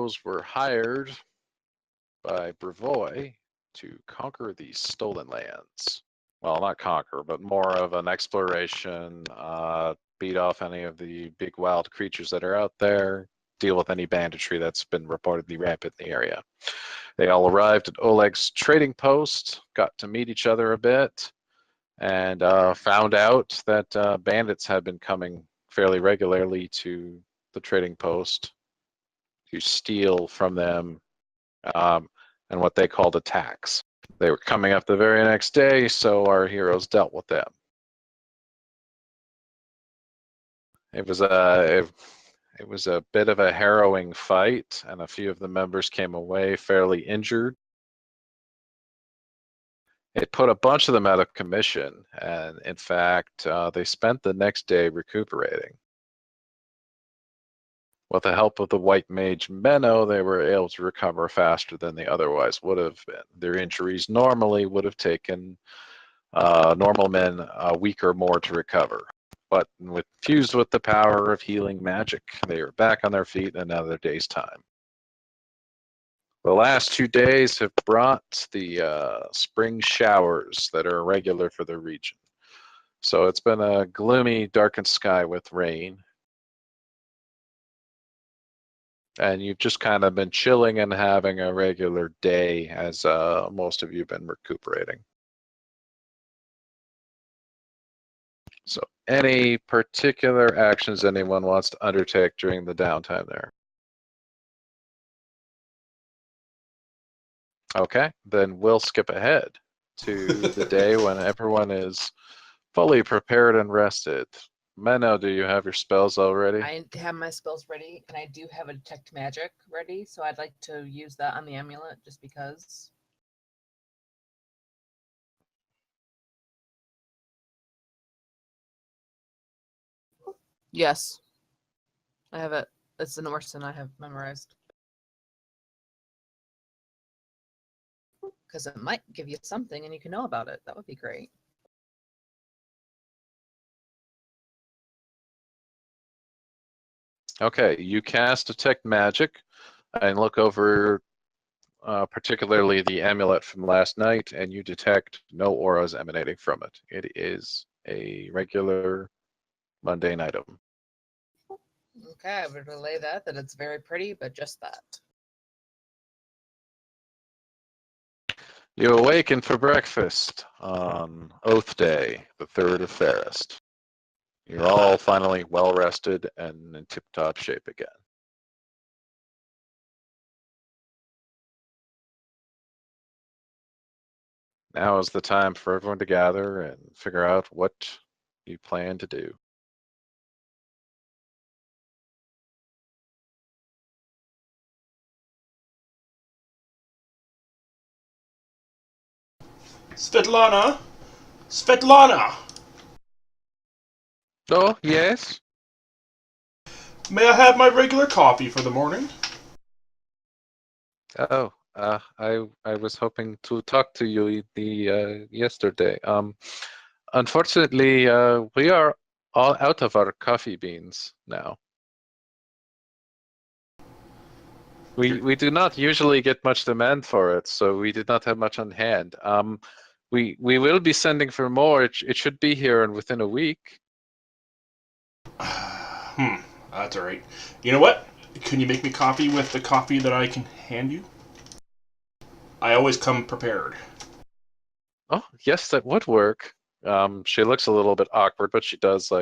heroes were hired by Brevoy to conquer the stolen lands. Well, not conquer, but more of an exploration, beat off any of the big wild creatures that are out there, deal with any banditry that's been reportedly rampant in the area. They all arrived at Oleg's trading post, got to meet each other a bit, and found out that bandits had been coming fairly regularly to the trading post to steal from them, and what they called attacks. They were coming up the very next day, so our heroes dealt with them. It was a bit of a harrowing fight, and a few of the members came away fairly injured. It put a bunch of them out of commission, and in fact, they spent the next day recuperating. With the help of the white mage Menno, they were able to recover faster than they otherwise would have been. Their injuries normally would have taken normal men a week or more to recover. But fused with the power of healing magic, they are back on their feet in another day's time. The last 2 days have brought the spring showers that are regular for the region. So it's been a gloomy, darkened sky with rain. And you've just kind of been chilling and having a regular day as most of you have been recuperating. So any particular actions anyone wants to undertake during the downtime there? Okay, then we'll skip ahead to the day when everyone is fully prepared and rested. Menno, do you have your spells already? I have my spells ready, and I do have a detect magic ready, so I'd like to use that on the amulet just because. Yes. I have it. It's the Norsen I have memorized. Because it might give you something and you can know about it. That would be great. Okay, you cast Detect Magic and look over particularly the amulet from last night, and you detect no auras emanating from it. It is a regular mundane item. Okay, I would relay that it's very pretty, but just that. You awaken for breakfast on Oath Day, the 3rd of Fairest. You're all finally well rested and in tip-top shape again. Now is the time for everyone to gather and figure out what you plan to do. Svetlana! Svetlana! Oh, yes? May I have my regular coffee for the morning? Oh, I was hoping to talk to you yesterday. Unfortunately, we are all out of our coffee beans now. We do not usually get much demand for it, so we did not have much on hand. We will be sending for more. It should be here within a week. That's alright. You know what? Can you make me coffee with the coffee that I can hand you? I always come prepared. Oh, yes, that would work. She looks a little bit awkward, but she does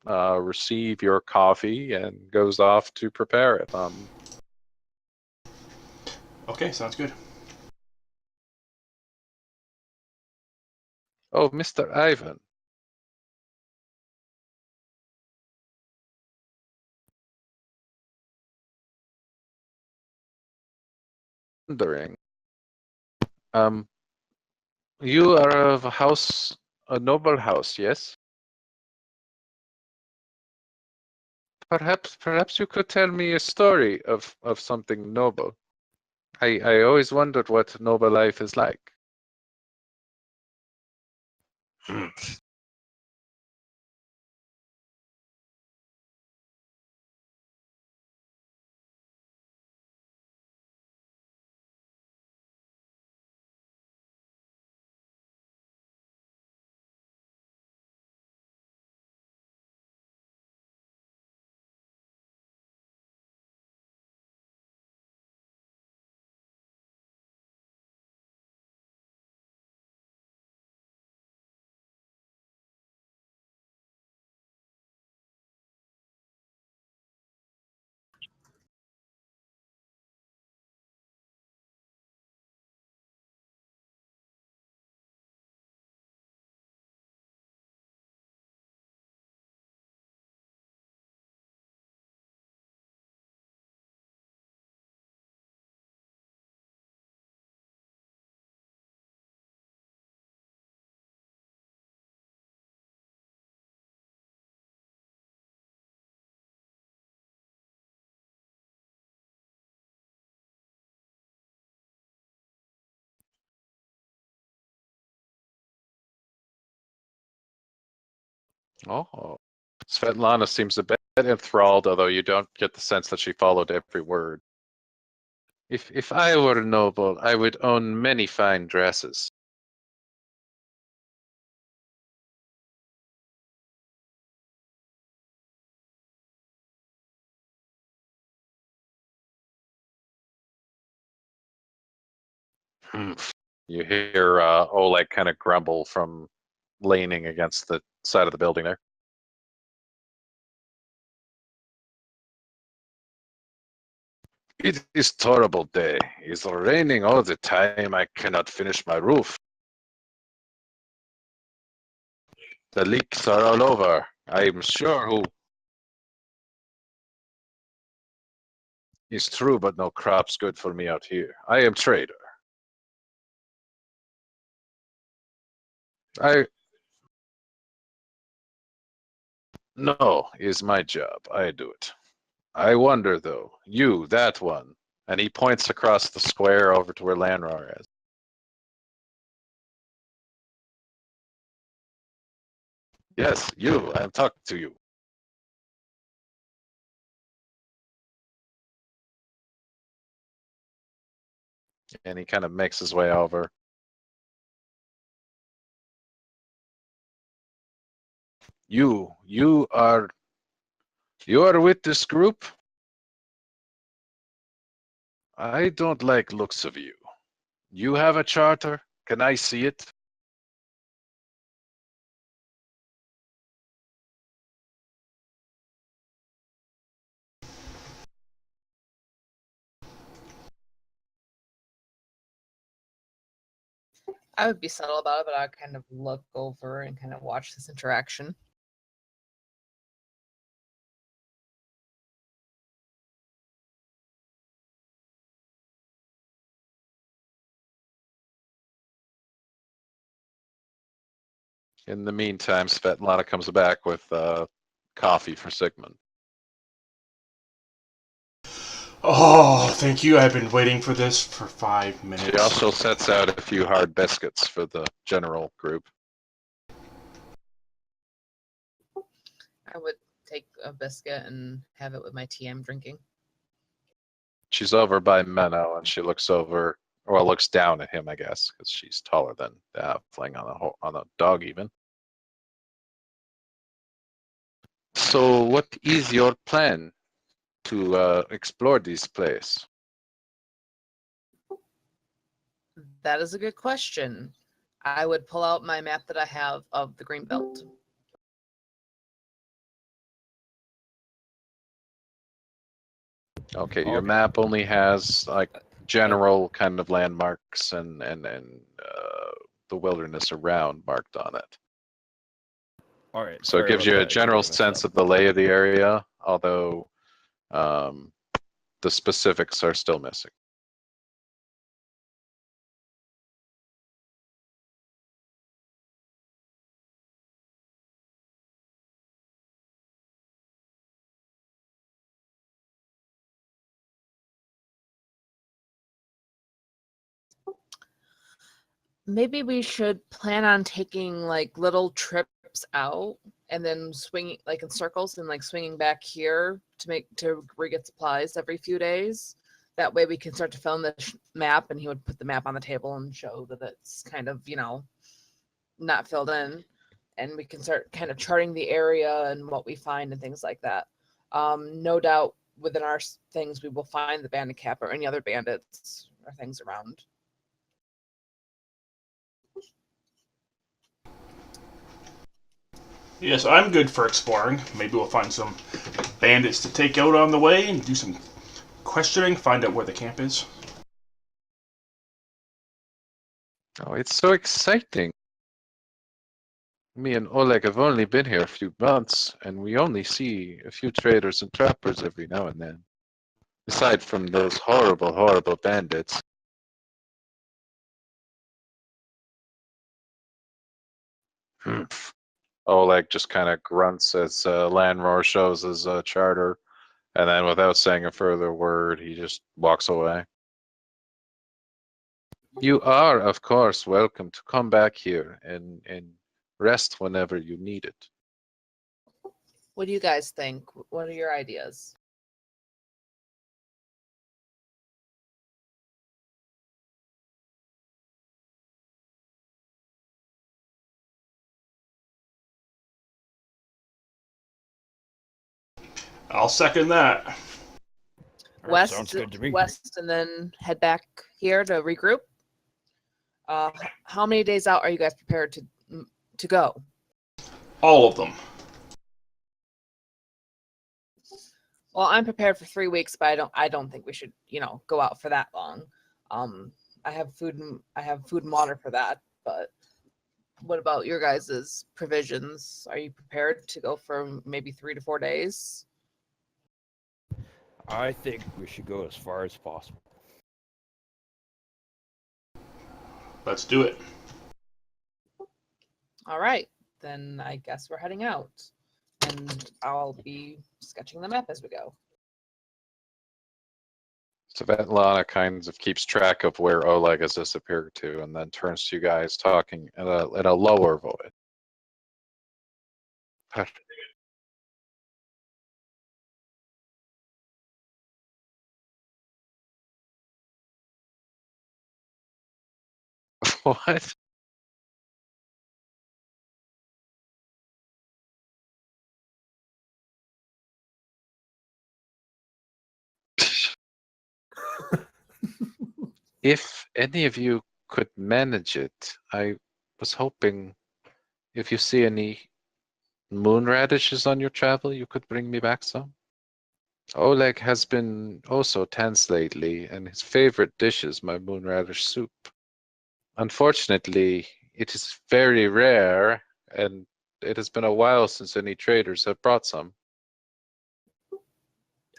receive your coffee and goes off to prepare it. Okay, sounds good. Oh, Mr. Ivan. Wondering. You are of a noble house, yes? Perhaps you could tell me a story of something noble. I always wondered what noble life is like. Oh, Svetlana seems a bit enthralled, although you don't get the sense that she followed every word. If I were noble, I would own many fine dresses. You hear Oleg kind of grumble from leaning against the side of the building there. It is terrible day. It's raining all the time. I cannot finish my roof. The leaks are all over. I am sure who is true, but no crops good for me out here. I am trader. I No is my job. I do it. I wonder though, you, that one, and he points across the square over to where Lanrar is. Yes, you. I am talking to you. And he kind of makes his way over. You are with this group? I don't like looks of you. You have a charter? Can I see it? I would be subtle about it, but I'd kind of look over and kind of watch this interaction. In the meantime, Svetlana comes back with coffee for Sigmund. Oh, thank you. I've been waiting for this for 5 minutes. She also sets out a few hard biscuits for the general group. I would take a biscuit and have it with my tea I'm drinking. She's over by Menno, and she looks over, well, looks down at him, I guess, because she's taller than the halfling on a dog even. So, what is your plan to explore this place? That is a good question. I would pull out my map that I have of the green belt. Okay, your map only has like general kind of landmarks and the wilderness around marked on it. All right. So it gives you a general sense of the lay of the area, although the specifics are still missing. Maybe we should plan on taking like little trips out and then swinging like in circles and like swinging back here to re-get supplies every few days. That way we can start to fill in the map, and he would put the map on the table and show that it's kind of, not filled in, and we can start kind of charting the area and what we find and things like that. No doubt within our things we will find the bandit cap or any other bandits or things around. Yes, I'm good for exploring. Maybe we'll find some bandits to take out on the way and do some questioning, find out where the camp is. Oh, it's so exciting. Me and Oleg have only been here a few months, and we only see a few traders and trappers every now and then. Aside from those horrible, horrible bandits. Oleg just kind of grunts as Lanroar shows his charter, and then without saying a further word, he just walks away. You are, of course, welcome to come back here and rest whenever you need it. What do you guys think? What are your ideas? I'll second that. West, sounds good to me. west, and then head back here to regroup. How many days out are you guys prepared to go? All of them. Well, I'm prepared for 3 weeks, but I don't think we should, go out for that long. I have food and water for that, but what about your guys' provisions? Are you prepared to go for maybe 3 to 4 days? I think we should go as far as possible. Let's do it. All right, then I guess we're heading out, and I'll be sketching the map as we go. Svetlana kind of keeps track of where Oleg has disappeared to, and then turns to you guys talking in a lower voice. What? If any of you could manage it, I was hoping if you see any moon radishes on your travel, you could bring me back some. Oleg has been also tense lately, and his favorite dish is my moon radish soup. Unfortunately, it is very rare, and it has been a while since any traders have brought some.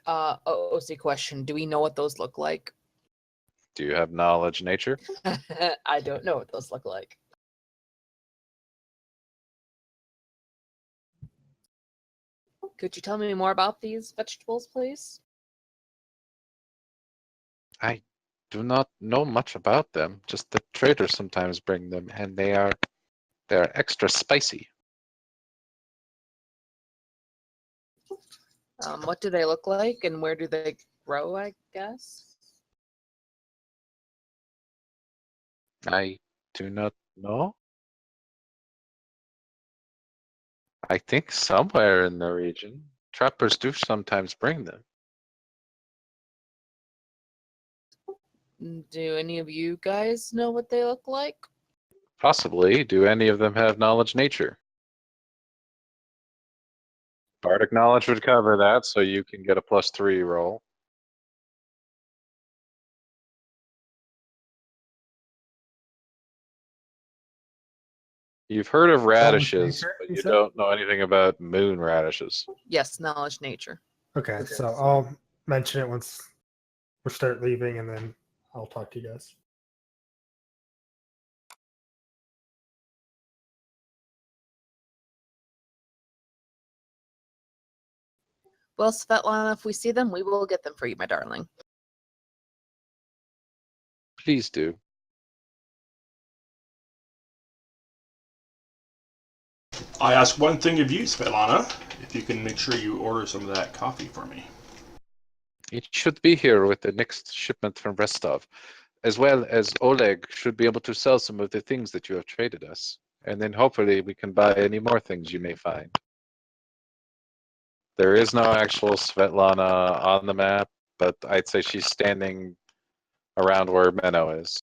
OC question: do we know what those look like? Do you have knowledge nature? I don't know what those look like. Could you tell me more about these vegetables, please? I do not know much about them, just the traders sometimes bring them, and they are extra spicy. What do they look like, and where do they grow, I guess? I do not know. I think somewhere in the region. Trappers do sometimes bring them. Do any of you guys know what they look like? Possibly. Do any of them have knowledge nature? Bardic knowledge would cover that, so you can get a +3 roll. You've heard of radishes, nature, but you you said? don't know anything about moon radishes. Yes, knowledge nature. Okay, so I'll mention it once we start leaving, and then I'll talk to you guys. Well, Svetlana, if we see them, we will get them for you, my darling. Please do. I ask one thing of you, Svetlana. If you can make sure you order some of that coffee for me. It should be here with the next shipment from Rostov, as well as Oleg should be able to sell some of the things that you have traded us. And then hopefully we can buy any more things you may find. There is no actual Svetlana on the map, but I'd say she's standing around where Menno is.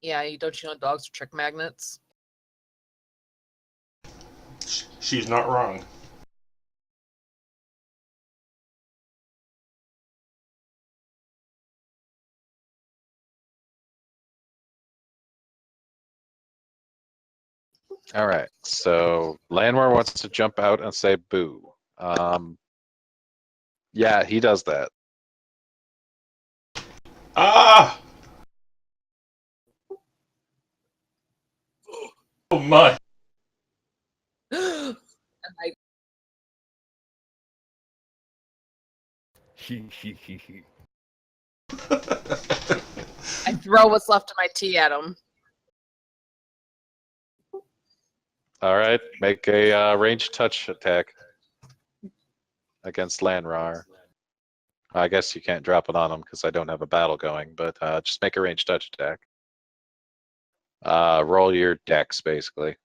Yeah, don't you know dogs are trick magnets? She's not wrong. All right, so Landmore wants to jump out and say boo. Yeah, he does that. Ah! Oh my! And I throw what's left of my tea at him. All right, make a ranged touch attack against Lanrar. I guess you can't drop it on him because I don't have a battle going, but just make a ranged touch attack. Roll your dex, basically.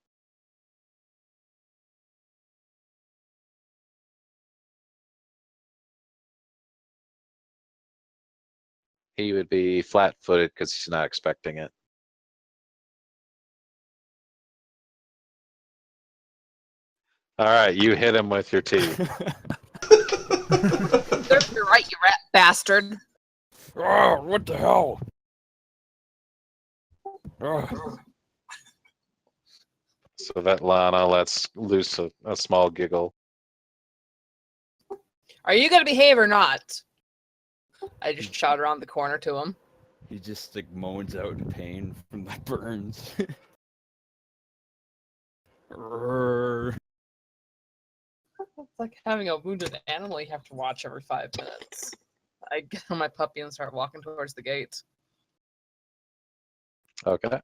He would be flat-footed because he's not expecting it. All right, you hit him with your teeth. You're right, you rat bastard. Oh, what the hell? Oh. So that Lana lets loose a small giggle. Are you gonna behave or not? I just shout around the corner to him. He just like moans out in pain from the burns. Rrrr. It's like having a wounded animal you have to watch every 5 minutes. I get on my puppy and start walking towards the gate. Okay.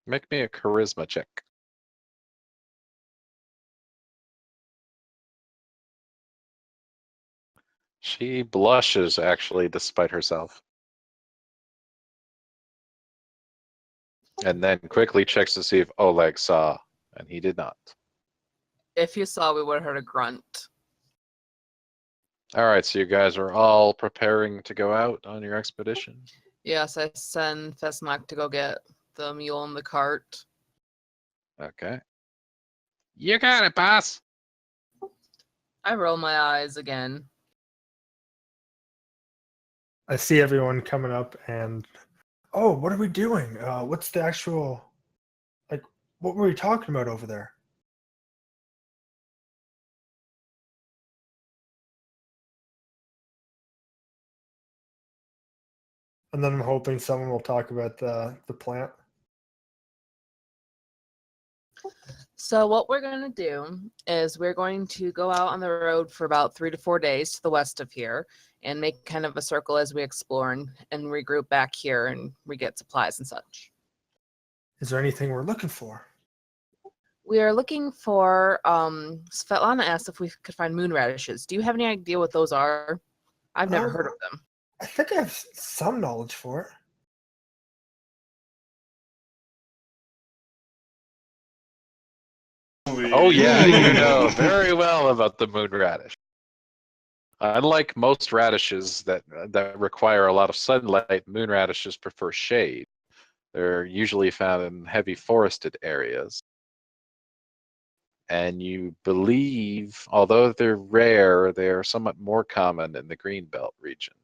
Make me a charisma check. She blushes, actually, despite herself. And then quickly checks to see if Oleg saw, and he did not. If you saw, we would have heard a grunt. All right, so you guys are all preparing to go out on your expedition? Yes, I send Fesmak to go get the mule and the cart. Okay. You got it, boss. I roll my eyes again. I see everyone coming up and, oh, what are we doing? What's the actual, like, what were we talking about over there? And then I'm hoping someone will talk about the plant. So what we're going to do is we're going to go out on the road for about 3 to 4 days to the west of here and make kind of a circle as we explore and regroup back here and we get supplies and such. Is there anything we're looking for? We are looking for, Svetlana asked if we could find moon radishes. Do you have any idea what those are? I've never heard of them. I think I have some knowledge for it. Oh yeah, you know very well about the moon radish. Unlike most radishes that require a lot of sunlight, moon radishes prefer shade. They're usually found in heavy forested areas. And you believe, although they're rare, they are somewhat more common in the Greenbelt region.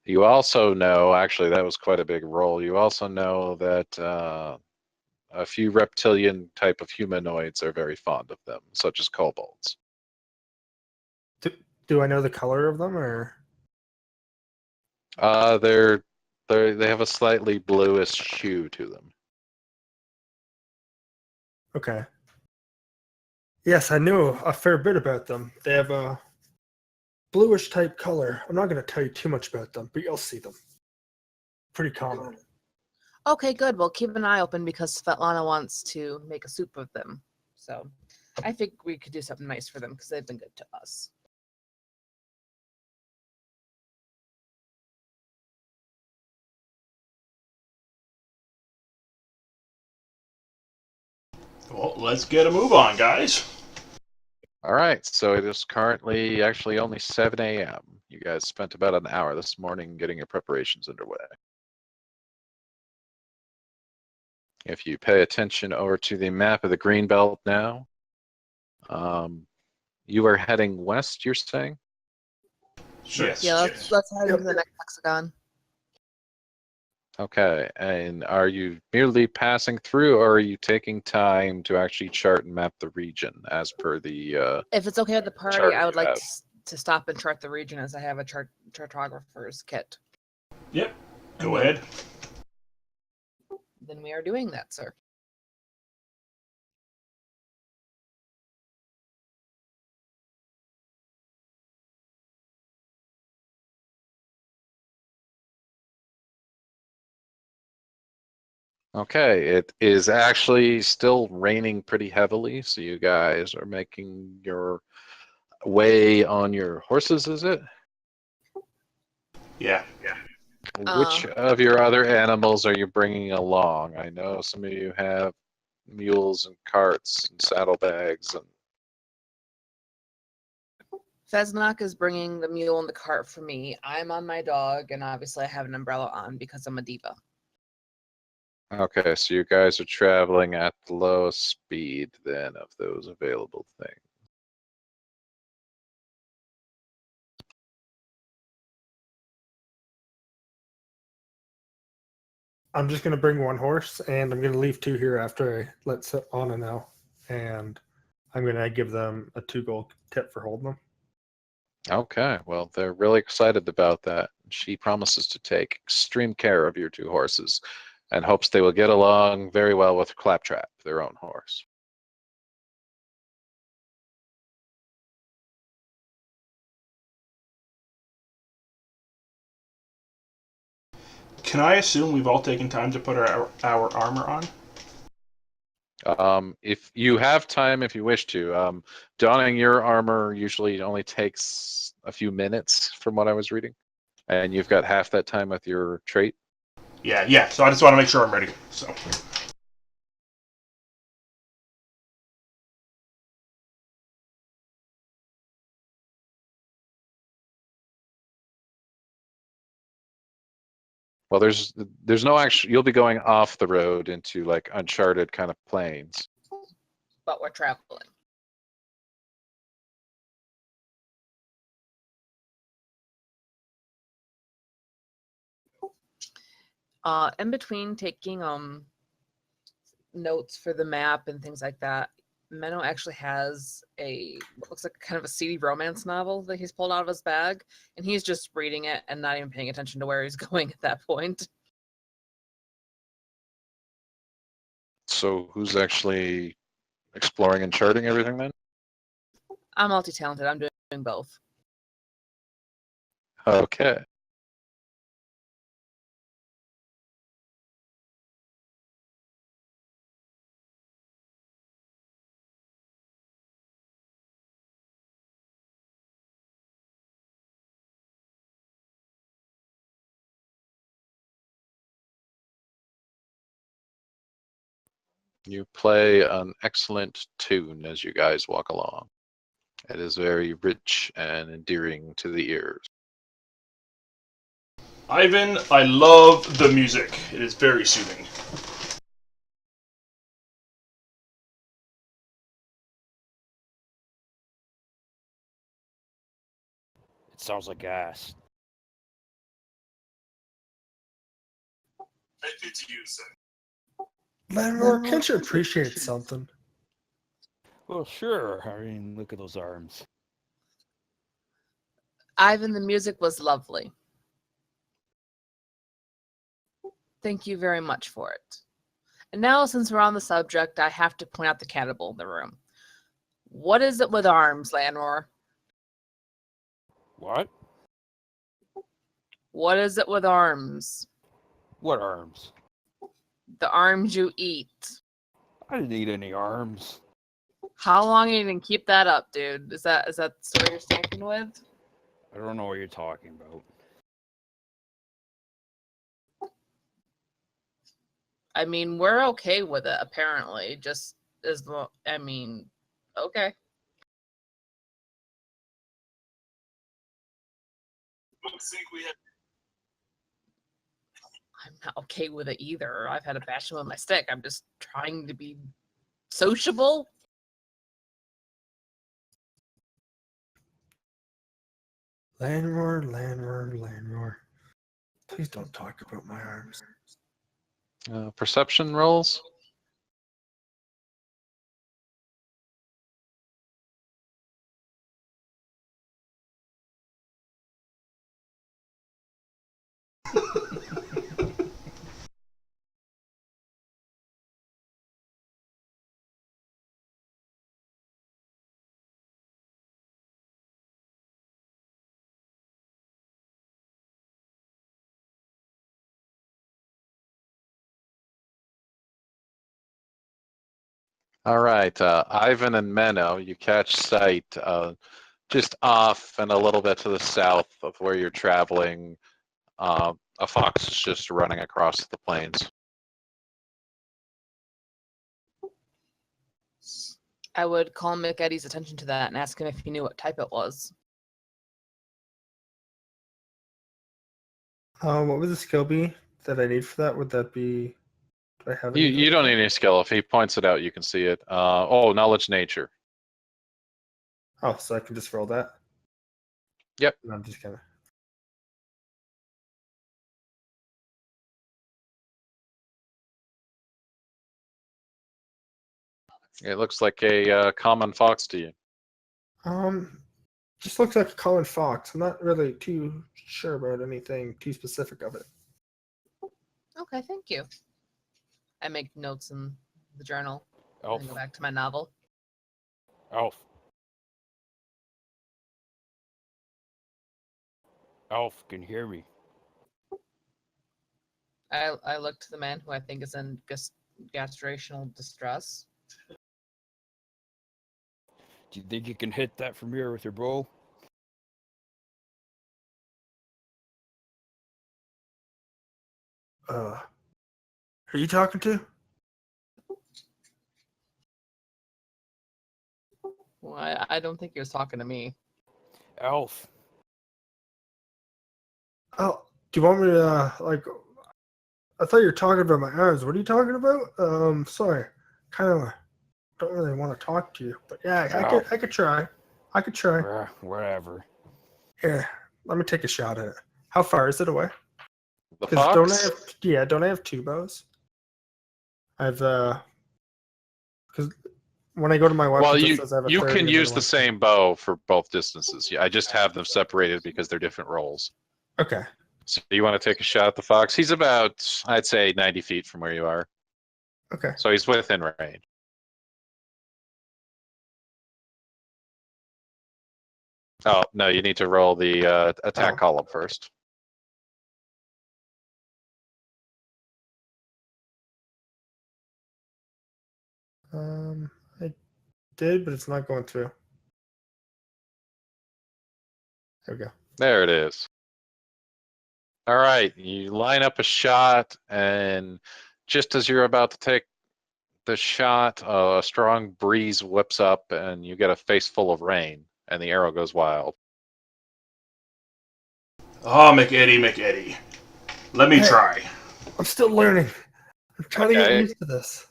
You also know, actually that was quite a big roll, you also know that a few reptilian type of humanoids are very fond of them, such as kobolds. Do I know the color of them, or? They have a slightly bluish hue to them. Okay. Yes, I knew a fair bit about them. They have a bluish type color. I'm not going to tell you too much about them, but you'll see them. Pretty common. Okay, good. Well, keep an eye open because Svetlana wants to make a soup of them. So I think we could do something nice for them because they've been good to us. Well, let's get a move on, guys. All right, so it is currently actually only 7 a.m. You guys spent about an hour this morning getting your preparations underway. If you pay attention over to the map of the Greenbelt now, you are heading west, you're saying? Sure. Yeah, let's head into the next hexagon. Okay, and are you merely passing through, or are you taking time to actually chart and map the region as per the If it's okay with the party, chart I would you like have. to stop and chart the region as I have a chartographer's kit. Yep. Go ahead. Then we are doing that, sir. Okay, it is actually still raining pretty heavily, so you guys are making your way on your horses, is it? Yeah. Which of your other animals are you bringing along? I know some of you have mules and carts and saddlebags and Feznak is bringing the mule and the cart for me. I'm on my dog, and obviously I have an umbrella on because I'm a diva. okay, so you guys are traveling at the lowest speed then of those available things. I'm just going to bring one horse, and I'm going to leave 2 here after I let Anna know. And I'm going to give them a 2 gold tip for holding them. Okay, well, they're really excited about that. She promises to take extreme care of your 2 horses and hopes they will get along very well with Claptrap, their own horse. Can I assume we've all taken time to put our armor on? If you have time, if you wish to, donning your armor usually only takes a few minutes from what I was reading. And you've got half that time with your trait. Yeah. So I just want to make sure I'm ready. So. Well, there's no actual, you'll be going off the road into like uncharted kind of plains. But we're traveling. In between taking notes for the map and things like that, Menno actually has what looks like kind of a seedy romance novel that he's pulled out of his bag, and he's just reading it and not even paying attention to where he's going at that point. So who's actually exploring and charting everything then? I'm multi-talented. I'm doing both. Okay. You play an excellent tune as you guys walk along. It is very rich and endearing to the ears. Ivan, I love the music. It is very soothing. It sounds like gas. Landlord, can't you appreciate something? Well, sure. I mean, look at those arms. Ivan, the music was lovely. Thank you very much for it. And now, since we're on the subject, I have to point out the cannibal in the room. What is it with arms, Lanor? What? What is it with arms? What arms? The arms you eat. I didn't eat any arms. How long are you gonna keep that up, dude? Is that the story you're sticking with? I don't know what you're talking about. I mean, we're okay with it, apparently. Just as long, I mean, okay. I'm not okay with it either. I've had a bashing with my stick. I'm just trying to be sociable. Landlord. Please don't talk about my arms. Perception rolls. All right, Ivan and Menno, you catch sight just off and a little bit to the south of where you're traveling. A fox is just running across the plains. I would call McEddy's attention to that and ask him if he knew what type it was. What would the skill be that I need for that? Would that be? Do I have You anything? don't need any skill. If he points it out, you can see it. Knowledge nature. Oh, so I can just roll that. Yep. No, I'm just kidding. It looks like a common fox to you. Just looks like a common fox. I'm not really too sure about anything too specific of it. Okay, thank you. I make notes in the journal Elf. and go back to my novel. Elf. Elf, can you hear me? I look to the man who I think is in gastrational distress. Do you think you can hit that from here with your bow? Are you talking to? Well, I don't think he was talking to me. Elf. Oh, do you want me to like? I thought you were talking about my arms. What are you talking about? Sorry, kind of don't really want to talk to you, but yeah, I could try. I could try. Wherever. Here, let me take a shot at it. How far is it away? The Because don't fox? I have two bows? I've because when I go to my weapons, Well, it says I have a you 30 can and use then the same bow for both distances. I just have them separated because they're different rolls. Okay. So you want to take a shot at the fox? He's about, I'd say, 90 feet from where you are. Okay. So he's within range. Oh, no, you need to roll the attack column first. I did, but it's not going through. There we go. There it is. All right, you line up a shot, and just as you're about to take the shot, a strong breeze whips up, and you get a face full of rain, and the arrow goes wild. Oh, McEddy. Let me try. I'm still learning. I'm trying to get Okay. used to this.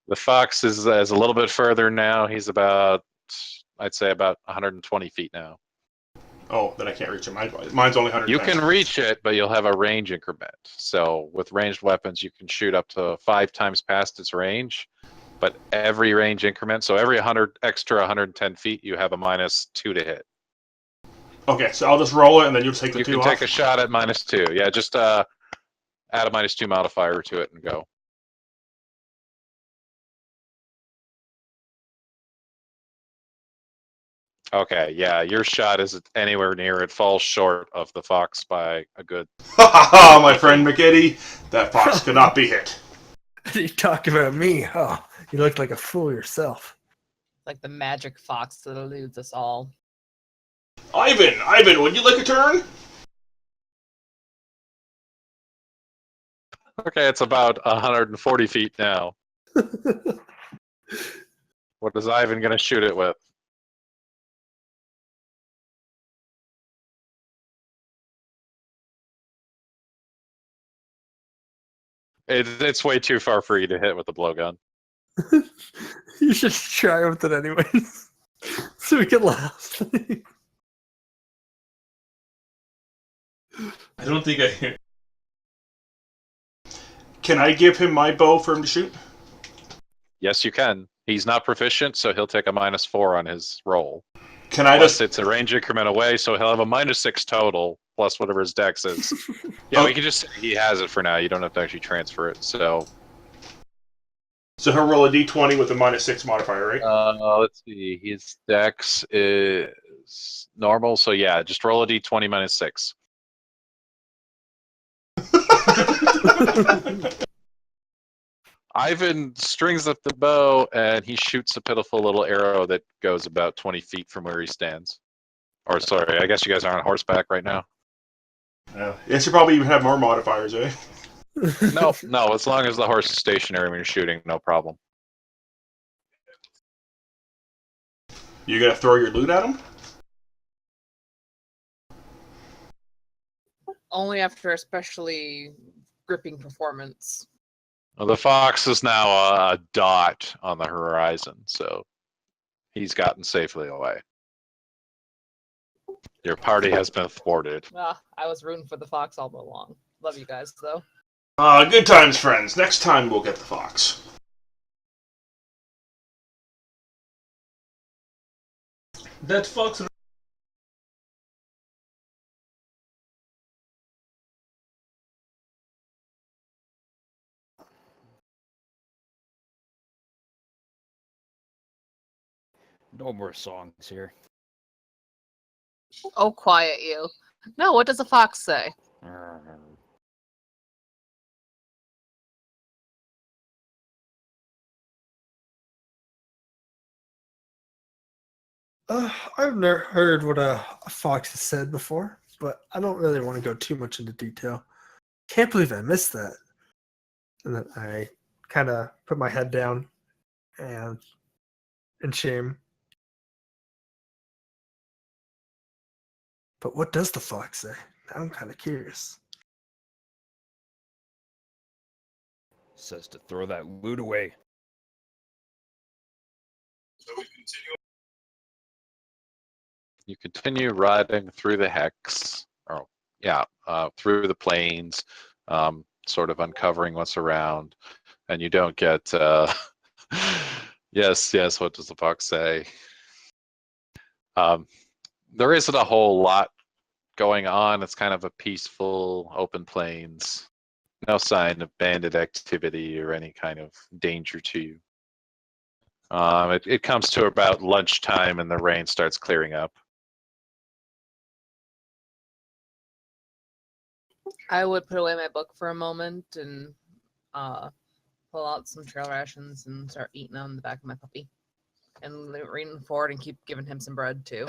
The fox is a little bit further now. He's about, I'd say, about 120 feet now. Oh, then I can't reach him. Mine's only 110. You can reach it, but you'll have a range increment. So with ranged weapons, you can shoot up to 5 times past its range. But every range increment, so every 110 feet, you have a -2 to hit. Okay, so I'll just roll it, and then you'll take the You 2 can off. take a shot at -2. Yeah, just add a -2 modifier to it and go. Okay, yeah, your shot isn't anywhere near. It falls short of the fox by a good. Ha ha ha, my friend McEddy. That fox could not be hit. You talk about me. Oh, you look like a fool yourself. Like the magic fox that eludes us all. Ivan, would you like a turn? Okay, it's about 140 feet now. What is Ivan going to shoot it with? It's way too far for you to hit with the blowgun. You should try with it anyways. So we can laugh. I don't think I... Can I give him my bow for him to shoot? Yes, you can. He's not proficient, so he'll take a -4 on his roll. Can I Plus, just... it's a range increment away, so he'll have a -6 total, plus whatever his dex is. Yeah, we can just say he has it for now. You don't have to actually transfer it. So So he'll roll a d20 with a -6 modifier, right? let's see. His dex is normal, so yeah, just roll a d20 -6. Ivan strings up the bow and he shoots a pitiful little arrow that goes about 20 feet from where he stands. Or sorry, I guess you guys are on horseback right now. It should probably even have more modifiers, eh? No, as long as the horse is stationary when you're shooting, no problem. You gonna throw your loot at him? Only after especially gripping performance. Well, the fox is now a dot on the horizon, so he's gotten safely away. Your party has been thwarted. I was rooting for the fox all along. Love you guys, though. Good times, friends. Next time we'll get the fox. That fox. No more songs here. Oh, quiet you. No, what does a fox say? I've never heard what a fox has said before, but I don't really want to go too much into detail. Can't believe I missed that. And then I kind of put my head down and in shame. But what does the fox say? I'm kind of curious. Says to throw that loot away. You continue riding through the hex, through the plains, sort of uncovering what's around, and you don't get. Yes. What does the fox say? There isn't a whole lot going on. It's kind of a peaceful, open plains. No sign of bandit activity or any kind of danger to you. It comes to about lunchtime and the rain starts clearing up. I would put away my book for a moment and pull out some trail rations and start eating on the back of my puppy. And reading forward and keep giving him some bread, too.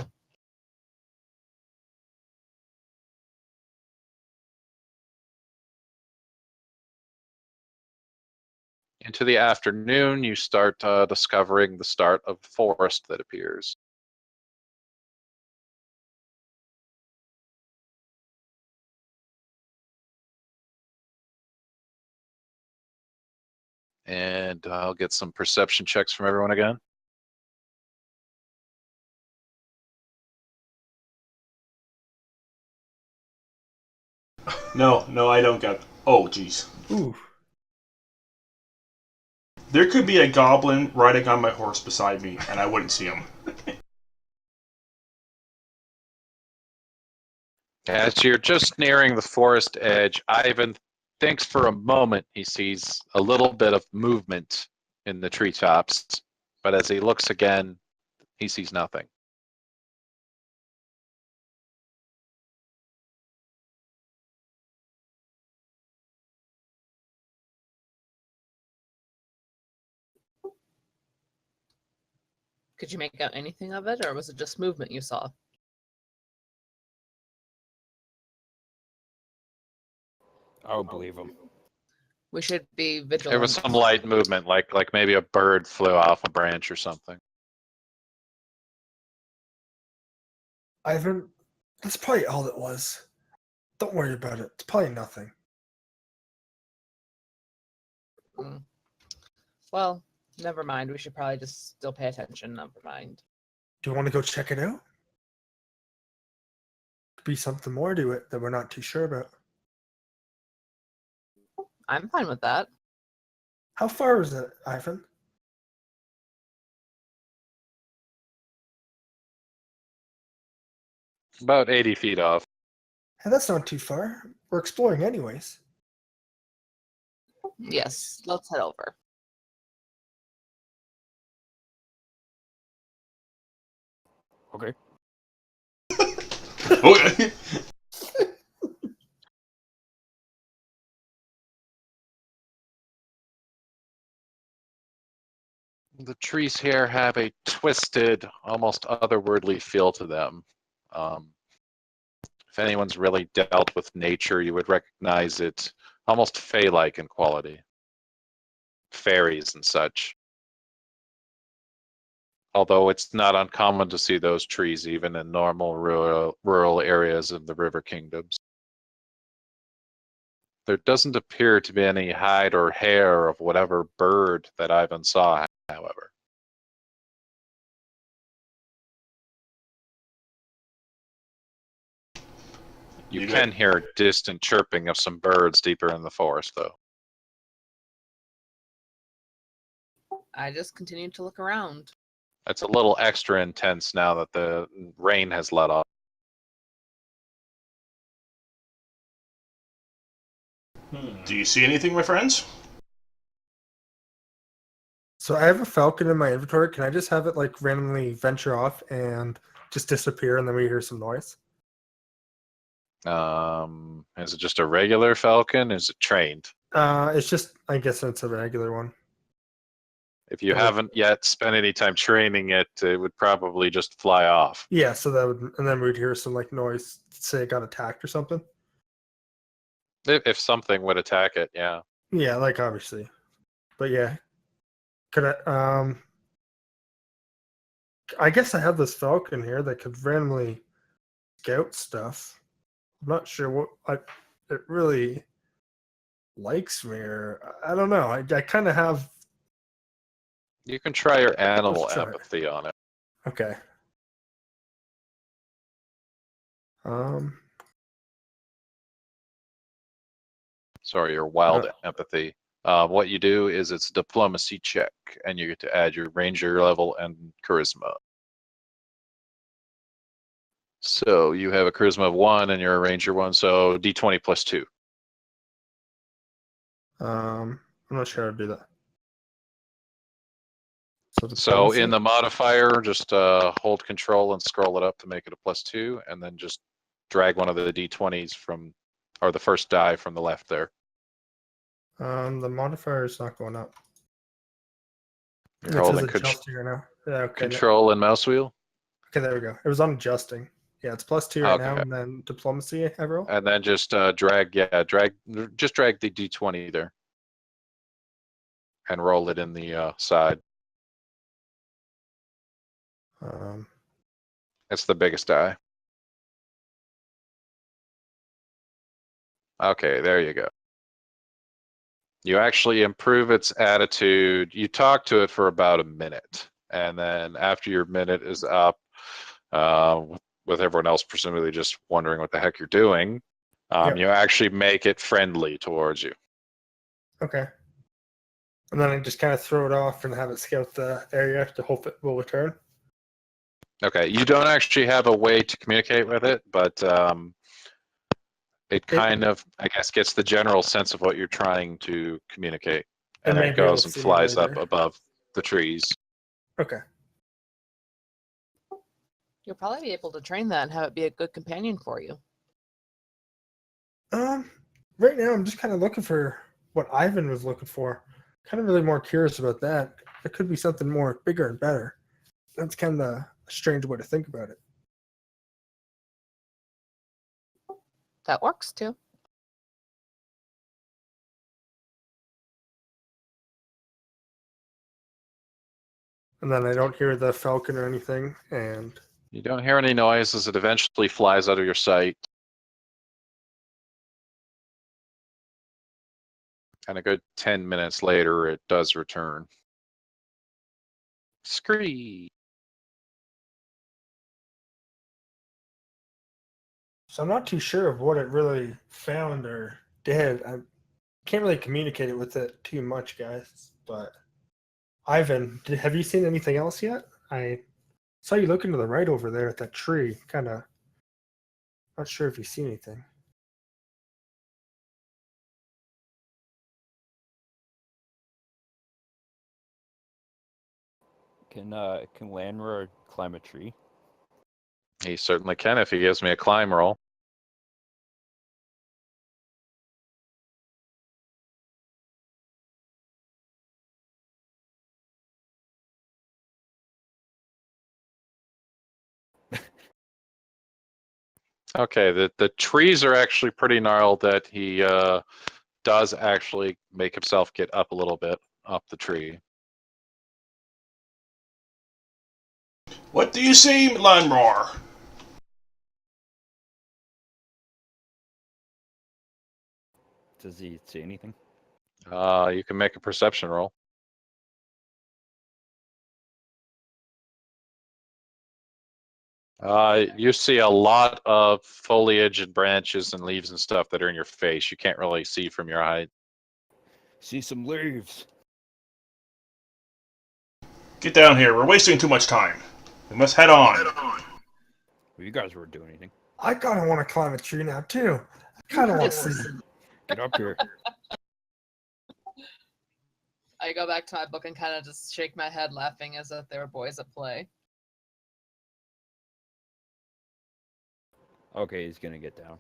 Into the afternoon, you start discovering the start of forest that appears. And I'll get some perception checks from everyone again. No, I don't get. Oh, jeez. Ooh. There could be a goblin riding on my horse beside me, and I wouldn't see him. As you're just nearing the forest edge, Ivan thinks for a moment he sees a little bit of movement in the treetops, but as he looks again, he sees nothing. Could you make out anything of it, or was it just movement you saw? I would believe him. We should be vigilant. There was some light movement, like maybe a bird flew off a branch or something. Ivan, that's probably all it was. Don't worry about it. It's probably nothing. Well, never mind. We should probably just still pay attention. Never mind. Do you want to go check it out? Could be something more to it that we're not too sure about. I'm fine with that. How far is it, Ivan? About 80 feet off. Hey, that's not too far. We're exploring anyways. Yes, let's head over. Okay. Okay. The trees here have a twisted, almost otherworldly feel to them. If anyone's really dealt with nature, you would recognize it almost fey-like in quality. Fairies and such. Although it's not uncommon to see those trees even in normal rural areas of the River Kingdoms. There doesn't appear to be any hide or hair of whatever bird that Ivan saw, however. You can hear distant chirping of some birds deeper in the forest, though. I just continue to look around. It's a little extra intense now that the rain has let off. Do you see anything, my friends? So I have a falcon in my inventory. Can I just have it like randomly venture off and just disappear, and then we hear some noise? Is it just a regular falcon? Is it trained? It's just, I guess it's a regular one. If you haven't yet spent any time training it, it would probably just fly off. Yeah, so that would, and then we'd hear some like noise, say it got attacked or something. If something would attack it, yeah. Yeah, like obviously, but yeah, could I guess I have this falcon here that could randomly scout stuff. I'm not sure what it really likes me, or I don't know. I kind of have. You can try your animal Let's try it. empathy on it. Okay. Sorry, your wild empathy. What you do is it's a diplomacy check, and you get to add your ranger level and charisma. So you have a charisma of 1 and you're a ranger 1, so d20 plus 2. I'm not sure how to do that. So diplomacy? in the modifier, just hold control and scroll it up to make it a plus 2, and then just drag one of the d20s from, or the first die from the left there. The modifier is not going up. You're It says holding adjusting right now. Yeah, okay. control and mouse wheel. Okay, there we go. It was on adjusting. Yeah, it's plus 2 right now, and then diplomacy I roll. And then just drag the d20 there, and roll it in the side. It's the biggest die. Okay, there you go. You actually improve its attitude. You talk to it for about a minute, and then after your minute is up, with everyone else presumably just wondering what the heck you're doing, you actually make it friendly towards you. Okay. And then I just kind of throw it off and have it scout the area to hope it will return. Okay, you don't actually have a way to communicate with it, but it kind of, I guess, gets the general sense of what you're trying to communicate, and then it goes and flies up above the trees. Okay. You'll probably be able to train that and have it be a good companion for you. Right now I'm just kind of looking for what Ivan was looking for. Kind of really more curious about that. It could be something more bigger and better. That's kind of a strange way to think about it. That works too. And then I don't hear the falcon or anything, and you don't hear any noise as it eventually flies out of your sight. And a good 10 minutes later, it does return. Scree. So I'm not too sure of what it really found or did. I can't really communicate it with it too much, guys. But Ivan, have you seen anything else yet? I saw you looking to the right over there at that tree. Kind of not sure if you see anything. Can Lanra climb a tree? He certainly can if he gives me a climb roll. Okay, the trees are actually pretty gnarled that he does actually make himself get up a little bit up the tree. What do you see, Landroar? Does he say anything? You can make a perception roll. You see a lot of foliage and branches and leaves and stuff that are in your face. You can't really see from your height. See some leaves. Get down here. We're wasting too much time. We must head on. Well, you guys weren't doing anything. I kind of want to climb a tree now too. I kind of want to see. Get up here. I go back to my book and kind of just shake my head, laughing as if they were boys at play. Okay, he's gonna get down.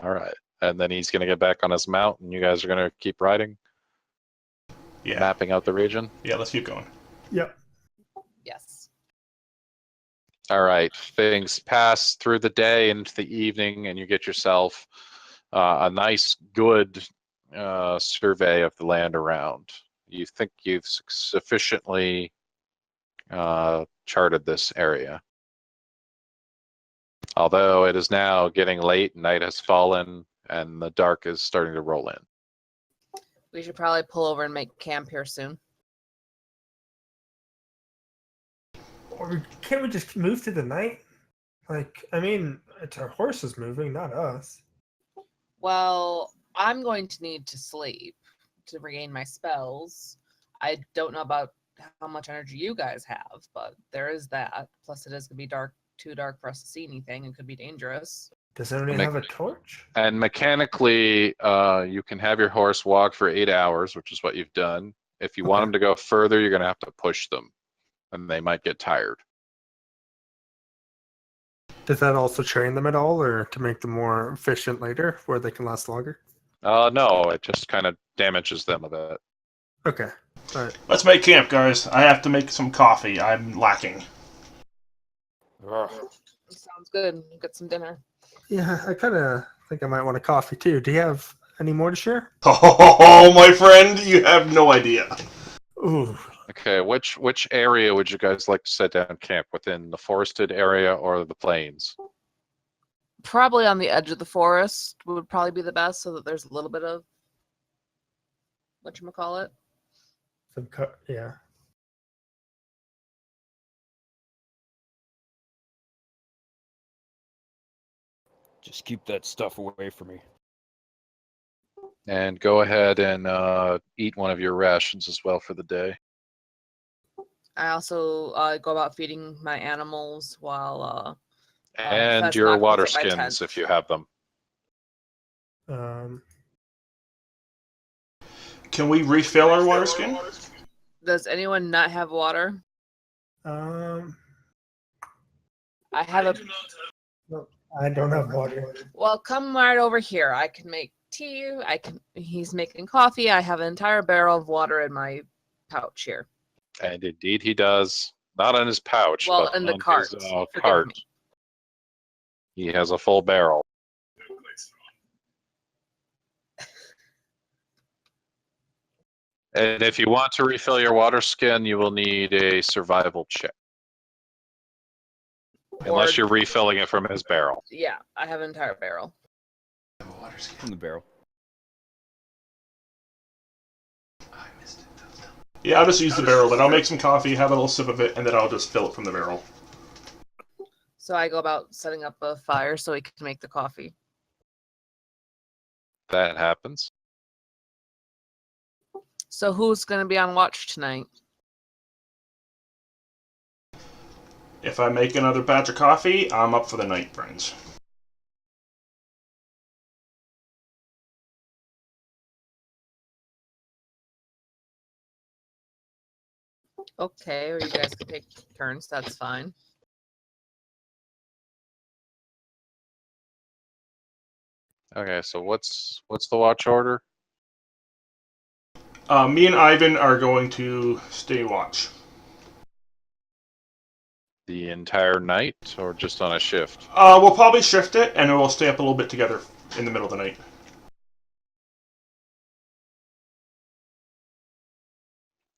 All right. And then he's going to get back on his mount, and you guys are going to keep riding, Yeah. mapping out the region. Yeah, let's keep going. Yep. Yes. All right. Things pass through the day into the evening, and you get yourself a nice, good survey of the land around. You think you've sufficiently charted this area. Although it is now getting late, night has fallen, and the dark is starting to roll in. We should probably pull over and make camp here soon. Or can't we just move through the night? Like, I mean, it's our horses moving, not us. Well, I'm going to need to sleep to regain my spells. I don't know about how much energy you guys have, but there is that. Plus, it is going to be dark, too dark for us to see anything, and could be dangerous. Does anyone have a torch? And mechanically, you can have your horse walk for 8 hours, which is what you've done. If you want Okay. them to go further, you're going to have to push them, and they might get tired. Does that also train them at all, or to make them more efficient later, where they can last longer? No, it just kind of damages them a bit. Okay. All right. Let's make camp, guys. I have to make some coffee. I'm lacking. Ugh. Sounds good. Get some dinner. Yeah, I kind of think I might want a coffee too. Do you have any more to share? Oh, my friend, you have no idea. Ooh. Okay, which area would you guys like to set down camp? Within the forested area or the plains? Probably on the edge of the forest would probably be the best, so that there's a little bit of whatchamacallit. Yeah. Just keep that stuff away from me. And go ahead and eat one of your rations as well for the day. I also go about feeding my animals while And Fezlock your looks water at my tent. skins if you have them. Can we refill our water skin? Does anyone not have water? I I have a. don't have water. Well, come right over here. I can make tea. He's making coffee. I have an entire barrel of water in my pouch here. And indeed he does. Not in his pouch, Well, but in the on cart. his Forgive cart. me. He has a full barrel. And if you want to refill your water skin, you will need a survival check. Unless you're refilling it from his barrel. Yeah, I have an entire barrel. From the barrel. Yeah, I'll just use the barrel, but I'll make some coffee, have a little sip of it, and then I'll just fill it from the barrel. So I go about setting up a fire so he can make the coffee. That happens. So who's going to be on watch tonight? If I make another batch of coffee, I'm up for the night, friends. Okay, or you guys can take turns. That's fine. Okay, so what's the watch order? Me and Ivan are going to stay watch. the entire night or just on a shift? We'll probably shift it, and we'll stay up a little bit together in the middle of the night.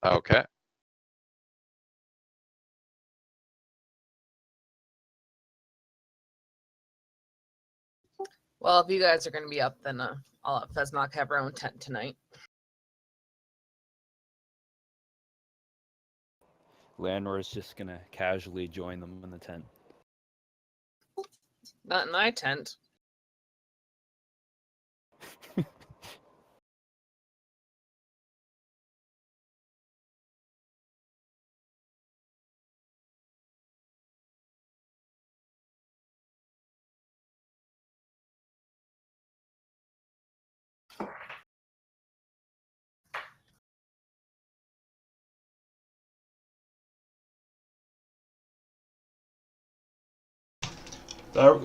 Okay. Well, if you guys are going to be up, then I'll let Feznok have her own tent tonight. Landor's just gonna casually join them in the tent. Not in my tent.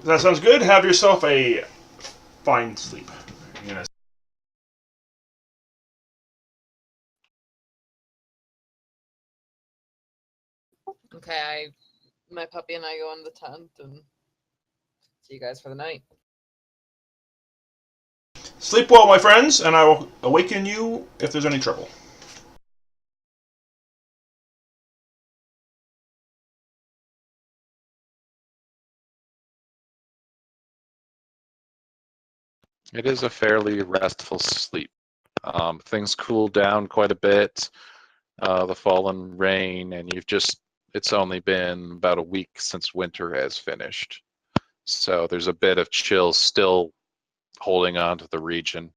That sounds good. Have yourself a fine sleep. Yes. Okay, my puppy and I go in the tent and see you guys for the night. Sleep well, my friends, and I will awaken you if there's any trouble. It is a fairly restful sleep. Things cool down quite a bit. The fallen rain, and it's only been about a week since winter has finished. So there's a bit of chill still holding on to the region.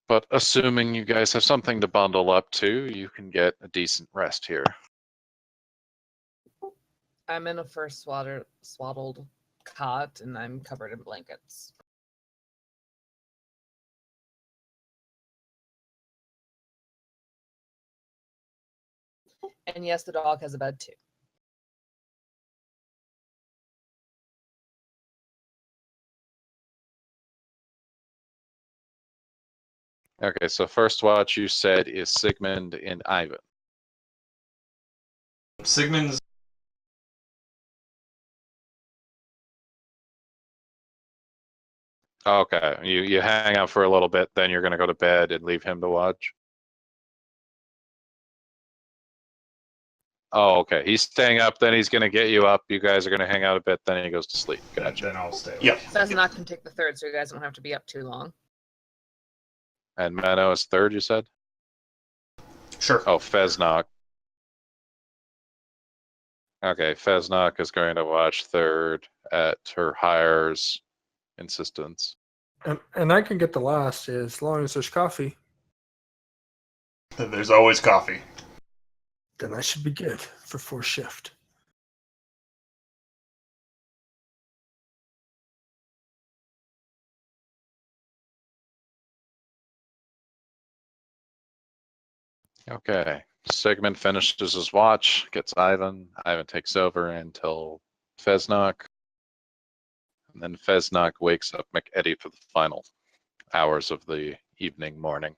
But assuming you guys have something to bundle up to, you can get a decent rest here. I'm in a first swaddled cot and I'm covered in blankets. And yes, the dog has a bed too. Okay, so first watch you said is Sigmund and Ivan. Sigmund's. Okay, you hang out for a little bit, then you're going to go to bed and leave him to watch? Oh, okay. He's staying up, then he's going to get you up. You guys are going to hang out a bit, then he goes to sleep. Gotcha. Then I'll stay. Yep. Feznok can take the third, so you guys don't have to be up too long. And Mano is third, you said? Sure. Oh, Feznok. Okay, Feznok is going to watch third at her hire's insistence. And I can get the last as long as there's coffee. There's always coffee. Then I should be good for fourth shift. Okay, Sigmund finishes his watch, gets Ivan. Ivan takes over until Feznok. And then Feznok wakes up McEddy for the final hours of the evening, morning.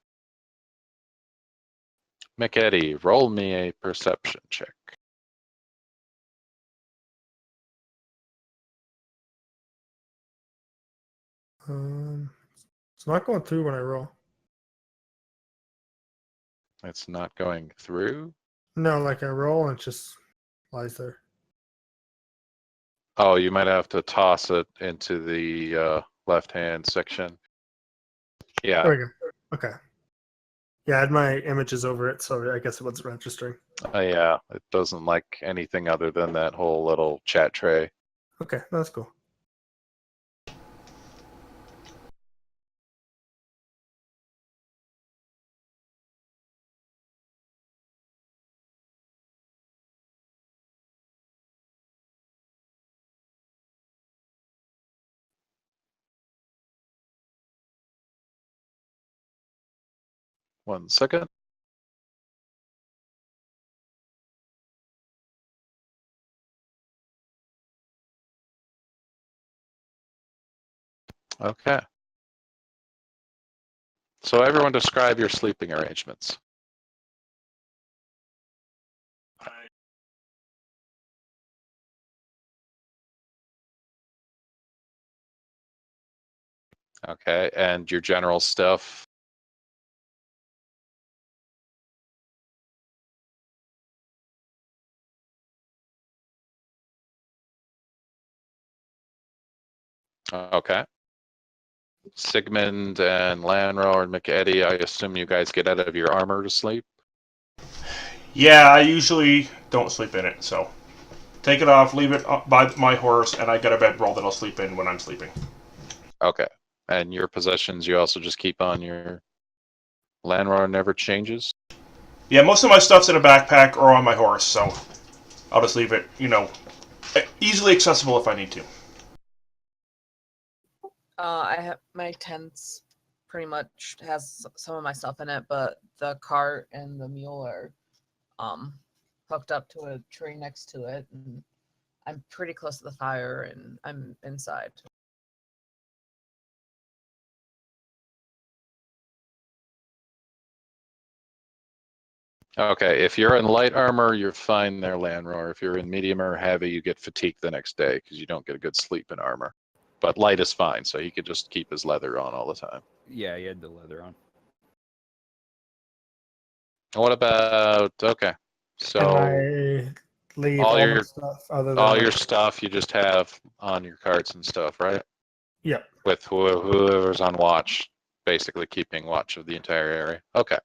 McEddy, roll me a perception check. It's not going through when I roll. It's not going through. No, like I roll and it just lies there. Oh, you might have to toss it into the left-hand section. Yeah. There we go. Okay. Yeah, I had my images over it, so I guess it wasn't registering. Yeah, it doesn't like anything other than that whole little chat tray. Okay, that's cool. One second. Okay. So everyone describe your sleeping arrangements. Okay, and your general stuff. Okay. Sigmund and Lanro and McEddy, I assume you guys get out of your armor to sleep? Yeah, I usually don't sleep in it, so take it off, leave it by my horse, and I got a bedroll that I'll sleep in when I'm sleeping. Okay. And your possessions, you also just keep on your Lanro never changes? Yeah, most of my stuff's in a backpack or on my horse, so I'll just leave it, easily accessible if I need to. I have my tents pretty much has some of my stuff in it, but the cart and the mule are hooked up to a tree next to it, and I'm pretty close to the fire, and I'm inside. Okay, if you're in light armor, you're fine there, Lanro. If you're in medium or heavy, you get fatigued the next day because you don't get a good sleep in armor. But light is fine, so he could just keep his leather on all the time. Yeah, he had the leather on. What about, okay, so Can I leave all all your my stuff other than all my- your stuff you just have on your carts and stuff, right? Yep. With whoever's on watch, basically keeping watch of the entire area. Okay.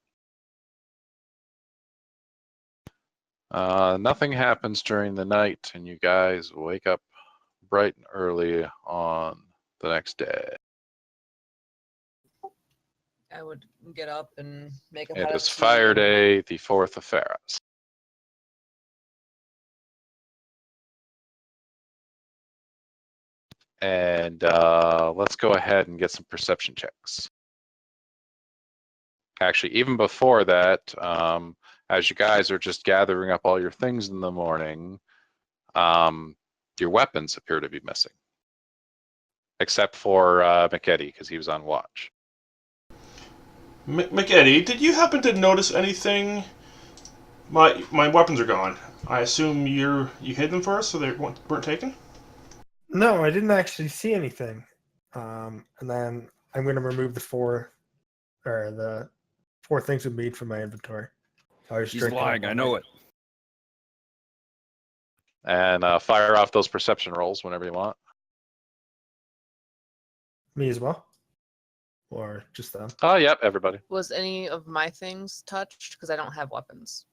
Nothing happens during the night, and you guys wake up bright and early on the next day. I would get up and make a It pot of is tea Fire and- Day, the 4th of Pharos. And let's go ahead and get some perception checks. Actually, even before that, as you guys are just gathering up all your things in the morning, your weapons appear to be missing. Except for McEddy, because he was on watch. McEddy, did you happen to notice anything? My weapons are gone. I assume you hid them for us so they weren't taken? No, I didn't actually see anything. And then I'm going to remove the four things of meat from my inventory. I was He's drinking lying, I know it. And fire off those perception rolls whenever you want. Me as well? Or just them? Oh, yep, everybody. Was any of my things touched? Because I don't have weapons.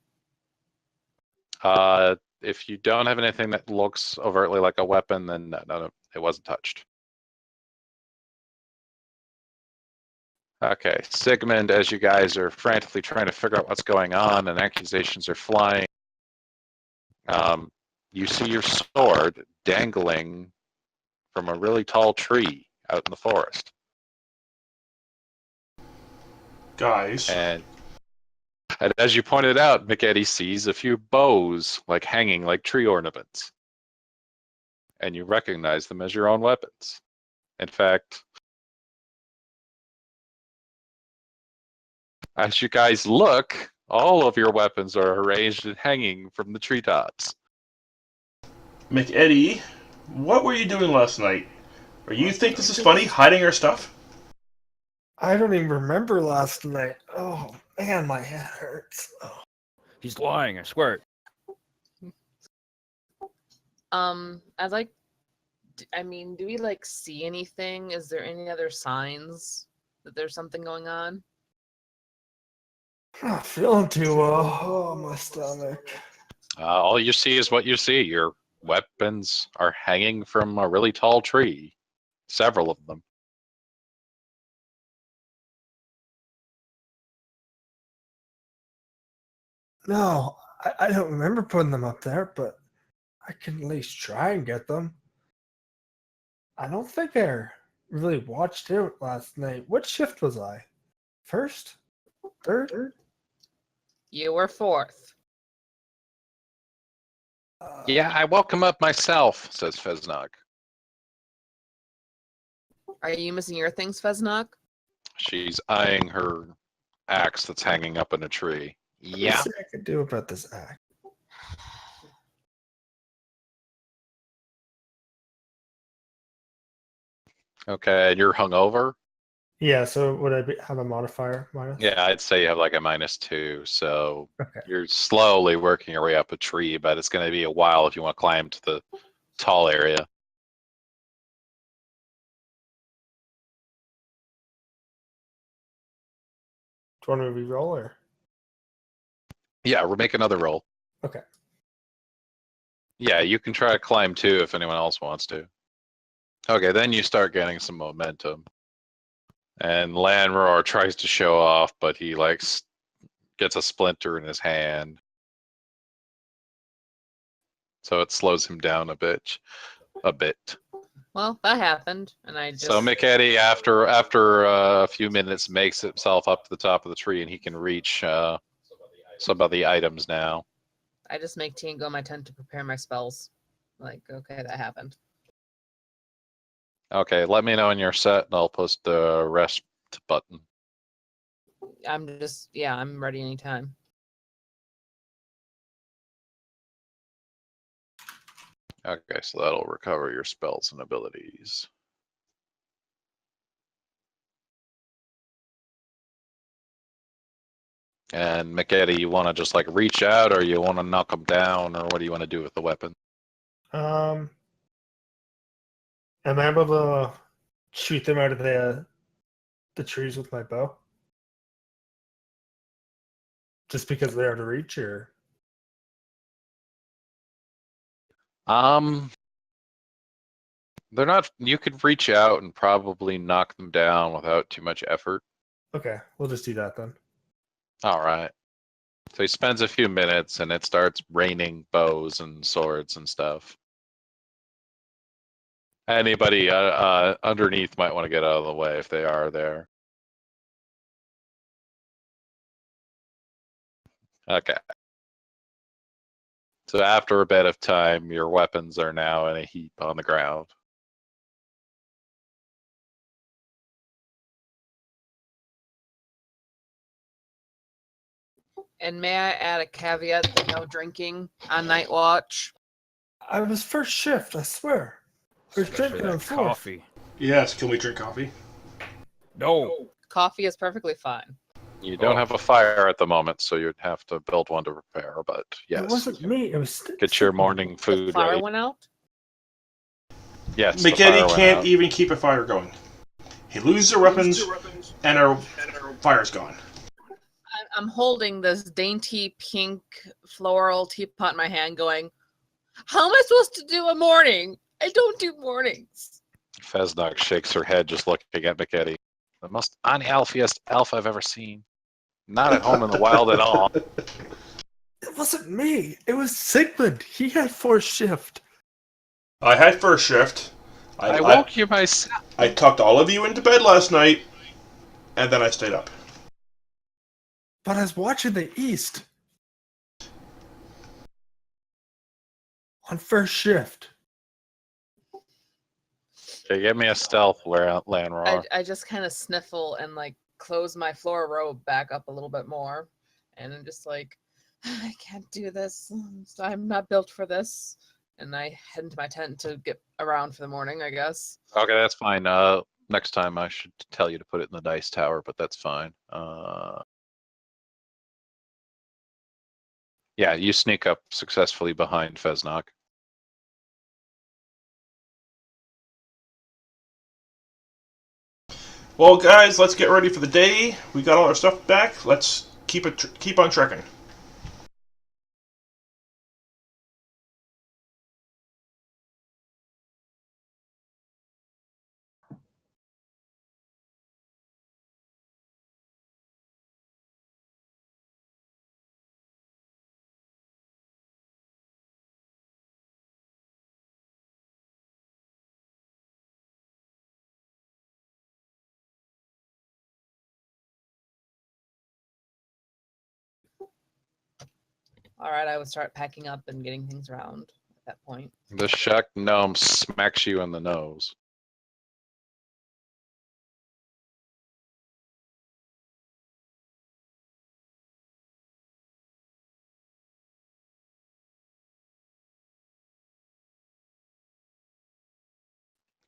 If you don't have anything that looks overtly like a weapon, then no, it wasn't touched. Okay, Sigmund, as you guys are frantically trying to figure out what's going on and accusations are flying, you see your sword dangling from a really tall tree out in the forest. Guys. And as you pointed out, McEddy sees a few bows like hanging like tree ornaments. And you recognize them as your own weapons. In fact, as you guys look, all of your weapons are arranged and hanging from the treetops. McEddy, what were you doing last night? Or you think this is funny, hiding our stuff? I don't even remember last night. Oh, man, my head hurts. Oh. He's lying, I swear it. I'd like. I mean, do we like see anything? Is there any other signs that there's something going on? I'm not feeling too well. Oh, my stomach. All you see is what you see. Your weapons are hanging from a really tall tree. Several of them. No, I don't remember putting them up there, but I can at least try and get them. I don't think I really watched out last night. What shift was I? First? Third? You were fourth. Yeah, I woke him up myself, says Feznog. Are you missing your things, Feznog? She's eyeing her axe that's hanging up in a tree. Yeah. Let's see what I could do about this act. Okay, and you're hungover? Yeah, so would have a modifier minus? Yeah, I'd say you have like a -2, so Okay. you're slowly working your way up a tree, but it's going to be a while if you want to climb to the tall area. Do you want me to re-roll or? Yeah, we'll make another roll. Okay. Yeah, you can try to climb too if anyone else wants to. Okay, then you start getting some momentum. And Landroar tries to show off, but he gets a splinter in his hand. So it slows him down a bit. Well, that happened, and I just. So McEddy, after a few minutes, makes himself up to the top of the tree, and he can reach some of the items now. I just make tea and go in my tent to prepare my spells. Like, okay, that happened. Okay, let me know when you're set, and I'll post the rest button. I'm ready anytime. Okay, so that'll recover your spells and abilities. And McEddy, you want to just like reach out, or you want to knock them down, or what do you want to do with the weapon? Am I able to shoot them out of the trees with my bow? Just because they're out of reach, or? They're not. You could reach out and probably knock them down without too much effort. Okay, we'll just do that then. All right. So he spends a few minutes, and it starts raining bows and swords and stuff. Anybody underneath might want to get out of the way if they are there. Okay. So after a bit of time, your weapons are now in a heap on the ground. And may I add a caveat that no drinking on night watch? I was first shift, I swear. There's Especially drinking on that fourth. coffee. Yes, can we drink coffee? No. Coffee is perfectly fine. You don't have a fire at the moment, so you'd have to build one to prepare, but yes. It wasn't me. It was Get your morning The food fire ready. went out? Yes, the fire McEddy went can't out. even keep a fire going. He loses our weapons, and our fire's gone. I'm holding this dainty pink floral teapot in my hand going, how am I supposed to do a morning? I don't do mornings. Feznak shakes her head just looking at McEddy. The most unhealthiest elf I've ever seen. Not at home in the wild at all. It wasn't me. It was Sigmund. He had fourth shift. I had first shift. I woke you myself. I tucked all of you into bed last night, and then I stayed up. But I was watching the east. On first shift. Okay, give me a stealth, Landroar. I just kind of sniffle and like close my floor robe back up a little bit more. And I'm just like, I can't do this. I'm not built for this. And I head into my tent to get around for the morning, I guess. Okay, that's fine. Next time I should tell you to put it in the dice tower, but that's fine. Yeah, you sneak up successfully behind Feznak. Well, guys, let's get ready for the day. We got all our stuff back. Let's keep on trekking. All right, I would start packing up and getting things around at that point. The Shek gnome smacks you in the nose.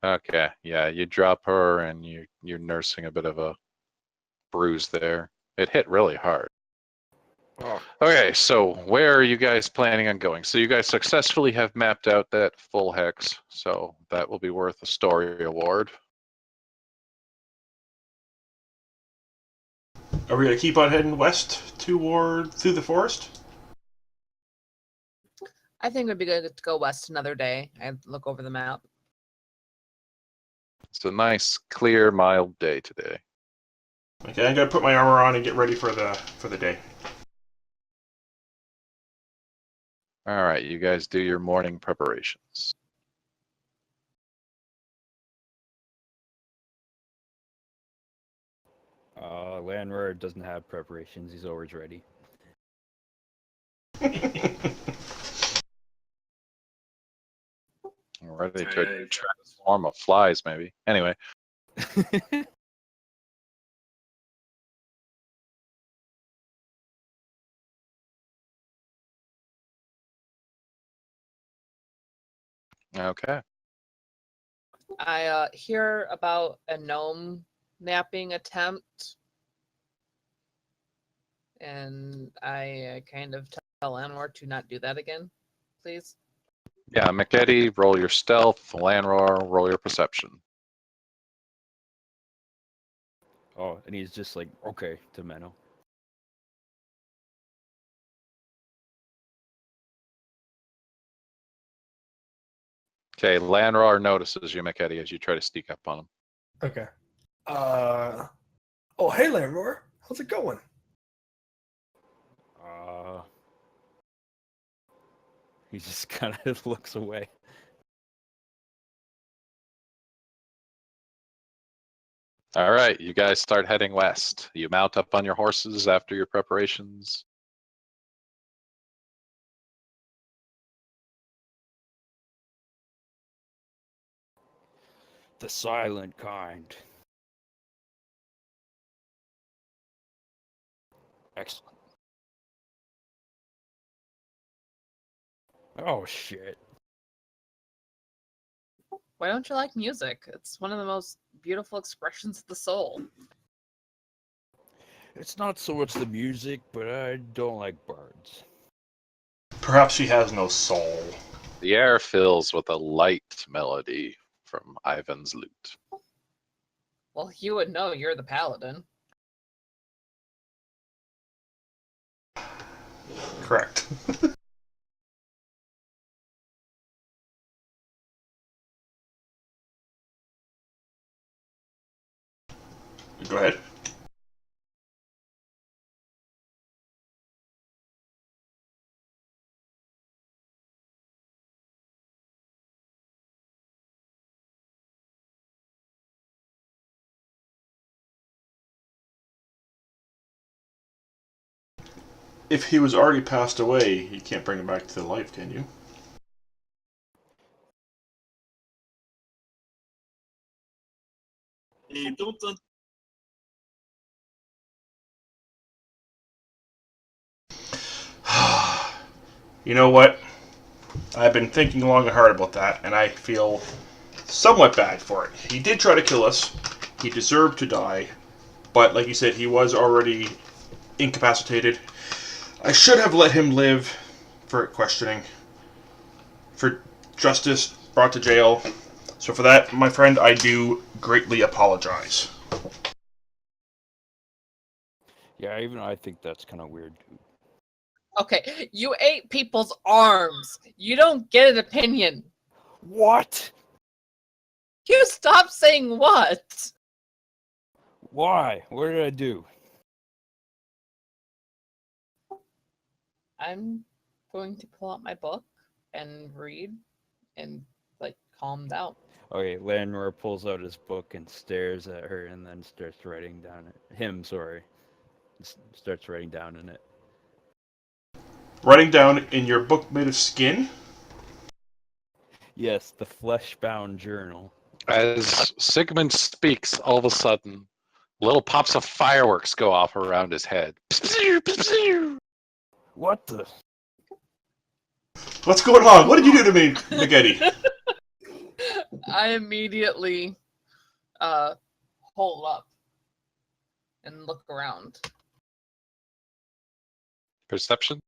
Okay, yeah, you drop her and you're nursing a bit of a bruise there. It hit really hard. Oh, Okay, so where are you guys planning on going? So you guys successfully have mapped out that full hex, so that will be worth a story award. Are we gonna keep on heading west through the forest? I think it would be good to go west another day. I look over the map. It's a nice, clear, mild day today. Okay, I'm gonna put my armor on and get ready for the day. All right, you guys do your morning preparations. Landlord doesn't have preparations. He's always ready. Ready to try a swarm of flies, maybe. Anyway, okay. I hear about a gnome napping attempt, and I kind of tell Anwar to not do that again, please. Yeah, McEddy, roll your stealth. Lanroar, roll your perception. Oh, and he's just like, okay, to Menno. Okay, Lanroar notices you, McEddy, as you try to sneak up on him. Okay. Oh, hey, Landlord. How's it going? He just kind of looks away. All right, you guys start heading west. You mount up on your horses after your preparations. The silent kind. Excellent. Oh, shit. Why don't you like music? It's one of the most beautiful expressions of the soul. It's not so much the music, but I don't like birds. Perhaps she has no soul. The air fills with a light melody from Ivan's lute. Well, you would know, you're the paladin. Correct. Go ahead. If he was already passed away, you can't bring him back to life, can you? You know what? I've been thinking long and hard about that, and I feel somewhat bad for it. He did try to kill us. He deserved to die. But like you said, he was already incapacitated. I should have let him live for questioning, for justice, brought to jail. So for that, my friend, I do greatly apologize. Yeah, even I think that's kind of weird. Okay, you ate people's arms. You don't get an opinion. What? You stop saying what? Why? What did I do? I'm going to pull out my book and read and like calm down. Okay, Landor pulls out his book and stares at her and then starts writing down starts writing down in it. Writing down in your book made of skin? Yes, the flesh-bound journal. As Sigmund speaks, all of a sudden, little pops of fireworks go off around his head. What the? What's going on? What did you do to me, McEddy? I immediately hold up and look around. Perception?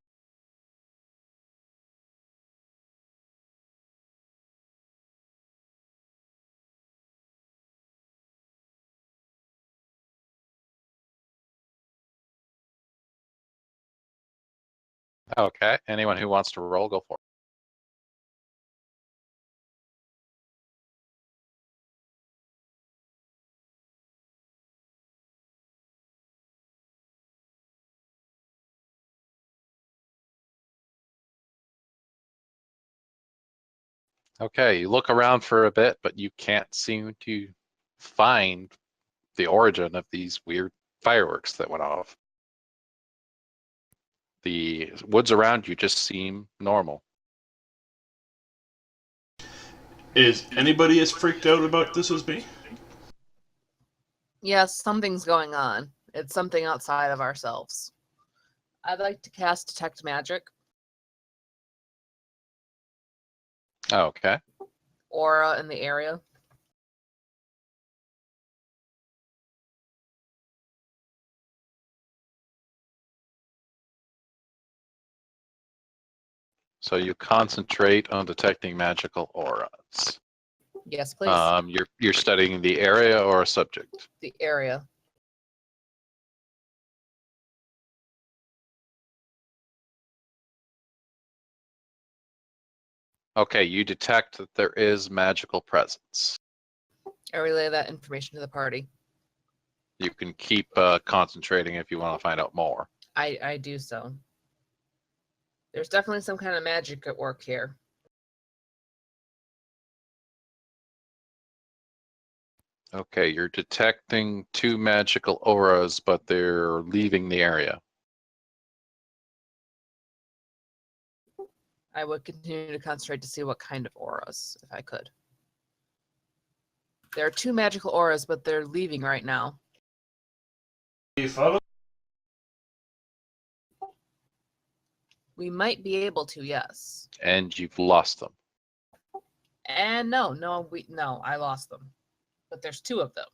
Okay. Anyone who wants to roll, go for it. Okay, you look around for a bit, but you can't seem to find the origin of these weird fireworks that went off. The woods around you just seem normal. Is anybody as freaked out about this as me? Yes, something's going on. It's something outside of ourselves. I'd like to cast Detect Magic. Okay. Aura in the area. So you concentrate on detecting magical auras. Yes, please. You're studying the area or a subject? The area. Okay, you detect that there is magical presence. I relay that information to the party. You can keep concentrating if you want to find out more. I do so. There's definitely some kind of magic at work here. Okay, you're detecting 2 magical auras, but they're leaving the area. I would continue to concentrate to see what kind of auras, if I could. There are 2 magical auras, but they're leaving right now. You follow? We might be able to, yes. And you've lost them. And no, I lost them. But there's 2 of them.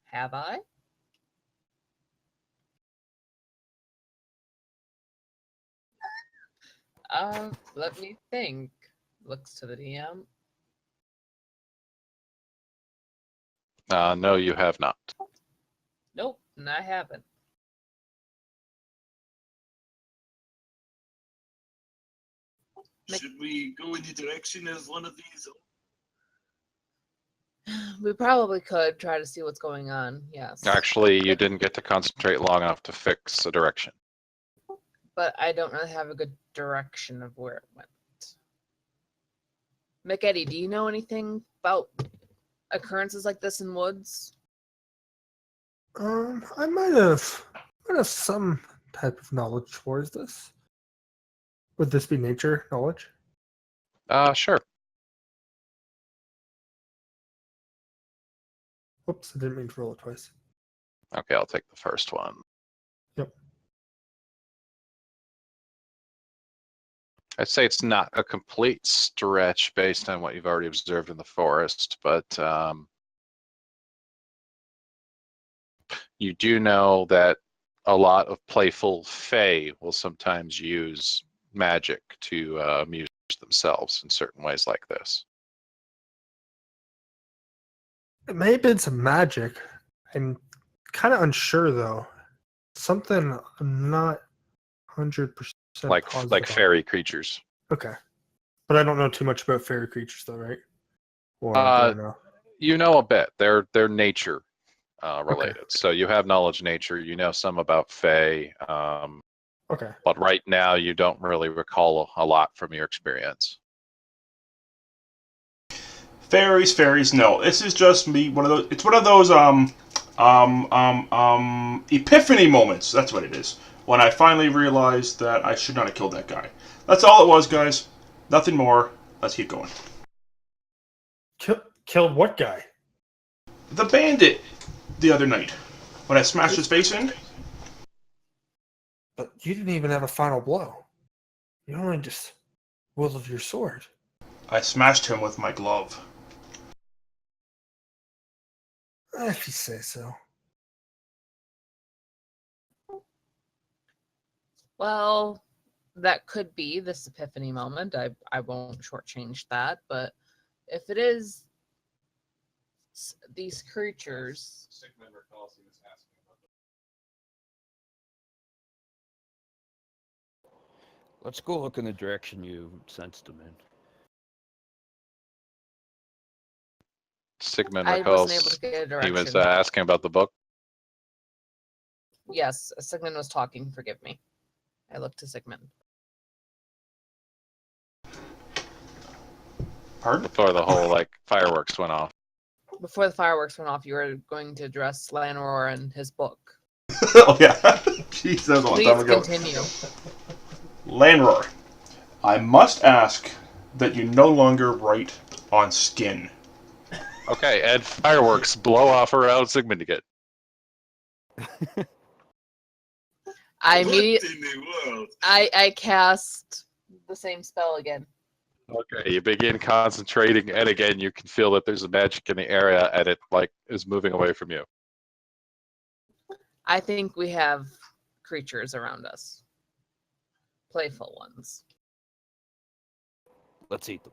Have I? Let me think. Looks to the DM. No, you have not. Nope, I haven't. Should we go in the direction of one of these? We probably could try to see what's going on, yes. Actually, you didn't get to concentrate long enough to fix a direction. But I don't really have a good direction of where it went. McEddy, do you know anything about occurrences like this in woods? I might have some type of knowledge towards this. Would this be nature knowledge? Sure. Whoops, I didn't mean to roll it twice. Okay, I'll take the first one. Yep. I'd say it's not a complete stretch based on what you've already observed in the forest, but you do know that a lot of playful fae will sometimes use magic to amuse themselves in certain ways like this. It may have been some magic. I'm kind of unsure though. Something I'm not 100% Like positive on. fairy creatures. Okay, but I don't know too much about fairy creatures though, right? Or do I know? You know a bit. They're nature related. Okay. So you have knowledge nature. You know some about fae. Okay. But right now you don't really recall a lot from your experience. Fairies, no. This is just me. It's one of those epiphany moments. That's what it is. When I finally realized that I should not have killed that guy. That's all it was, guys. Nothing more. Let's keep going. Killed what guy? The bandit the other night. When I smashed his face in. But you didn't even have a final blow. You only just wielded your sword. I smashed him with my glove. If you say so. Well, that could be this epiphany moment. I won't shortchange that, but if it is these creatures, Sigmund recalls he was asking about Let's go look in the direction you sensed them in. Sigmund I wasn't able recalls to get a he direction. was asking about the book. Yes, Sigmund was talking. Forgive me. I looked to Sigmund. Pardon? Before the whole fireworks went off. Before the fireworks went off, you were going to address Lanror and his book. Oh, yeah. Jeez, that was a long Please time ago. continue. Lanror, I must ask that you no longer write on skin. Okay, and fireworks blow off around Sigmund again. I What immediately in the world? I cast the same spell again. Okay, you begin concentrating, and again, you can feel that there's a magic in the area, and it is moving away from you. I think we have creatures around us. Playful ones. Let's eat them.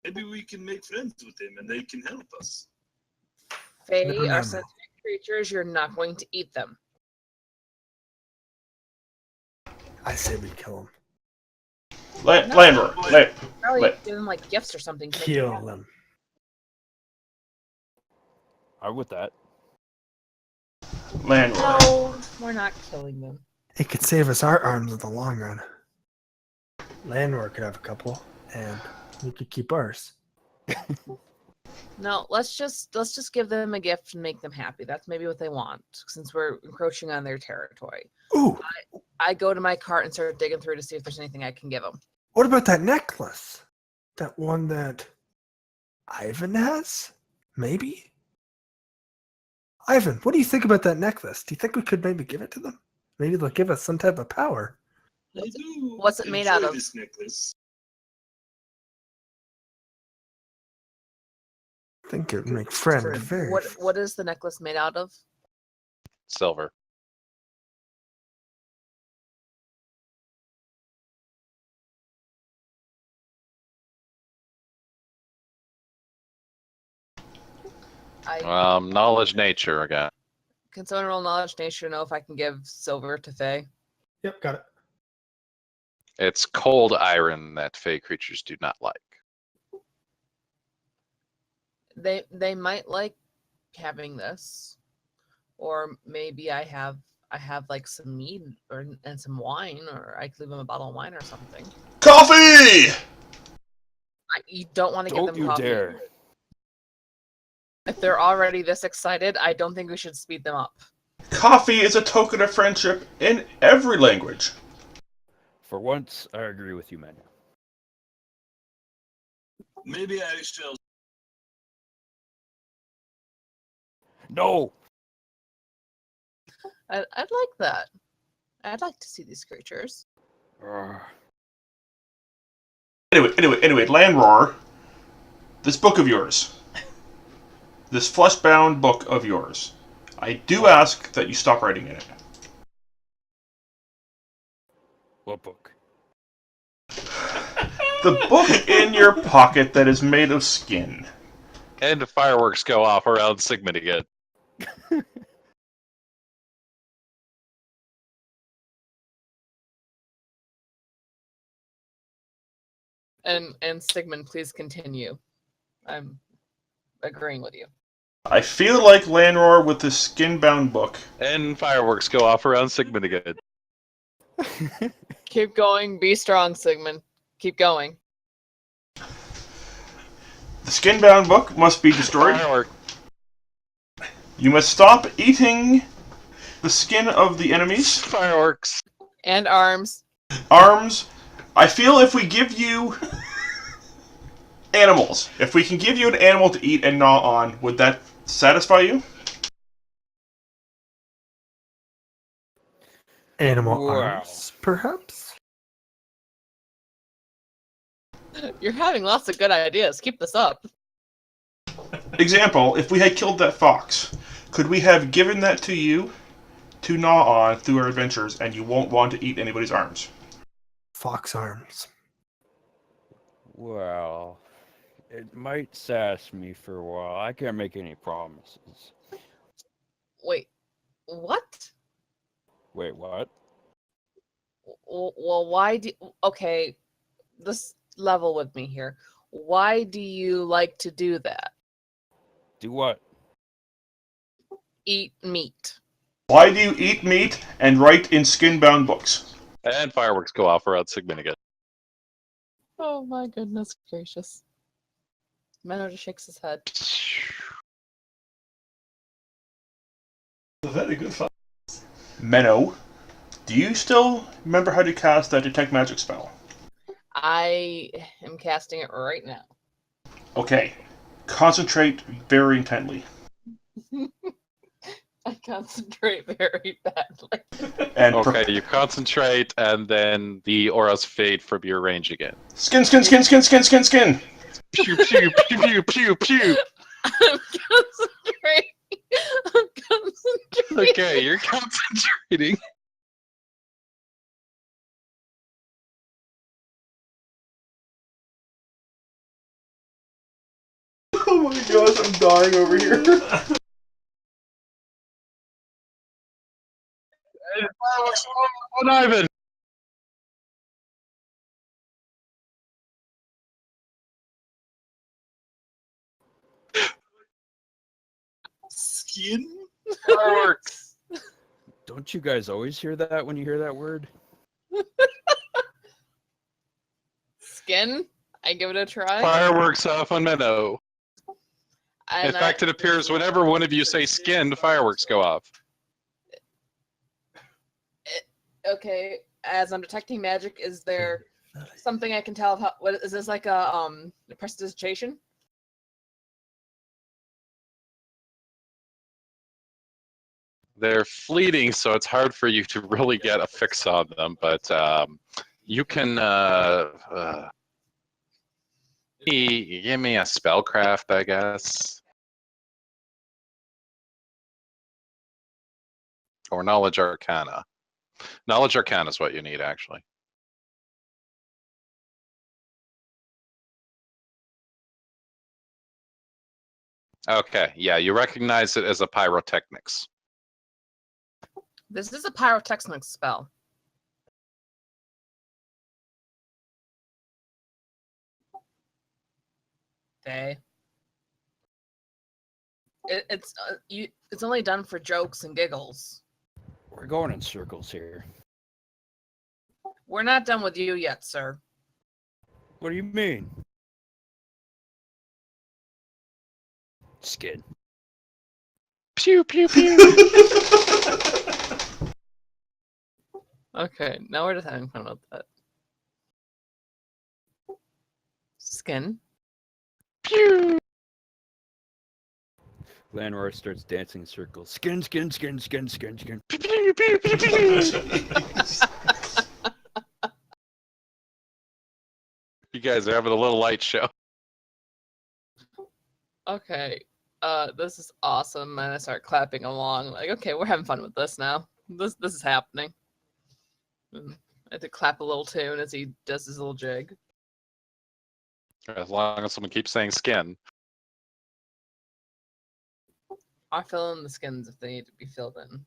Maybe we can make friends with them and they can help us. Fae No. are sentient creatures. You're not going to eat them. I say we kill him. Lanror, Probably Wait. give them gifts or something. To make them Kill happy. them. I'm with that. Lanror. No, we're not killing them. It could save us our arms in the long run. Landlord could have a couple, and we could keep ours. No, let's just give them a gift and make them happy. That's maybe what they want, since we're encroaching on their territory. Ooh, I go to my cart and start digging through to see if there's anything I can give them. what about that necklace? That one that Ivan has? Maybe? Ivan, what do you think about that necklace? Do you think we could maybe give it to them? Maybe they'll give us some type of power. I do. What's it made out enjoy of? This necklace. I think it would make friend very. What is the necklace made out of? Silver. Knowledge nature again. Can someone roll knowledge nature to know if I can give silver to Fae? Yep, got it. It's cold iron that fey creatures do not like. They might like having this, or maybe I have some mead and some wine, or I could leave them a bottle of wine or something. Coffee! You don't want to give Don't them you coffee. dare. If they're already this excited, I don't think we should speed them up. Coffee is a token of friendship in every language. For once, I agree with you, man. Maybe I shall. No! I'd like that. I'd like to see these creatures. Ugh. Anyway, Landroar, this book of yours, this flesh-bound book of yours, I do ask that you stop writing in it. What book? The book in your pocket that is made of skin. And the fireworks go off around Sigmund again. And Sigmund, please continue. I'm agreeing with you. I feel like Landroar with this skin-bound book. And fireworks go off around Sigmund again. Keep going. Be strong, Sigmund. Keep going. The skin-bound book must be destroyed. Firework. You must stop eating the skin of the enemies. Fireworks. And arms. Arms. I feel if we give you animals, if we can give you an animal to eat and gnaw on, would that satisfy you? Animal Wow. arms, perhaps? You're having lots of good ideas. Keep this up. Example, if we had killed that fox, could we have given that to you to gnaw on through our adventures, and you won't want to eat anybody's arms? Fox arms. Well, it might sass me for a while. I can't make any promises. Wait, what? Wait, what? Well, why do? Okay, this level with me here. Why do you like to do that? Do what? Eat meat. Why do you eat meat and write in skin-bound books? And fireworks go off around Sigmund again. Oh my goodness gracious. Menno just shakes his head. Very good fun. Menno, do you still remember how to cast that detect magic spell? I am casting it right now. Okay. Concentrate very intently. I concentrate very badly. And Okay, you concentrate, and then the auras fade from your range again. Skin, skin, skin, skin, skin, skin, skin. Pew pew pew pew pew pew. I'm concentrating. I'm concentrating. Okay, you're concentrating. Oh my gosh, I'm dying over here. On Ivan. Skin? Fireworks. Don't you guys always hear that when you hear that word? Skin. I give it a try. Fireworks off on Menno. In And fact, it appears whenever one of you say skin, fireworks go off. Okay, as I'm detecting magic, is there something I can tell of how? What is this like a prestidigitation? They're fleeting, so it's hard for you to really get a fix on them. But you can give me a spellcraft, I guess, or knowledge arcana. Knowledge arcana is what you need, actually. Okay, yeah, you recognize it as a pyrotechnics. This is a pyrotechnics spell. Okay. It's only done for jokes and giggles. We're going in circles here. We're not done with you yet, sir. What do you mean? Skin. Pew pew pew. Okay, now we're just having fun with that. Skin. Pew. Landor starts dancing in circles. Skin, skin, skin, skin, skin, skin. Pew pew pew pew pew. You guys are having a little light show. Okay, this is awesome, and I start clapping along. Like, okay, we're having fun with this now. This is happening. And I had to clap a little tune as he does his little jig. As long as someone keeps saying skin. I fill in the skins if they need to be filled in.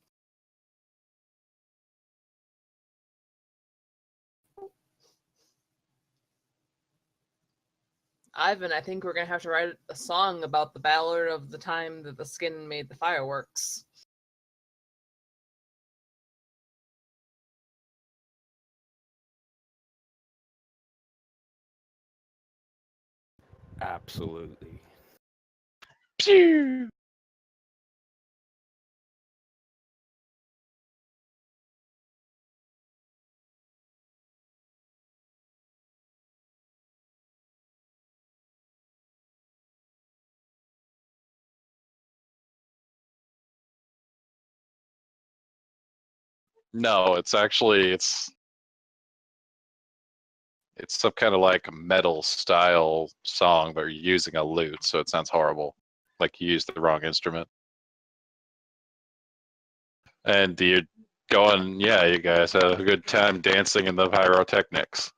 Ivan, I think we're gonna have to write a song about the ballad of the time that the skin made the fireworks. Absolutely. Pew. No, it's actually it's some kind of like metal style song, but you're using a lute, so it sounds horrible. Like you used the wrong instrument. And you going, yeah, you guys had a good time dancing in the pyrotechnics.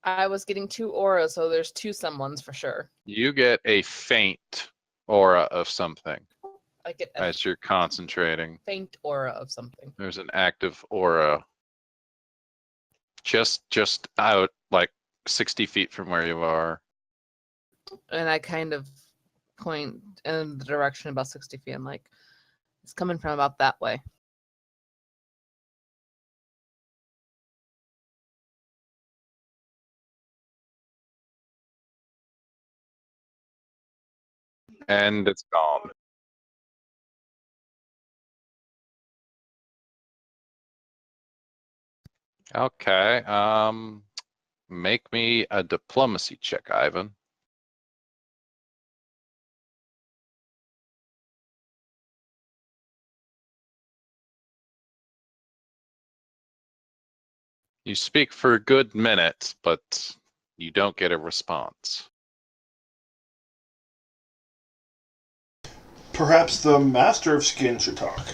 I was getting 2 auras, so there's 2 someones for sure. You get a faint aura of something I get a as you're concentrating. faint aura of something. There's an active aura just out like 60 feet from where you are. And I kind of point in the direction about 60 feet. I'm like, it's coming from about that way. And it's gone. Okay. Make me a diplomacy check, Ivan. You speak for a good minute, but you don't get a response. Perhaps the Master of Skin should talk.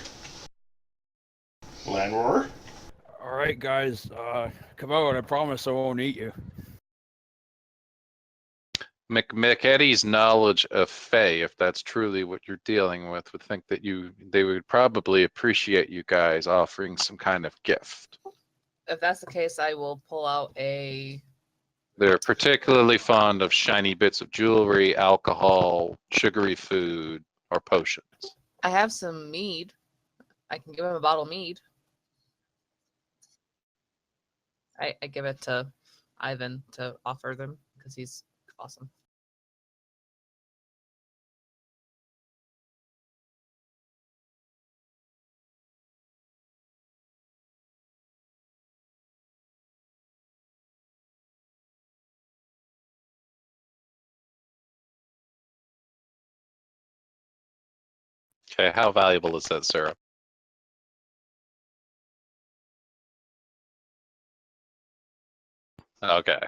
Landroar? All right, guys, come out. I promise I won't eat you. McEddy's knowledge of Fae, if that's truly what you're dealing with, would think that they would probably appreciate you guys offering some kind of gift. If that's the case, I will pull out a. They're particularly fond of shiny bits of jewelry, alcohol, sugary food, or potions. I have some mead. I can give him a bottle of mead. I give it to Ivan to offer them because he's awesome. Okay, how valuable is that syrup? Okay.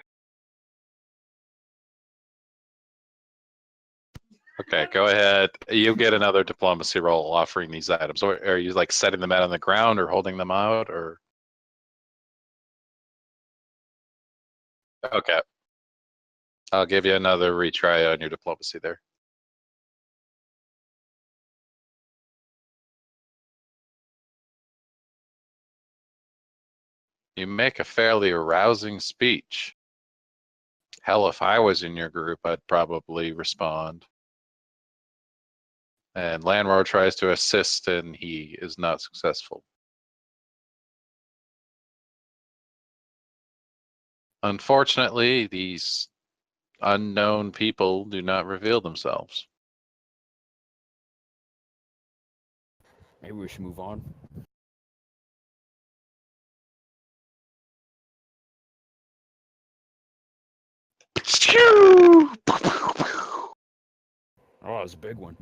Okay, go ahead. You get another diplomacy roll offering these items. Or are you like setting them out on the ground or holding them out or? Okay. I'll give you another retry on your diplomacy there. You make a fairly arousing speech. Hell, if I was in your group, I'd probably respond. And Landroar tries to assist and he is not successful. Unfortunately, these unknown people do not reveal themselves. Maybe we should move on. Oh, that was a big one.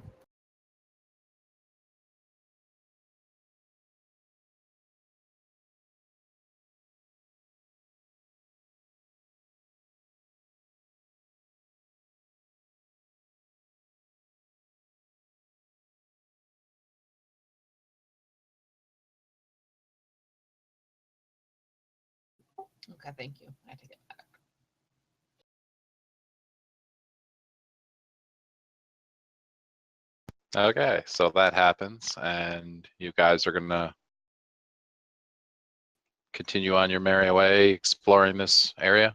Okay, thank you. I take it back. Okay, so that happens, and you guys are gonna continue on your merry way exploring this area.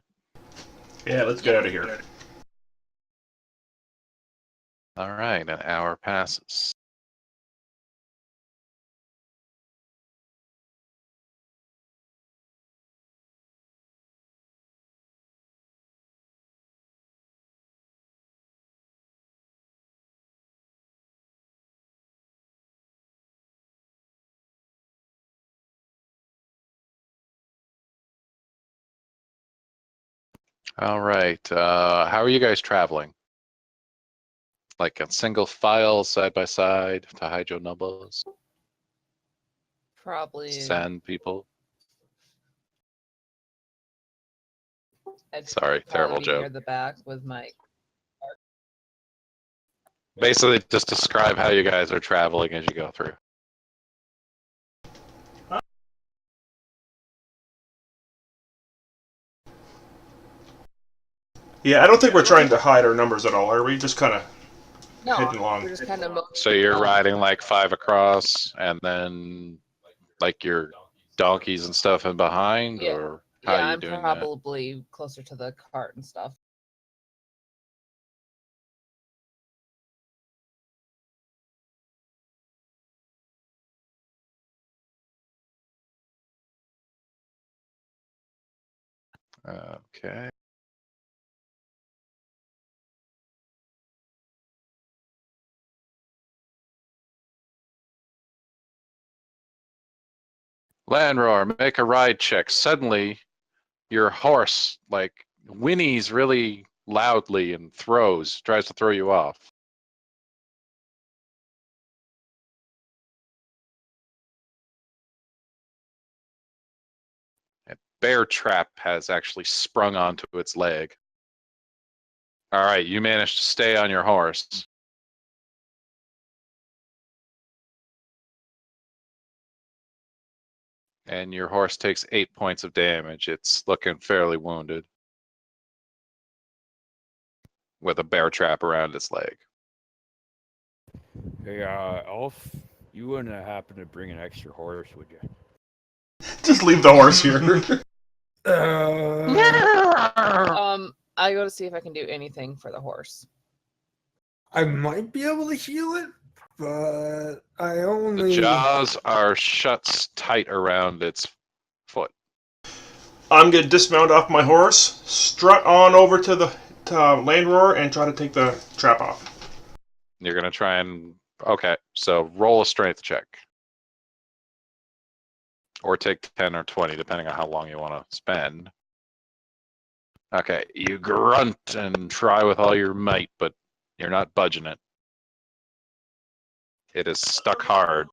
Yeah, let's get out of here. All right, an hour passes. All right, how are you guys traveling? Like a single file side by side to hide your numbers. Probably. Send people. I'd Sorry, probably terrible be joke. near the back with my. Basically, just describe how you guys are traveling as you go through. Yeah, I don't think we're trying to hide our numbers at all, are we? Just kind of No, heading along. we're just kind of. So you're riding like 5 across, and then like your donkeys and stuff in behind, Yeah. or how Yeah, are you I'm doing probably closer to the cart and stuff. that? Okay. Landroar, make a ride check. Suddenly, your horse like whinnies really loudly and tries to throw you off. A bear trap has actually sprung onto its leg. All right, you managed to stay on your horse. And your horse takes 8 points of damage. It's looking fairly wounded with a bear trap around its leg. Hey, Elf, you wouldn't happen to bring an extra horse, would you? Just leave the horse here. I go to see if I can do anything for the horse. I might be able to heal it, but I The only. jaws are shut tight around its foot. I'm going to dismount off my horse, strut on over to the Landroar, and try to take the trap off. You're going to try and... Okay, so roll a strength check. Or take 10 or 20, depending on how long you want to spend. Okay, you grunt and try with all your might, but you're not budging it. It is stuck hard.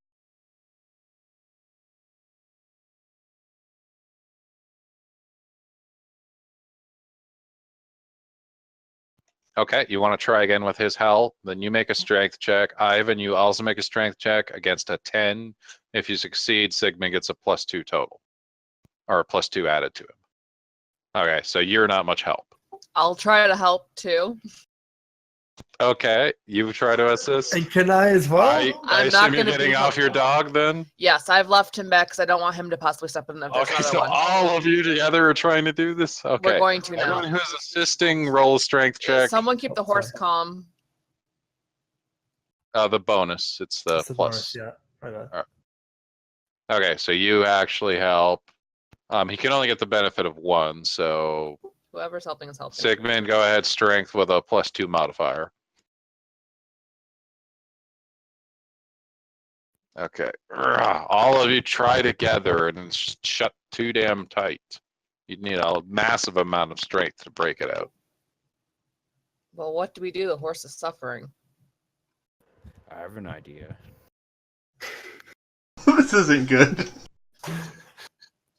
Okay, you want to try again with his help? Then you make a strength check. Ivan, you also make a strength check against a 10. If you succeed, Sigmund gets a +2 total. Or a +2 added to him. Okay, so you're not much help. I'll try to help too. Okay, you try to assist. And can I as well? I I'm assume not you're gonna be getting off your helpful. dog then? Yes, I've left him back because I don't want him to possibly step in if there's Okay, another so one. all of you together are trying to do this? Okay. We're going to now. Everyone who's assisting, roll a strength check. Someone keep the Oh, horse sorry. calm. The bonus, it's the That's the plus. bonus, yeah. My bad. Okay, so you actually help. He can only get the benefit of 1, so Whoever's helping is helping. Sigmund, go ahead, strength with a +2 modifier. Okay, all of you try together and it's shut too damn tight. You'd need a massive amount of strength to break it out. Well, what do we do? The horse is suffering. I have an idea. This isn't good.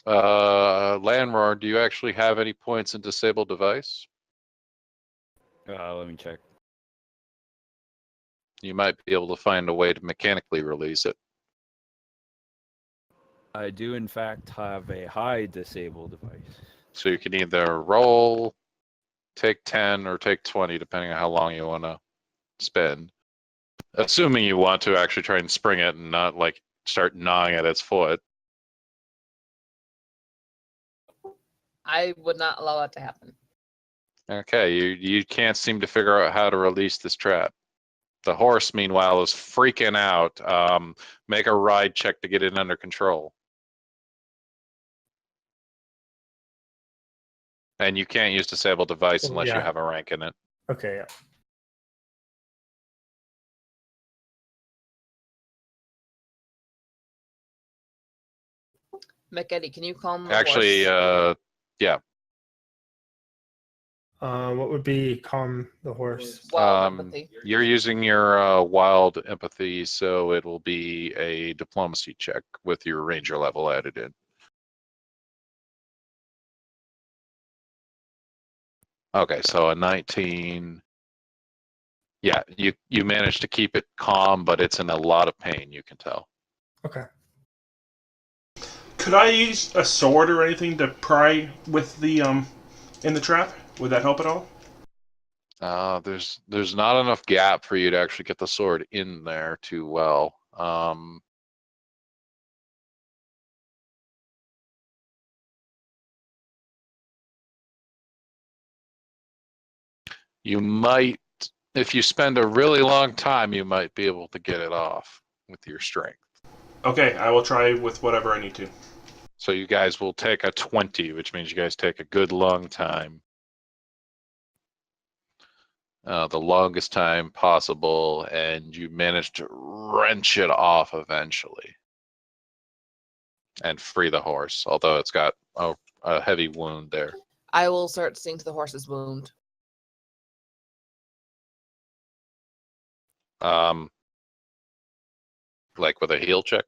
Landroar, do you actually have any points in disable device? Let me check. You might be able to find a way to mechanically release it. I do, in fact, have a high disable device. So you can either roll, take 10, or take 20, depending on how long you want to spend. Assuming you want to actually try and spring it and not like start gnawing at its foot. I would not allow that to happen. Okay, you can't seem to figure out how to release this trap. The horse, meanwhile, is freaking out. Make a ride check to get it under control. And you can't use disable device Oh, unless you yeah. have a rank in it. Okay, yeah. McEddy, can you calm the Actually, horse? yeah. What would be calm the horse? Wild empathy. You're using your wild empathy, so it will be a diplomacy check with your ranger level added in. Okay, so a 19. Yeah, you managed to keep it calm, but it's in a lot of pain, you can tell. Okay. Could I use a sword or anything to pry with the in the trap? Would that help at all? There's not enough gap for you to actually get the sword in there too well. You might, if you spend a really long time, you might be able to get it off with your strength. Okay, I will try with whatever I need to. So you guys will take a 20, which means you guys take a good long time. The longest time possible, and you manage to wrench it off eventually and free the horse, although it's got a heavy wound there. I will start seeing to the horse's wound. Like with a heal check.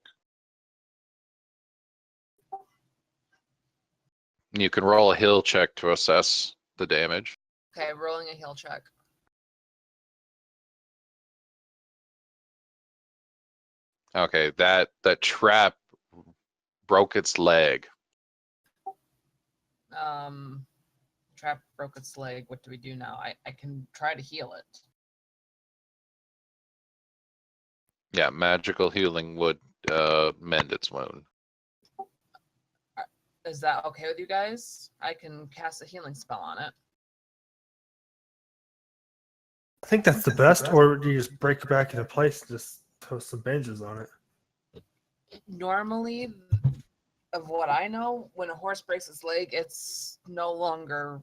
You can roll a heal check to assess the damage. Okay, rolling a heal check. Okay, that trap broke its leg. Trap broke its leg. What do we do now? I can try to heal it. Yeah, magical healing would mend its wound. Is that okay with you guys? I can cast a healing spell on it. I think that's the best, or do you just break it back into place and just toast some bandages on it? Normally, of what I know, when a horse breaks its leg, it's no longer,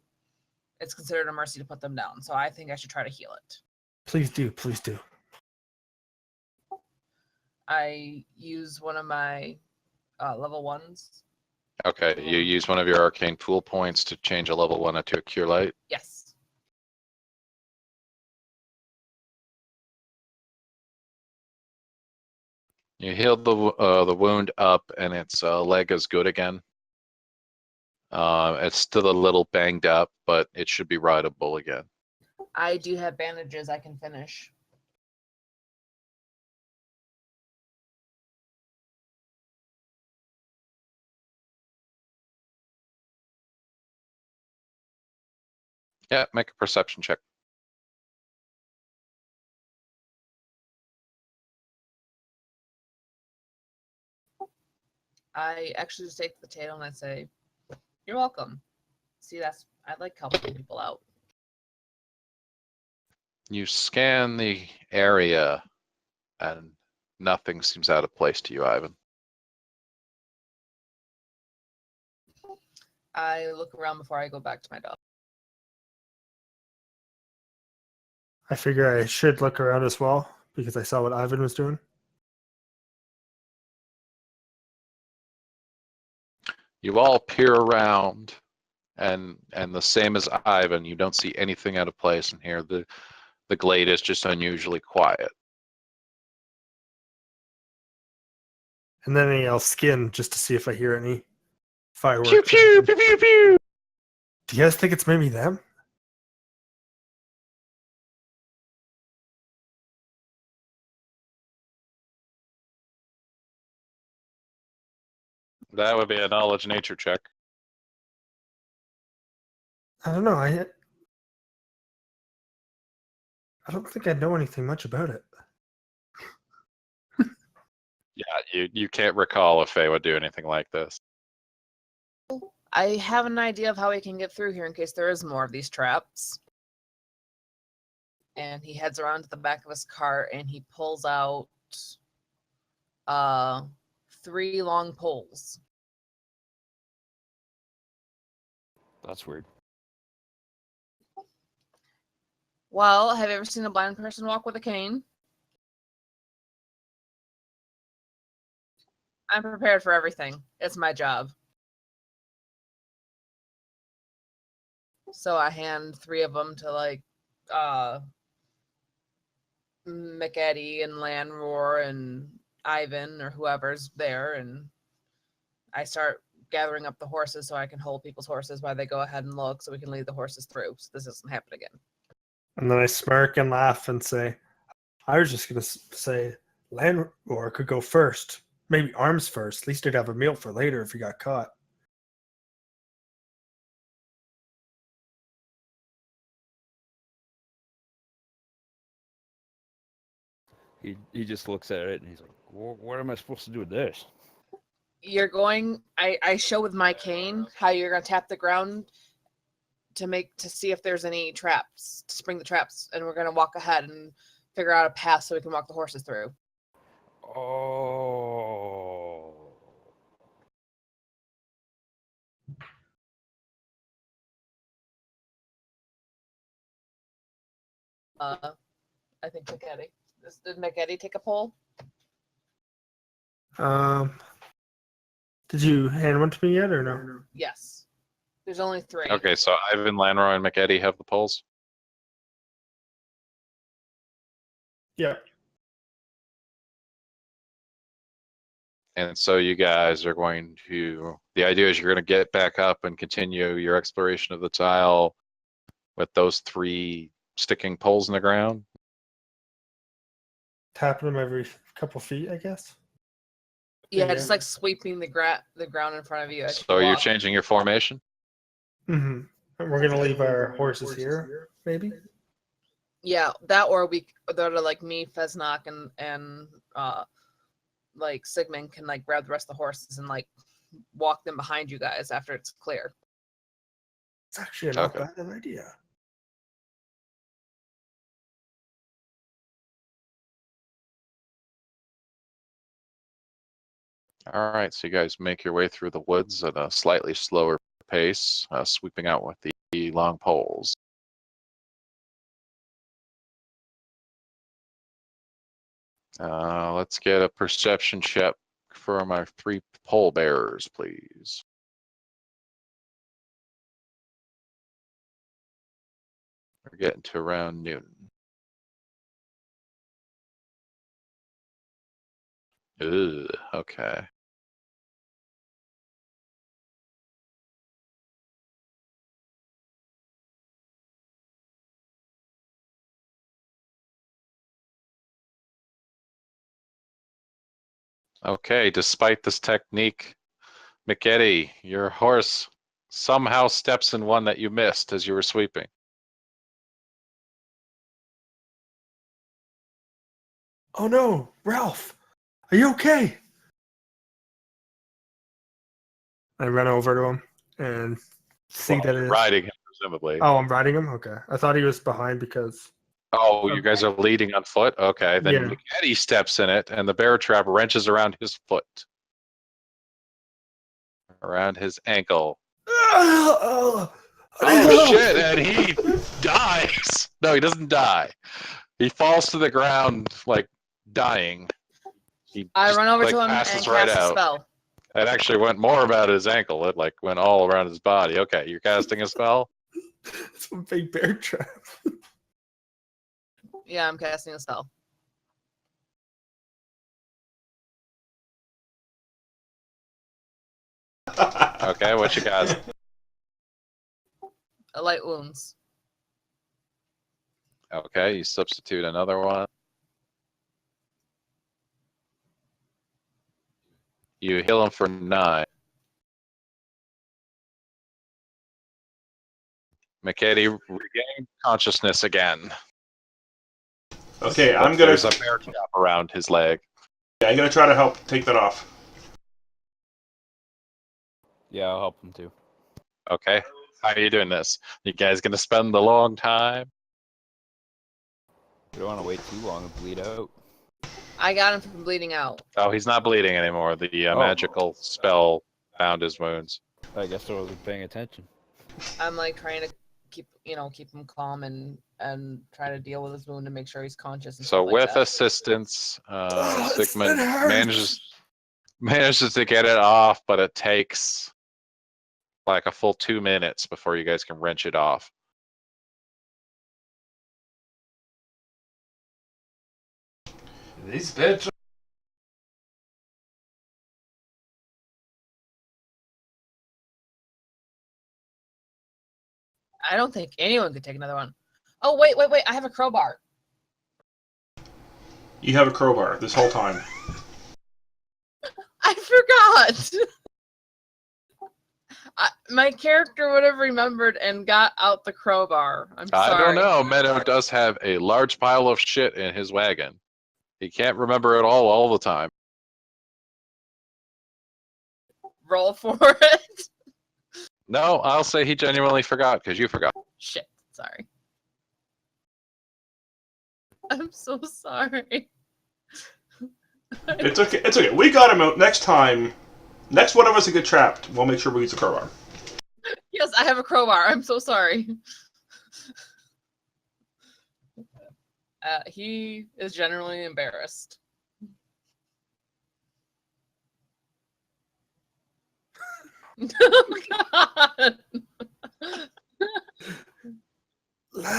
it's considered a mercy to put them down. So I think I should try to heal it. Please do, please do. I use one of my level ones. Okay, you use one of your arcane pool points to change a level 1 into a cure light. Yes. You healed the wound up, and its leg is good again. It's still a little banged up, but it should be rideable again. I do have bandages I can finish. Yeah, make a perception check. I actually just take the tail and I say, "You're welcome." See, I like helping people out. You scan the area, and nothing seems out of place to you, Ivan. I look around before I go back to my dog. I figure I should look around as well because I saw what Ivan was doing. You all peer around, and the same as Ivan, you don't see anything out of place in here. The glade is just unusually quiet. And then I'll skin just to see if I hear any fireworks. Pew pew pew pew pew. Do you guys think it's maybe them? That would be a knowledge nature check. I don't know. I don't think I know anything much about it. Yeah, you can't recall if Faye would do anything like this. I have an idea of how we can get through here in case there is more of these traps. And he heads around to the back of his car and he pulls out 3 long poles. That's weird. Well, have you ever seen a blind person walk with a cane? I'm prepared for everything. It's my job. So I hand 3 of them to like McEddy and Landroar and Ivan or whoever's there, and I start gathering up the horses so I can hold people's horses while they go ahead and look, so we can lead the horses through, so this doesn't happen again. And then I smirk and laugh and say, I was just going to say Landroar could go first. Maybe arms first. At least he'd have a meal for later if he got caught. He just looks at it and he's like, what am I supposed to do with this? You're going, I show with my cane how you're going to tap the ground to see if there's any traps, to spring the traps, and we're going to walk ahead and figure out a path so we can walk the horses through. Oh. I think McEddy. Did McEddy take a poll? Did you hand one to me yet or no? Yes. There's only 3. Okay, so Ivan, Lanroy, and McEddy have the polls. Yeah. And so you guys are going to, the idea is you're going to get back up and continue your exploration of the tile with those 3 sticking poles in the ground. Tapping them every couple feet, I guess. Yeah, Yeah. just like sweeping the ground in front of you. as So you you're walk. changing your formation? Mm-hmm. And we're going to leave our horses here, maybe? Yeah, that or we they're like me, Feznok, and like Sigmund can like grab the rest of the horses and like walk them behind you guys after it's clear. It's actually not Okay. bad an idea. All right, so you guys make your way through the woods at a slightly slower pace, sweeping out with the long poles. Let's get a perception check for my 3 pole bearers, please. We're getting to around noon. Ugh, okay. Okay, despite this technique, McEddy, your horse somehow steps in one that you missed as you were sweeping. Oh no, Ralph, are you okay? I run over to him and see Well, that you're it is. riding him, presumably. Oh, I'm riding him? Okay. I thought he was behind because. Oh, you guys are leading on foot? Okay, then Yeah. McEddy steps in it, and the bear trap wrenches around his foot. Around his ankle. Oh, Oh shit, and he dies. No, he doesn't die. He falls to the ground, like, dying. He I just, run over like, to him and passes cast right a out. spell. It actually went more about his ankle. It, like, went all around his body. Okay, you're casting a spell? It's a big bear trap. Yeah, I'm casting a spell. Okay, what you got? A light wounds. Okay, you substitute another one. You heal him for 9. McEddy regained consciousness again. Okay, But I'm gonna there's a bear trap around his leg. try to help take that off. Yeah, I'll help him too. Okay, how are you doing this? You guys gonna spend a long time? We don't want to wait too long and bleed out. I got him from bleeding out. Oh, he's not bleeding anymore. The magical spell bound his wounds. I guess I wasn't paying attention. I'm like trying to keep him calm and try to deal with his wound and make sure he's conscious. And So stuff with like that. assistance, It Sigmund hurts. manages to get it off, but it takes like a full 2 minutes before you guys can wrench it off. These bitches. I don't think anyone could take another one. Oh, wait. I have a crowbar. You have a crowbar this whole time. I forgot. My character would have remembered and got out the crowbar. I'm sorry. I don't know. Meadow does have a large pile of shit in his wagon. He can't remember it all the time. Roll for it. No, I'll say he genuinely forgot because you forgot. Shit. Sorry. I'm so sorry. It's okay. It's okay. We got him out. Next time, next one of us to get trapped, we'll make sure we use a crowbar. Yes, I have a crowbar. I'm so sorry. He is generally embarrassed. Oh, God.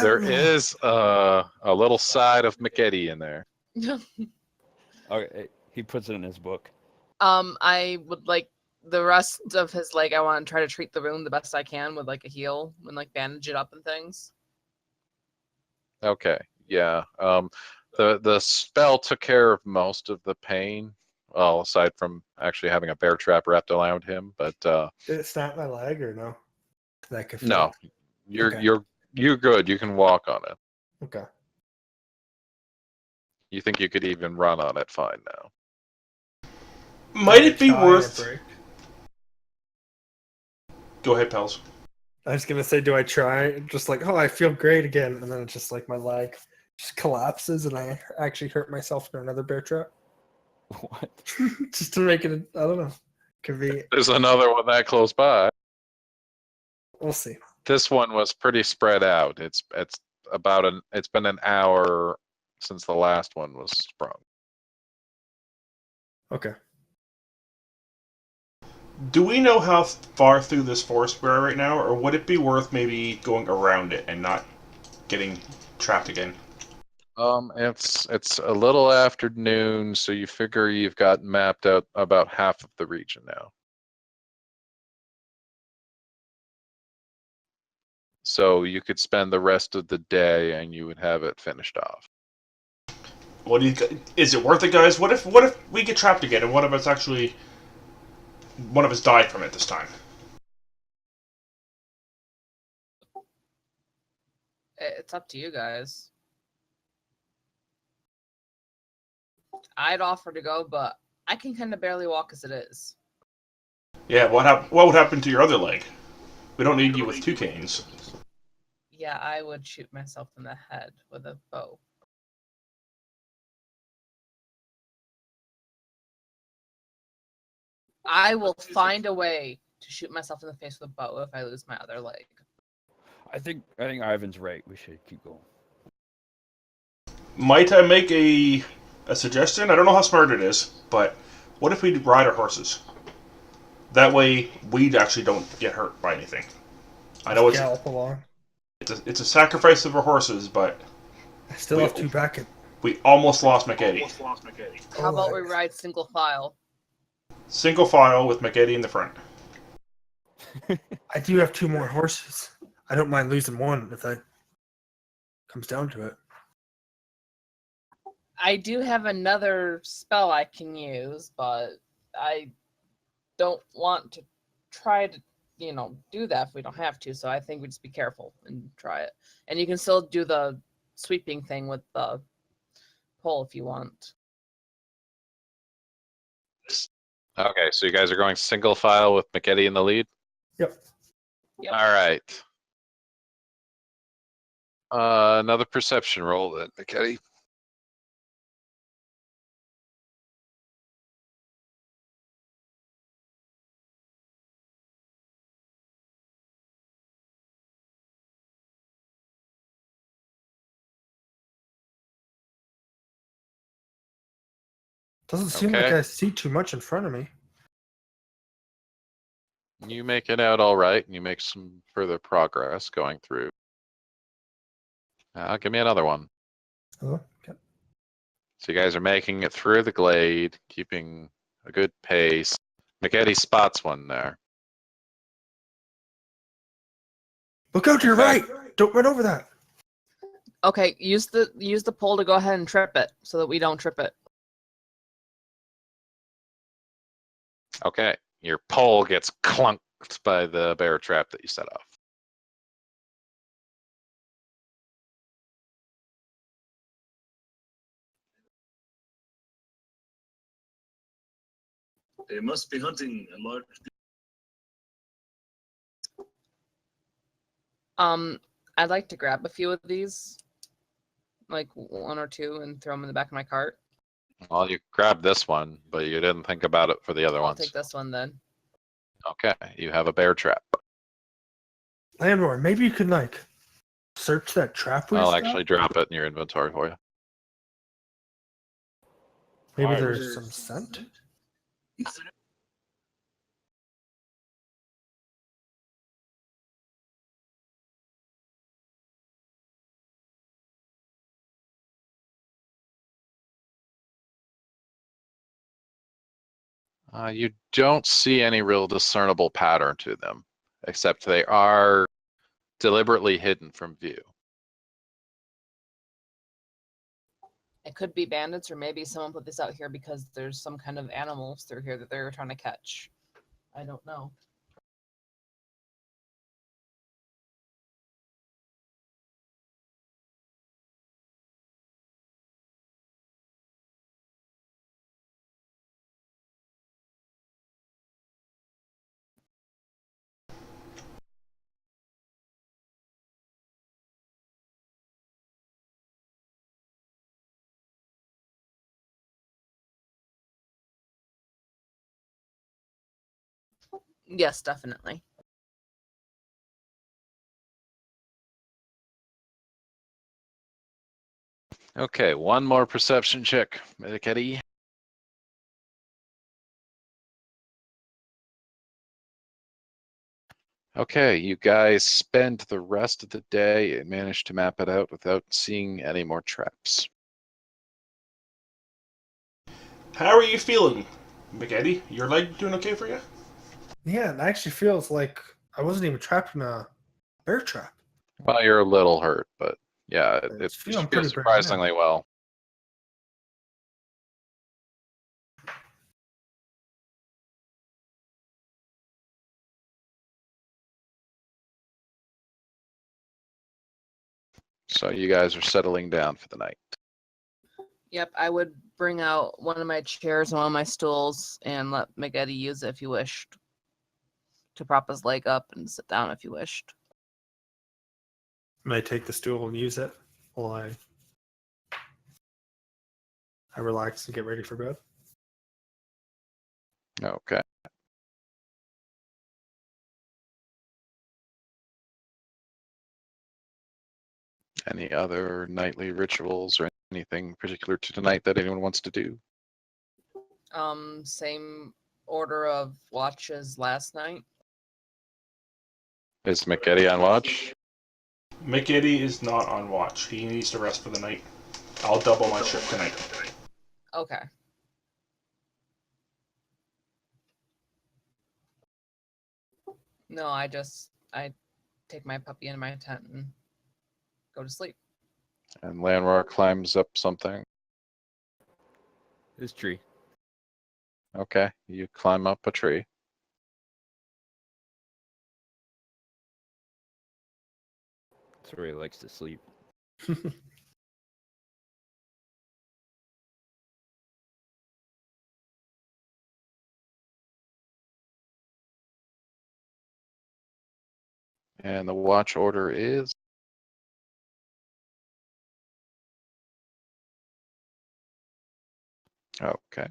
There is a little side of McEddy in there. Okay, he puts it in his book. I would like the rest of his leg. I want to try to treat the wound the best I can with like a heal and like bandage it up and things. Okay, yeah. The spell took care of most of the pain. Well, aside from actually having a bear trap wrapped around him, but Did it snap my leg or no? That could no, you're Okay. you're good. You can walk on it. Okay. You think you could even run on it fine now. Might it be Try and worth? break? Go ahead, pals. I was gonna say, do I try? Just like, oh, I feel great again, and then it's just like my leg just collapses, and I actually hurt myself in another bear trap. What? Just to make it, I don't know, convenient. There's another one that close by. We'll see. This one was pretty spread out. It's been an hour since the last one was sprung. Okay. Do we know how far through this forest we are right now, or would it be worth maybe going around it and not getting trapped again? It's a little after noon, so you figure you've got mapped out about half of the region now. So you could spend the rest of the day and you would have it finished off. What do you? Is it worth it, guys? What if we get trapped again, and one of us died from it this time? It's up to you guys. I'd offer to go, but I can kind of barely walk as it is. Yeah. What would happen to your other leg? We don't need you with 2 canes. Yeah, I would shoot myself in the head with a bow. I will find a way to shoot myself in the face with a bow if I lose my other leg. I think Ivan's right. We should keep going. Might I make a suggestion? I don't know how smart it is, but what if we ride our horses? That way, we actually don't get hurt by anything. I know Gallop along. it's a sacrifice of our horses, but I still have 2 back. we almost lost McEddy. How about we ride single file? Single file with McEddy in the front. I do have 2 more horses. I don't mind losing one if that comes down to it. I do have another spell I can use, but I don't want to try to, do that if we don't have to. So I think we just be careful and try it. And you can still do the sweeping thing with the pole if you want. Okay, so you guys are going single file with McEddy in the lead? Yep. Yep. All right. Another perception roll then, McEddy. Doesn't seem like Okay. I see too much in front of me. You make it out all right, and you make some further progress going through. Give me another one. Oh, okay. So you guys are making it through the glade, keeping a good pace. McEddy spots one there. Look out to your Okay. right! Don't run over that. Okay, use the pole to go ahead and trip it so that we don't trip it. Okay, your pole gets clunked by the bear trap that you set off. They must be hunting a large. I'd like to grab a few of these, like one or two, and throw them in the back of my cart. Well, you grabbed this one, but you didn't think about it for the other I'll ones. take this one then. Okay, you have a bear trap. Landlord, maybe you could like search that trap we I'll set? actually drop it in your inventory for you. Maybe Why there's some scent? You don't see any real discernible pattern to them, except they are deliberately hidden from view. It could be bandits, or maybe someone put this out here because there's some kind of animals through here that they were trying to catch. I don't know. Yes, definitely. Okay, one more perception check, McEddy. Okay, you guys spend the rest of the day and manage to map it out without seeing any more traps. How are you feeling, McEddy? Your leg doing okay for you? Yeah, it actually feels like I wasn't even trapped in a bear trap. Well, you're a little hurt, but yeah, it It's feeling pretty feels brand new. surprisingly well. So you guys are settling down for the night. Yep, I would bring out one of my chairs and one of my stools and let McEddy use it if he wished. To prop his leg up and sit down if he wished. May I take the stool and use it while I relax and get ready for bed? Okay. Any other nightly rituals or anything particular to tonight that anyone wants to do? Same order of watch as last night. Is McEddy on watch? McEddy is not on watch. He needs to rest for the night. I'll double my shift tonight. Okay. No, I take my puppy in my tent and go to sleep. And Lanroar climbs up something. This tree. Okay, you climb up a tree. That's where he likes to sleep. And the watch order is? Okay.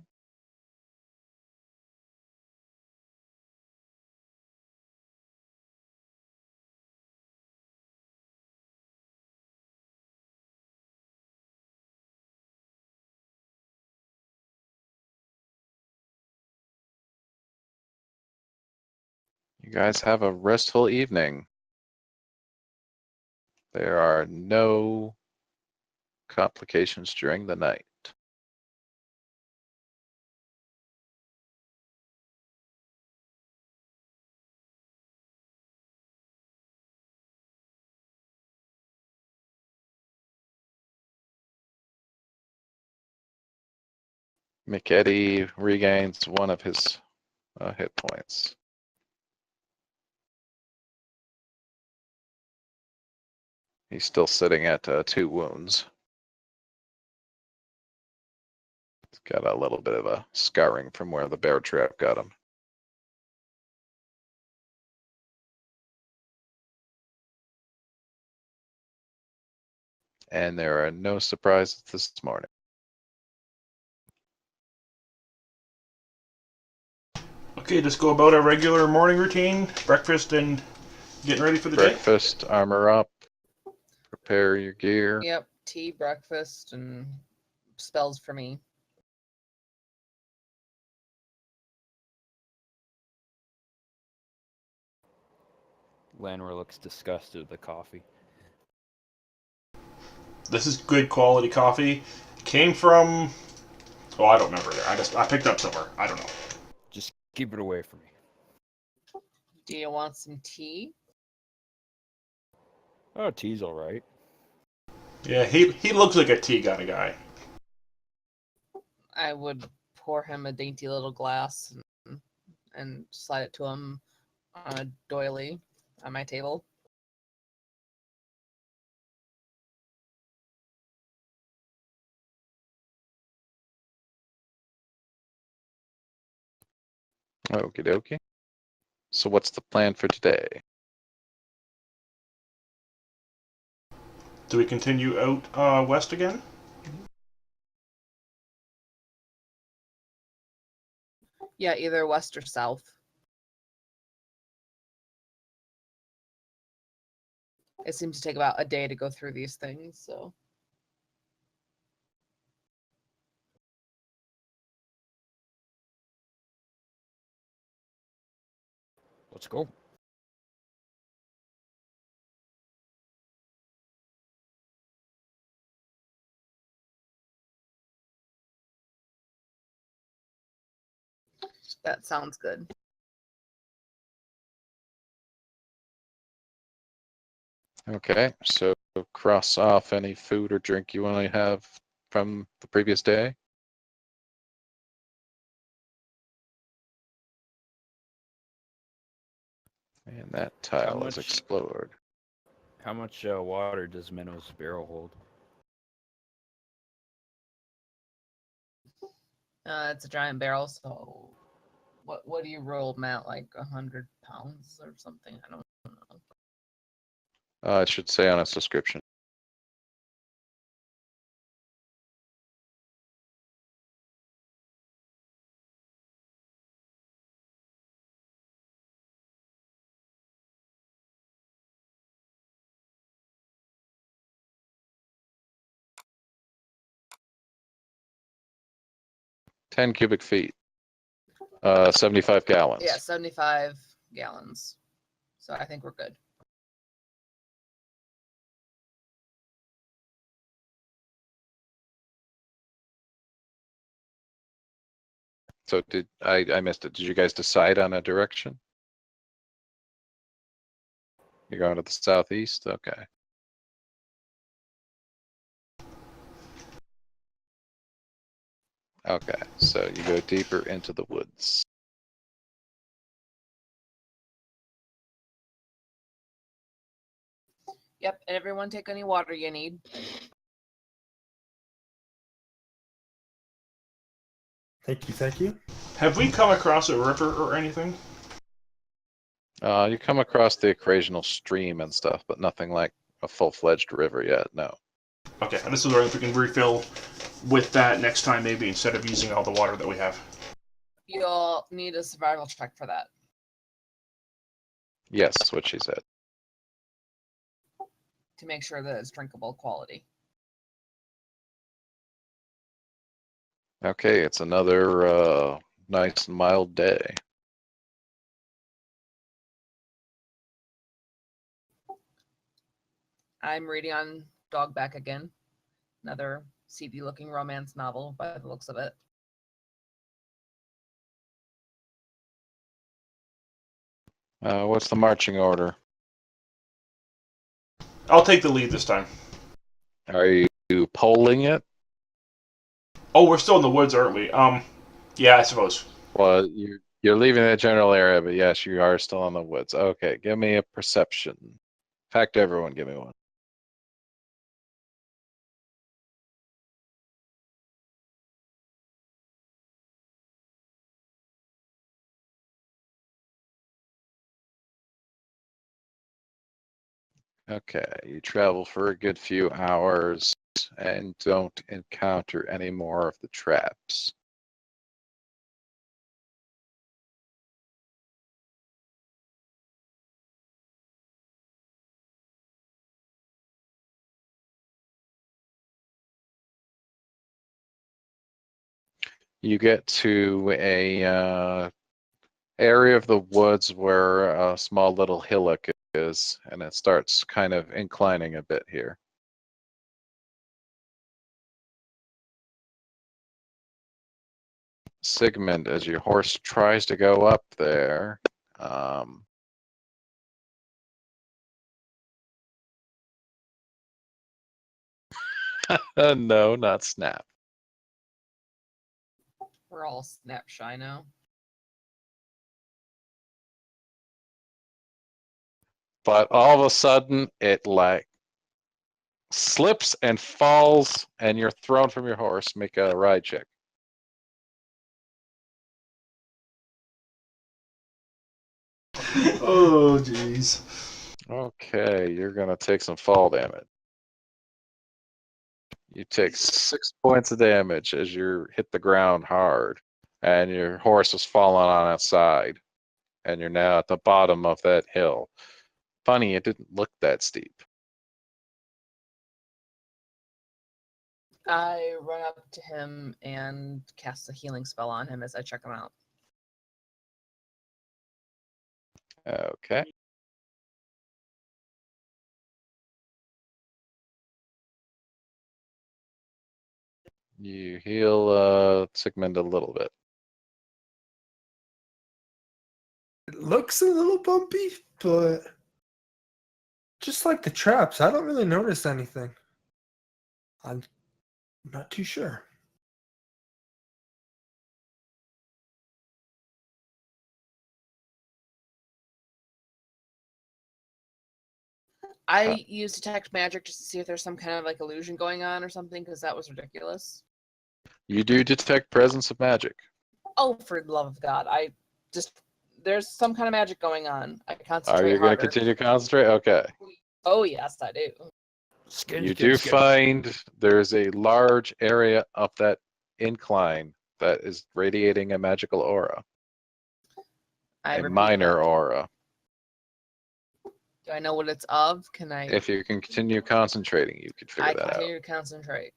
You guys have a restful evening. There are no complications during the night. McEddy regains one of his hit points. He's still sitting at 2 wounds. He's got a little bit of a scarring from where the bear trap got him. And there are no surprises this morning. Okay, just go about our regular morning routine, breakfast and getting ready for the day. Breakfast, armor up, prepare your gear. Yep, tea, breakfast, and spells for me. Lanor looks disgusted with the coffee. This is good quality coffee. Came from, oh, I don't remember there. I picked up somewhere. I don't know. Just keep it away from me. Do you want some tea? Oh, tea's all right. Yeah, he looks like a tea kind of guy. I would pour him a dainty little glass and slide it to him on a doily on my table. Okie dokie. So what's the plan for today? Do we continue out west again? Yeah, either west or south. It seems to take about a day to go through these things, so. Let's go. That sounds good. Okay, so cross off any food or drink you want to have from the previous day. And that tile is much- explored. How much water does Minnow's barrel hold? It's a giant barrel, so what do you roll, Matt? Like 100 pounds or something? I don't know. It should say on its description. Ten cubic feet. 75 gallons. Yeah, 75 gallons. So I think we're good. So did I missed it. Did you guys decide on a direction? You're going to the southeast? Okay. Okay, so you go deeper into the woods. Yep, and everyone take any water you need. Thank you, thank you. Have we come across a river or anything? You come across the occasional stream and stuff, but nothing like a full-fledged river yet, no. Okay, and this is wondering if we can refill with that next time maybe instead of using all the water that we have. You'll need a survival check for that. Yes, that's what she said. To make sure that it's drinkable quality. Okay, it's another nice and mild day. I'm reading on Dogback again. Another seedy-looking romance novel by the looks of it. What's the marching order? I'll take the lead this time. Are you polling it? Oh, we're still in the woods, aren't we? Yeah, I suppose. Well, you're leaving the general area, but yes, you are still in the woods. Okay, give me a perception. In fact, everyone, give me one. Okay, you travel for a good few hours and don't encounter any more of the traps. You get to a area of the woods where a small little hillock is, and it starts kind of inclining a bit here. Sigmund, as your horse tries to go up there, no, not Snap. We're all snap shy now. But all of a sudden, it like slips and falls, and you're thrown from your horse. Make a ride check. Oh, jeez. Okay, you're gonna take some fall damage. You take 6 points of damage as you hit the ground hard, and your horse is falling on its side, and you're now at the bottom of that hill. Funny, it didn't look that steep. I run up to him and cast a healing spell on him as I check him out. Okay. You heal Sigmund a little bit. It looks a little bumpy, but just like the traps, I don't really notice anything. I'm not too sure. I use detect magic just to see if there's some kind of like illusion going on or something, because that was ridiculous. You do detect presence of magic. Oh, for the love of God! There's some kind of magic going on. I Are concentrate you going to harder. continue to concentrate? Okay. Oh yes, I do. You do find there's a large area up that incline that is radiating a magical aura, I a repeat minor that. aura. Do I know what it's of? Can I? If you can continue concentrating, you could figure I that out. continue to concentrate.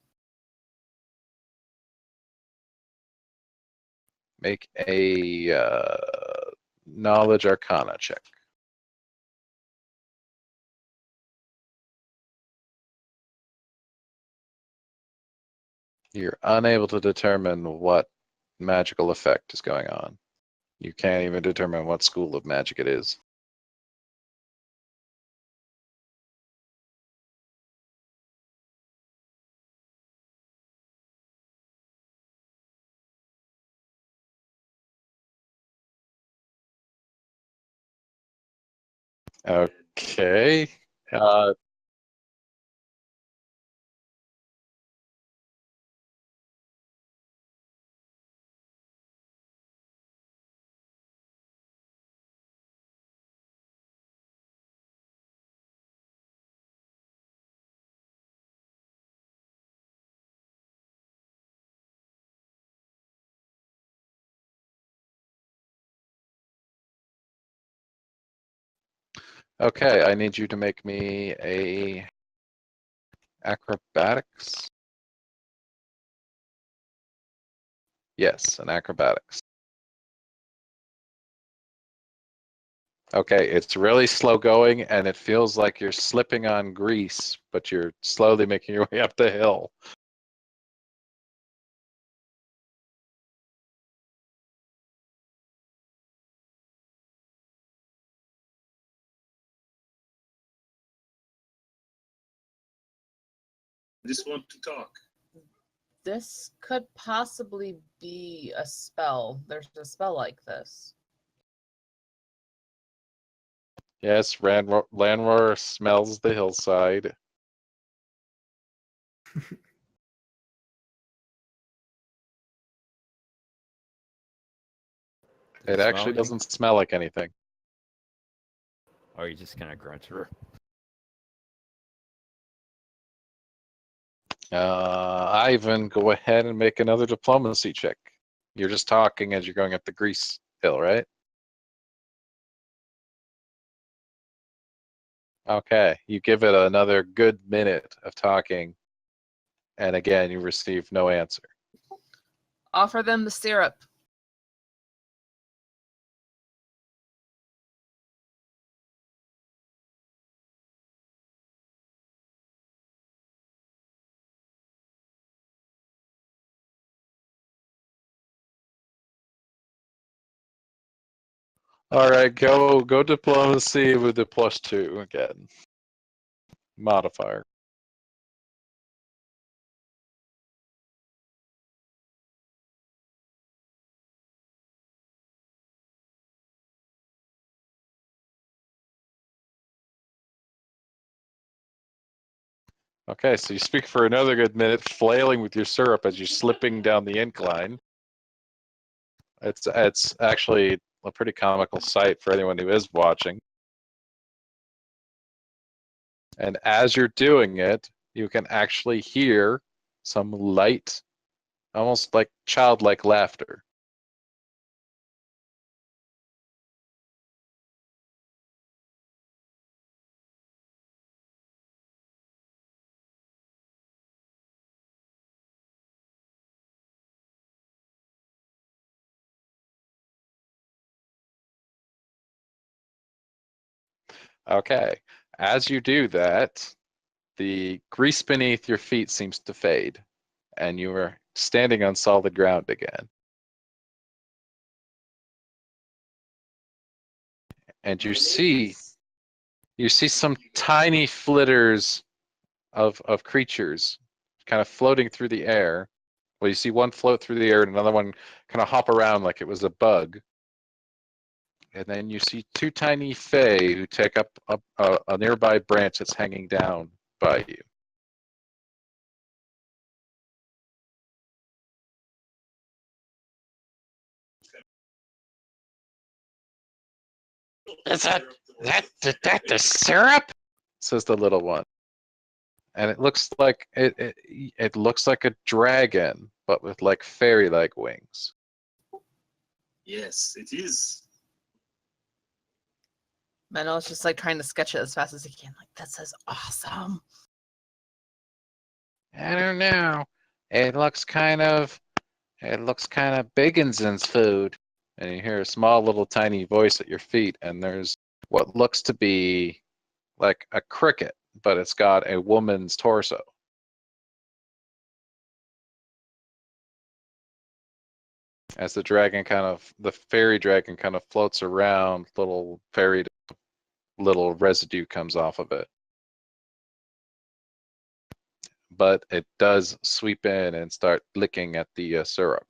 Make a knowledge arcana check. You're unable to determine what magical effect is going on. You can't even determine what school of magic it is. Okay. Okay, I need you to make me a acrobatics. Yes, an acrobatics. Okay, it's really slow going, and it feels like you're slipping on grease, but you're slowly making your way up the hill. I just want to talk. This could possibly be a spell. There's a spell like this. Yes, Lanroar smells the hillside. It actually doesn't smell like anything. Oh, you just kind of grunt her. Ivan, go ahead and make another diplomacy check. You're just talking as you're going up the grease hill, right? Okay, you give it another good minute of talking, and again, you receive no answer. Offer them the syrup. All right, go diplomacy with the +2 again. Modifier. Okay, so you speak for another good minute, flailing with your syrup as you're slipping down the incline. It's actually a pretty comical sight for anyone who is watching. And as you're doing it, you can actually hear some light, almost like childlike laughter. Okay, as you do that, the grease beneath your feet seems to fade, and you are standing on solid ground again. And you see some tiny flitters of creatures kind of floating through the air. Well, you see one float through the air and another one kind of hop around like it was a bug. And then you see two tiny fae who take up a nearby branch that's hanging down by you. Is that the syrup? Says the little one. And it looks like it looks like a dragon, but with like fairy-like wings. Yes, it is. Menno's just like trying to sketch it as fast as he can. Like, this is awesome. I don't know. It looks kind of Bigginson's food. And you hear a small little tiny voice at your feet, and there's what looks to be like a cricket, but it's got a woman's torso. As the fairy dragon kind of floats around, little residue comes off of it. But it does sweep in and start licking at the syrup.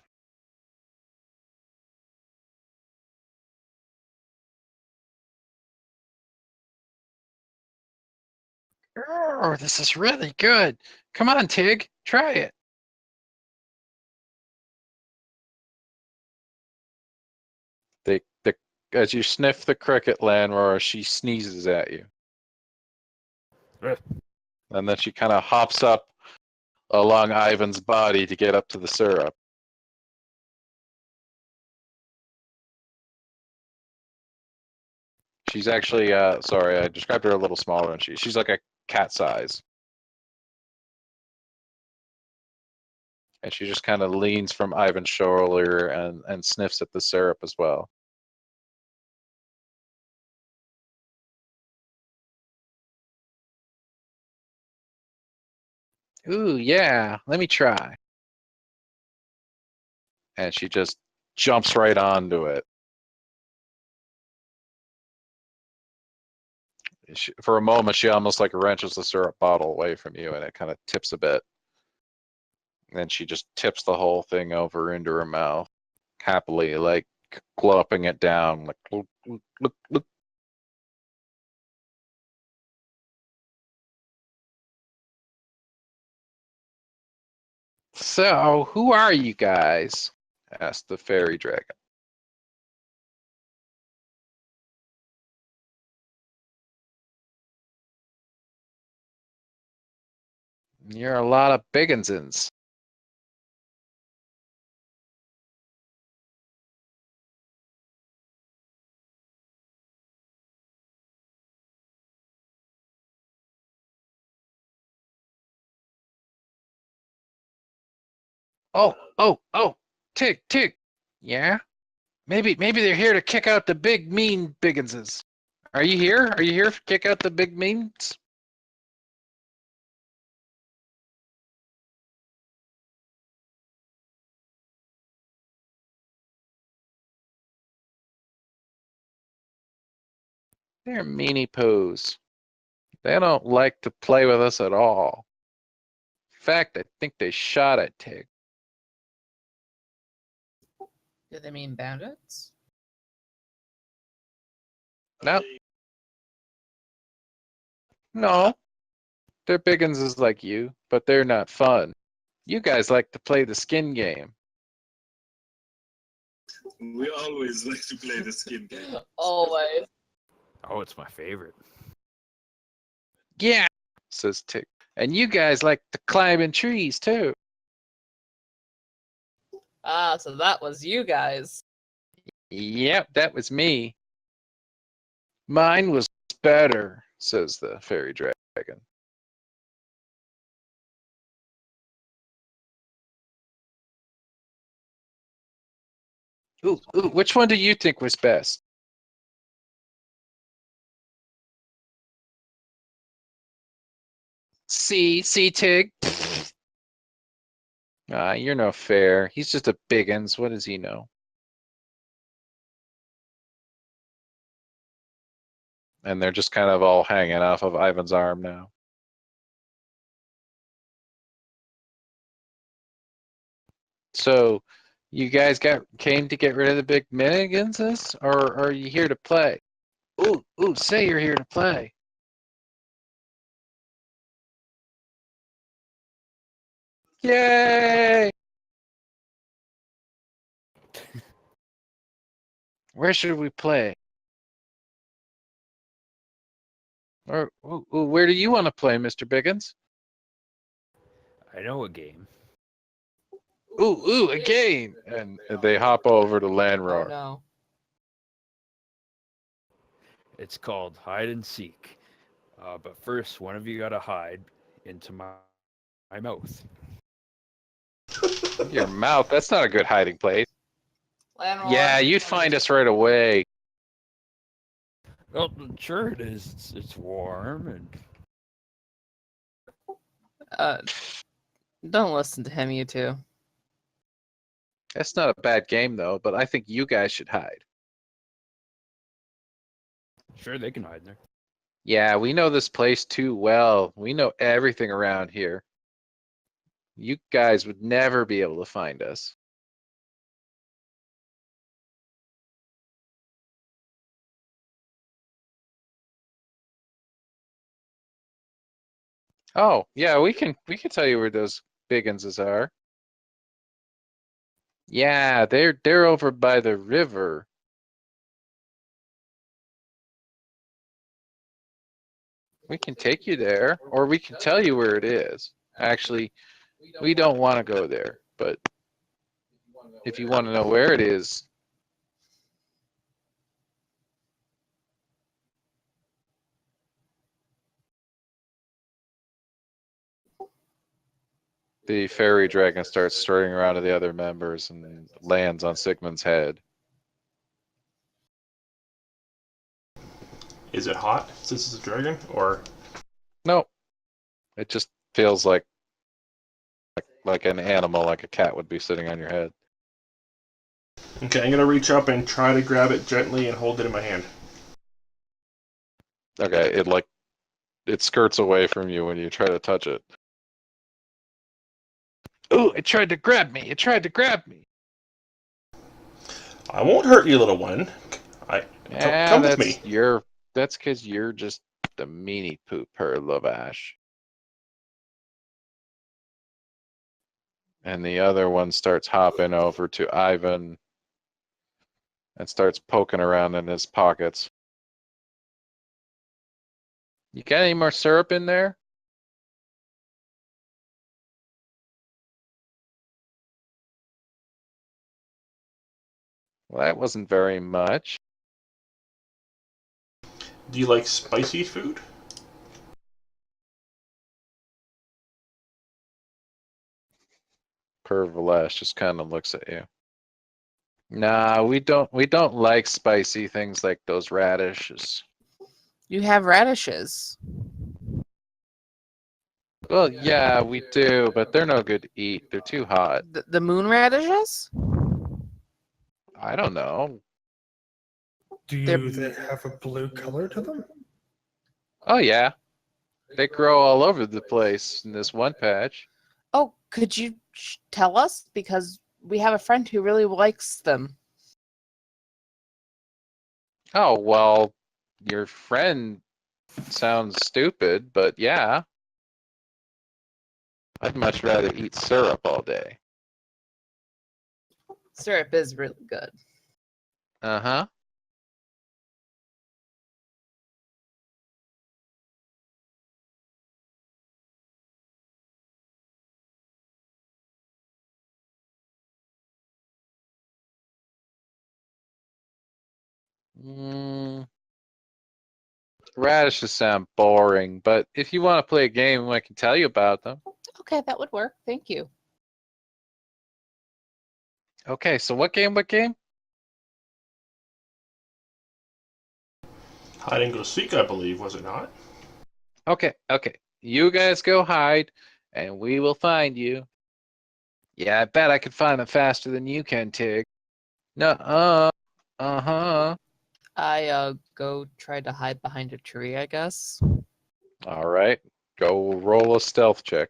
Oh, this is really good. Come on, Tig, try it. As you sniff the cricket, Lanroar, she sneezes at you. And then she kind of hops up along Ivan's body to get up to the syrup. She's actually, sorry, I described her a little smaller than she's like a cat size. And she just kind of leans from Ivan's shoulder and sniffs at the syrup as well. Ooh, yeah. Let me try. And she just jumps right onto it. For a moment, she almost like wrenches the syrup bottle away from you, and it kind of tips a bit. And then she just tips the whole thing over into her mouth, happily, like gulping it down, like look, look, look, look. So, who are you guys? Asked the fairy dragon. You're a lot of bigginsons. Oh, Tig, Tig. Yeah? Maybe they're here to kick out the big mean bigginses. Are you here? Are you here to kick out the big means? They're meanie poos. They don't like to play with us at all. In fact, I think they shot at Tig. Do they mean bandits? No. No. They're bigginses like you, but they're not fun. You guys like to play the skin game. We always like to play the skin game. Always. Oh, it's my favorite. Yeah, says Tig. And you guys like to climb in trees too. Ah, so that was you guys. Yep, that was me. Mine was better, says the fairy dragon. Ooh, which one do you think was best? See, Tig? You're no fair. He's just a biggins. What does he know? And they're just kind of all hanging off of Ivan's arm now. So, you guys came to get rid of the big minigans, or are you here to play? Ooh, say you're here to play. Yay! Where should we play? Or where do you want to play, Mr. Biggins? I know a game. A game! And they hop over to Oh Landroar. no. It's called hide and seek. But first, one of you gotta hide into my mouth. Your mouth, that's not a good hiding place. Landroar. Yeah, you'd find us right away. Well, sure it is. It's warm and Don't listen to him, you two. That's not a bad game, though, but I think you guys should hide. sure they can hide in there. Yeah, we know this place too well. We know everything around here. You guys would never be able to find us. Oh, yeah, we can tell you where those bigginses are. Yeah, they're over by the river. We can take you there, or we can tell you where it is. Actually, we don't want to go there, but if you want to know where it is, the fairy dragon starts strutting around to the other members and lands on Sigmund's head. Is it hot since it's a dragon, or No, it just feels like like an animal, like a cat would be sitting on your head. Okay, I'm gonna reach up and try to grab it gently and hold it in my hand. Okay, it skirts away from you when you try to touch it. Ooh, it tried to grab me. It tried to grab me. I won't hurt you, little one. Yeah, Come with me. That's because you're just the meanie pooper, Lavash. And the other one starts hopping over to Ivan and starts poking around in his pockets. You got any more syrup in there? Well, that wasn't very much. Do you like spicy food? Pervalash just kind of looks at you. Nah, we don't like spicy things like those radishes. You have radishes. Well, yeah, we do, but they're no good to eat. They're too hot. The moon radishes? I don't know. Do they have a blue color to them? Oh yeah, they grow all over the place in this one patch. Oh, could you tell us? Because we have a friend who really likes them. Oh, well, your friend sounds stupid, but yeah. I'd much rather eat syrup all day. Syrup is really good. Uh-huh. Mm, radishes sound boring, but if you want to play a game, I can tell you about them. Okay, that would work. Thank you. Okay, so what game? Hide and go seek, I believe, was it not? Okay. You guys go hide, and we will find you. Yeah, I bet I could find them faster than you can, Tig. No, uh-huh. I go try to hide behind a tree, I guess. All right, go roll a stealth check.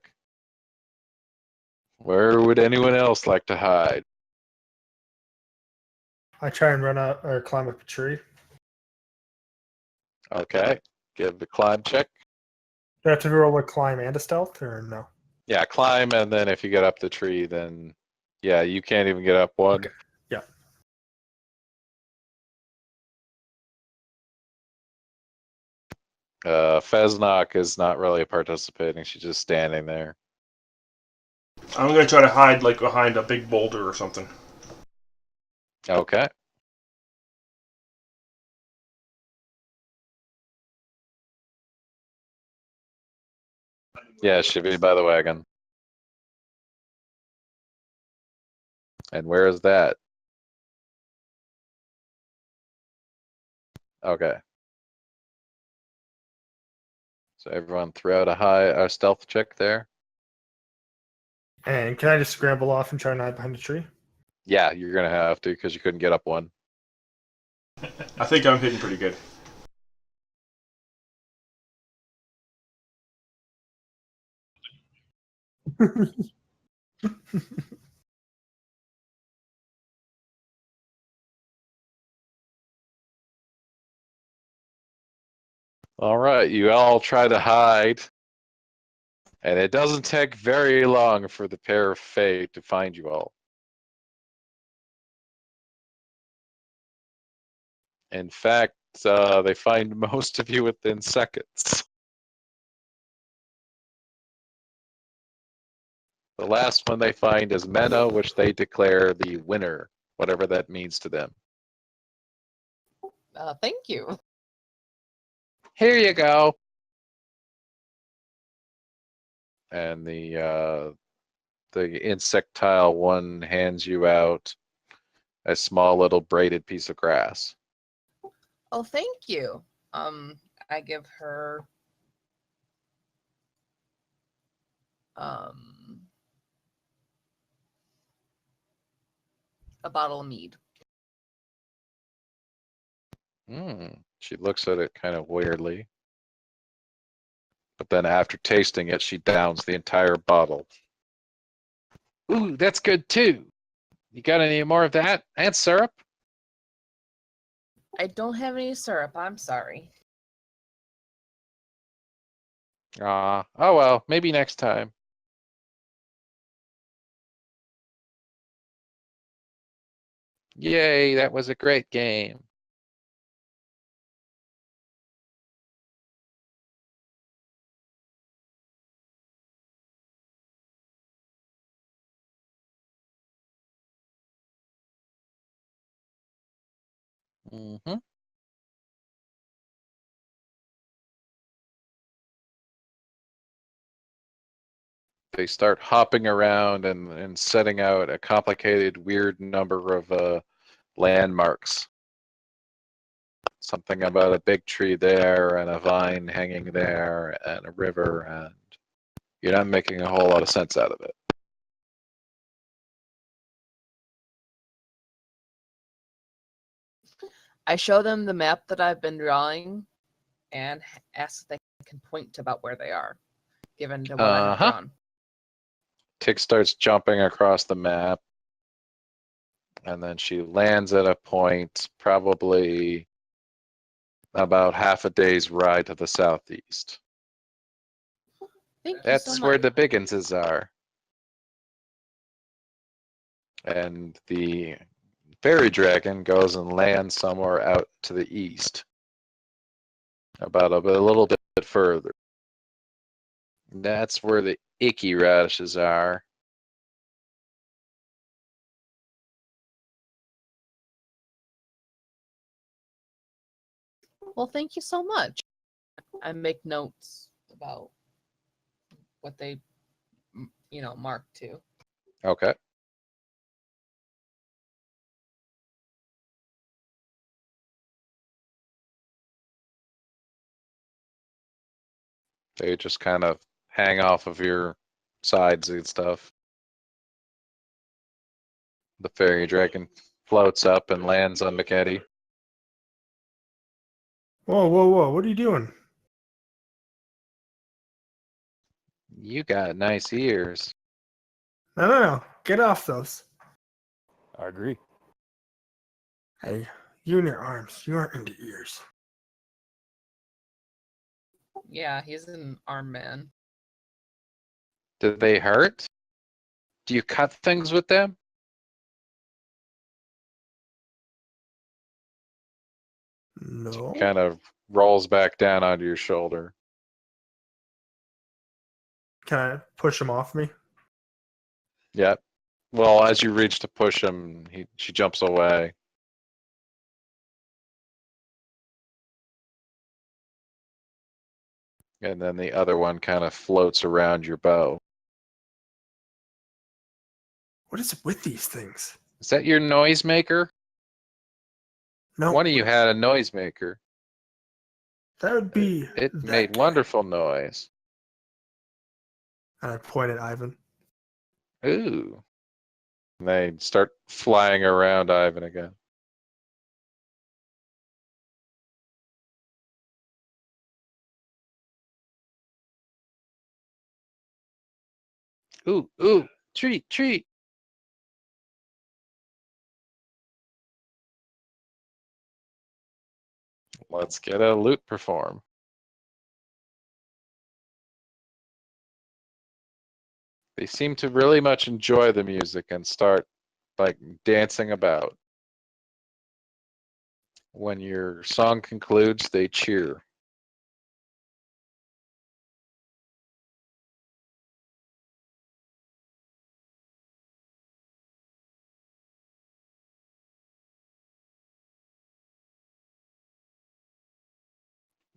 Where would anyone else like to hide? I try and run out or climb up a tree. Okay, give the climb check. Do I have to roll a climb and a stealth, or no? Yeah, climb, and then if you get up the tree, then yeah, you can't even get up one. Okay. Yeah. Feznok is not really participating. She's just standing there. I'm gonna try to hide like behind a big boulder or something. Okay. Yeah, should be by the wagon. And where is that? Okay. So everyone throw out a stealth check there. And can I just scramble off and try and hide behind a tree? Yeah, you're gonna have to because you couldn't get up one. I think I'm hitting pretty good. All right, you all try to hide, and it doesn't take very long for the pair of Fae to find you all. In fact, they find most of you within seconds. The last one they find is Mena, which they declare the winner, whatever that means to them. Thank you. Here you go. And the insectile one hands you out a small little braided piece of grass. Oh, thank you. I give her a bottle of mead. She looks at it kind of weirdly. But then after tasting it, she downs the entire bottle. Ooh, that's good too. You got any more of that? And syrup? I don't have any syrup. I'm sorry. Oh well, maybe next time. Yay, that was a great game. Mm-hmm. They start hopping around and setting out a complicated, weird number of landmarks. Something about a big tree there and a vine hanging there and a river, and you're not making a whole lot of sense out of it. I show them the map that I've been drawing and ask if they can point to about where they are, given to what I have drawn. Tick starts jumping across the map, and then she lands at a point probably about half a day's ride to the southeast. Thank you That's so where much. the Bigginses are. And the fairy dragon goes and lands somewhere out to the east, about a little bit further. That's where the icky radishes are. Well, thank you so much. I make notes about what they, mark to. Okay. They just kind of hang off of your sides and stuff. The fairy dragon floats up and lands on McEddy. Whoa, whoa, whoa! What are you doing? You got nice ears. No, no, no! Get off those. I agree. Hey, you and your arms. You aren't into ears. Yeah, he's an arm man. Did they hurt? Do you cut things with them? No. Kind of rolls back down onto your shoulder. Can I push him off me? Yep. Well, as you reach to push him, she jumps away. And then the other one kind of floats around your bow. What is with these things? Is that your noisemaker? No. One of you had a noisemaker. That would be. It that made guy. wonderful noise. And I point at Ivan. Ooh. And they start flying around Ivan again. Ooh, treat, treat. Let's get a lute perform. They seem to really much enjoy the music and start like dancing about. When your song concludes, they cheer.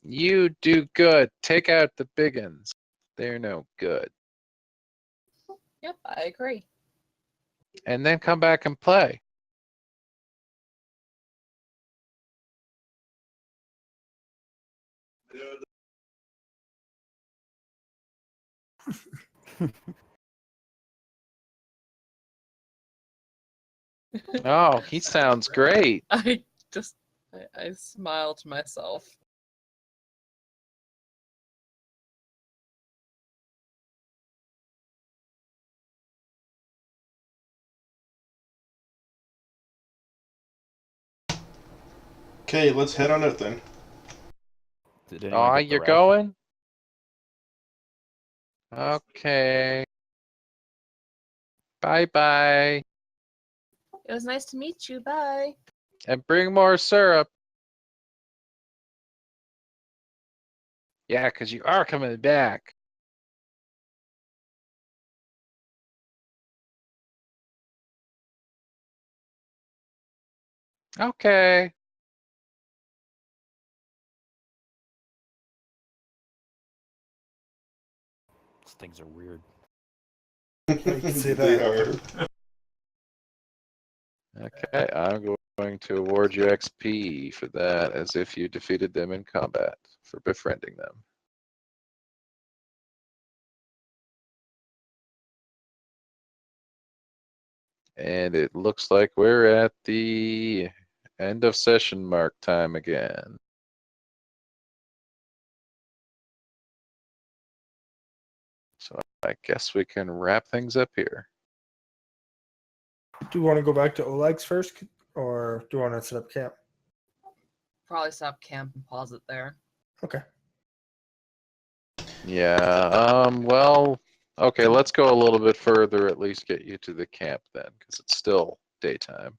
You do good. Take out the big uns. They're no good. Yep, I agree. And then come back and play. Oh, he sounds great. I just I smile to myself. Okay, let's head on out then. Did anyone Oh, get the you're ration? going? Okay. Bye-bye. It was nice to meet you. Bye. And bring more syrup. Yeah, because you are coming back. Okay. These things are weird. You can see They that. are. Okay, I'm going to award you XP for that as if you defeated them in combat for befriending them. And it looks like we're at the end of session mark time again. So I guess we can wrap things up here. Do you want to go back to Oleg's first, or do you want to set up camp? Probably stop camp and pause it there. Okay. Yeah, well, okay, let's go a little bit further, at least get you to the camp then, because it's still daytime.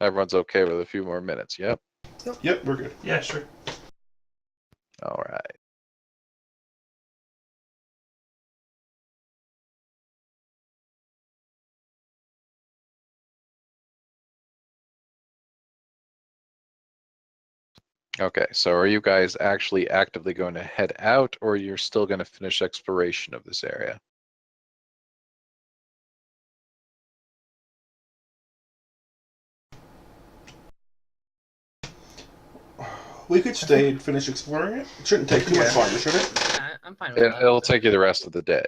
Everyone's okay with a few more minutes, yep? Yep, we're good. Yeah, sure. All right. Okay, so are you guys actually actively going to head out, or you're still going to finish exploration of this area? We could stay and finish exploring it. It shouldn't take too much longer, should it? Yeah, I'm fine with that. It'll take you the rest of the day.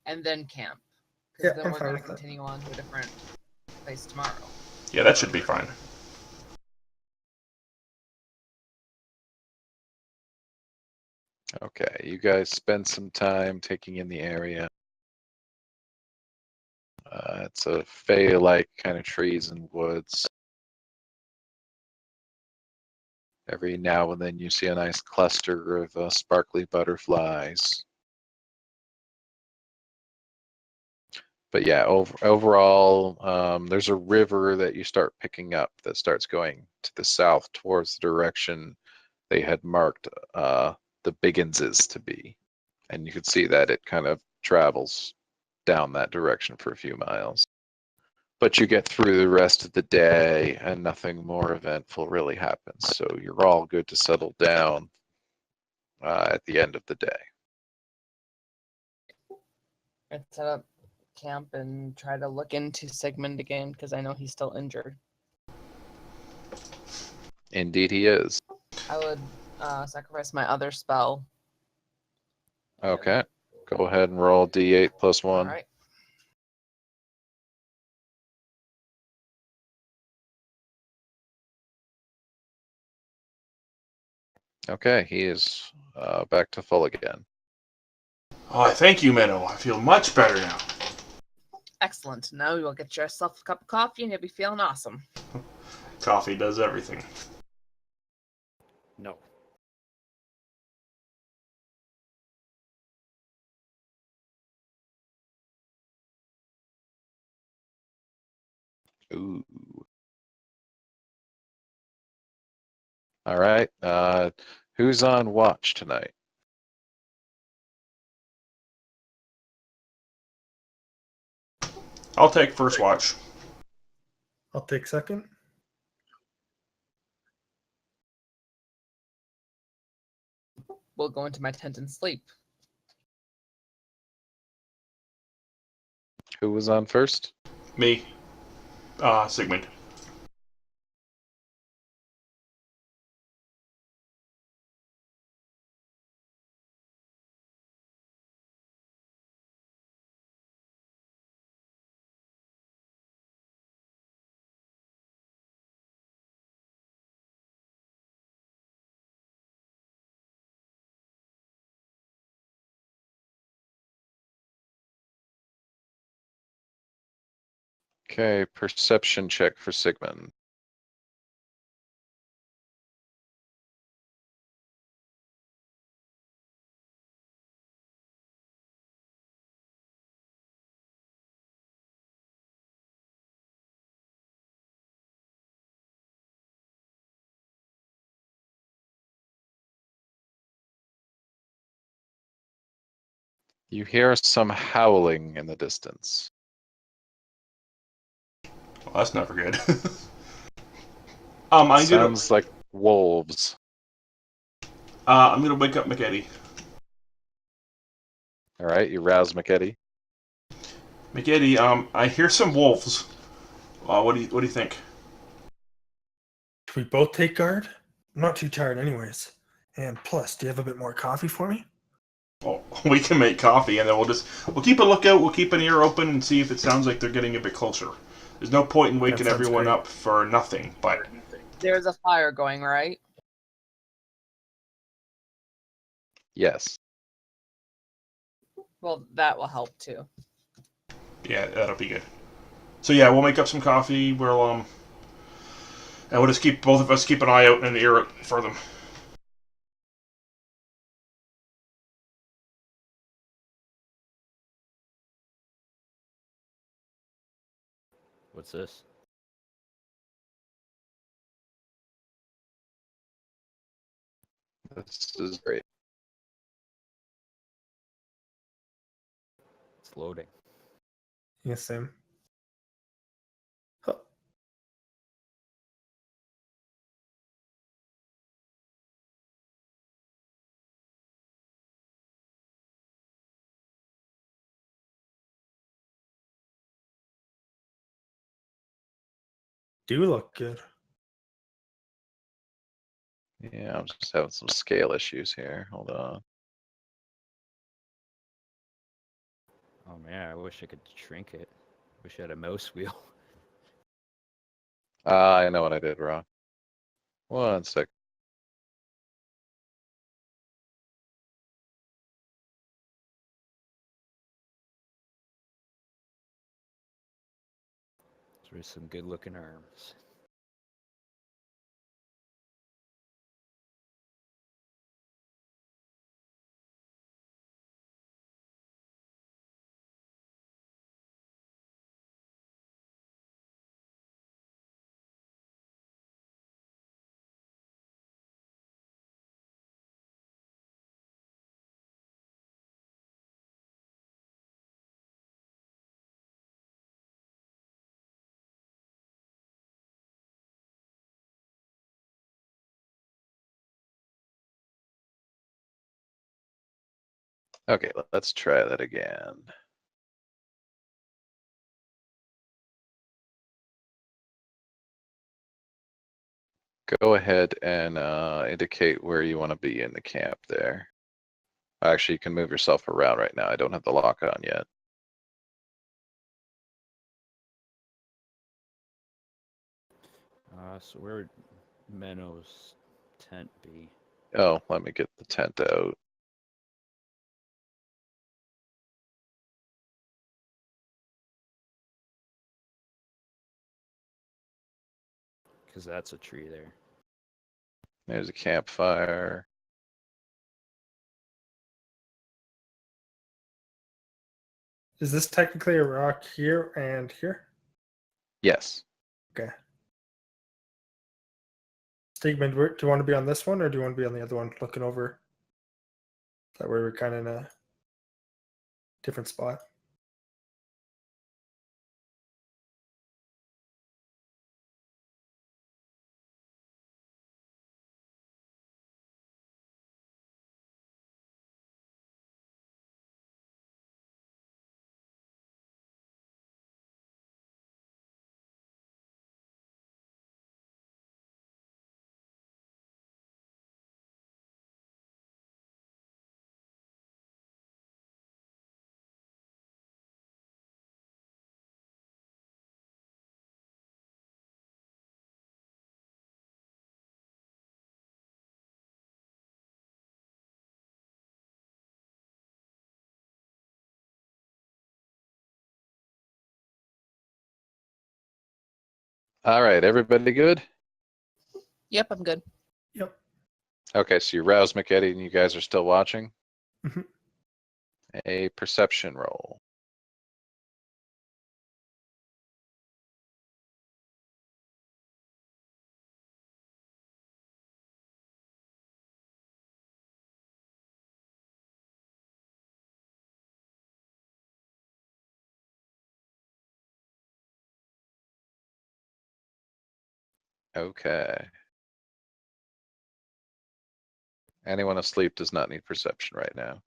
And then camp. Yeah, Because then I'm we're fine going to with that. continue on to a different place tomorrow. Yeah, that should be fine. Okay, you guys spend some time taking in the area. It's a fey-like kind of trees and woods. Every now and then you see a nice cluster of sparkly butterflies. But yeah, overall, there's a river that you start picking up that starts going to the south towards the direction they had marked the Bigginses to be. And you could see that it kind of travels down that direction for a few miles. But you get through the rest of the day and nothing more eventful really happens. So you're all good to settle down at the end of the day. I'd set up camp and try to look into Sigmund again because I know he's still injured. Indeed, he is. I would sacrifice my other spell. Okay. Go ahead and roll D8 plus 1. All right. Okay, he is back to full again. Oh, thank you, Minnow. I feel much better now. Excellent. Now you will get yourself a cup of coffee and you'll be feeling awesome. Coffee does everything. No. Ooh. All right. Who's on watch tonight? I'll take first watch. I'll take second. We'll go into my tent and sleep. Who was on first? Me. Sigmund. Okay, perception check for Sigmund. You hear some howling in the distance. Well, that's never good. I'm gonna Sounds like wolves. wake up McEddy. All right, you rouse McEddy. McEddy, I hear some wolves. What do you think? Do we both take guard? I'm not too tired, anyways. And plus, do you have a bit more coffee for me? Well, we can make coffee, and then we'll keep a lookout. We'll keep an ear open and see if it sounds like they're getting a bit closer. There's no point in waking sounds everyone great. up for nothing. But There's a fire going, right? Yes. Well, that will help too. yeah, that'll be good. So yeah, we'll make up some coffee. And we'll just keep both of us keep an eye out and an ear out for them. What's this? This is great. It's loading. Yes, Sam. Do look good. Yeah, I'm just having some scale issues here. Hold on. Oh man, I wish I could shrink it. Wish I had a mouse wheel. I know what I did wrong. 1 sec. There's some good looking arms. Okay, let's try that again. Go ahead and indicate where you want to be in the camp there. Actually, you can move yourself around right now. I don't have the lock on yet. So where would Menno's tent be? Oh, let me get the tent out. Because that's a tree there. There's a campfire. Is this technically a rock here and here? Yes. Okay. Stigman, do you want to be on this one or do you want to be on the other one looking over? That way we're kind of in a different spot. All right, everybody good? Yep, I'm good. Yep. Okay, so you rouse McEddy and you guys are still watching? Mhm. A perception roll. Okay. Anyone asleep does not need perception right now.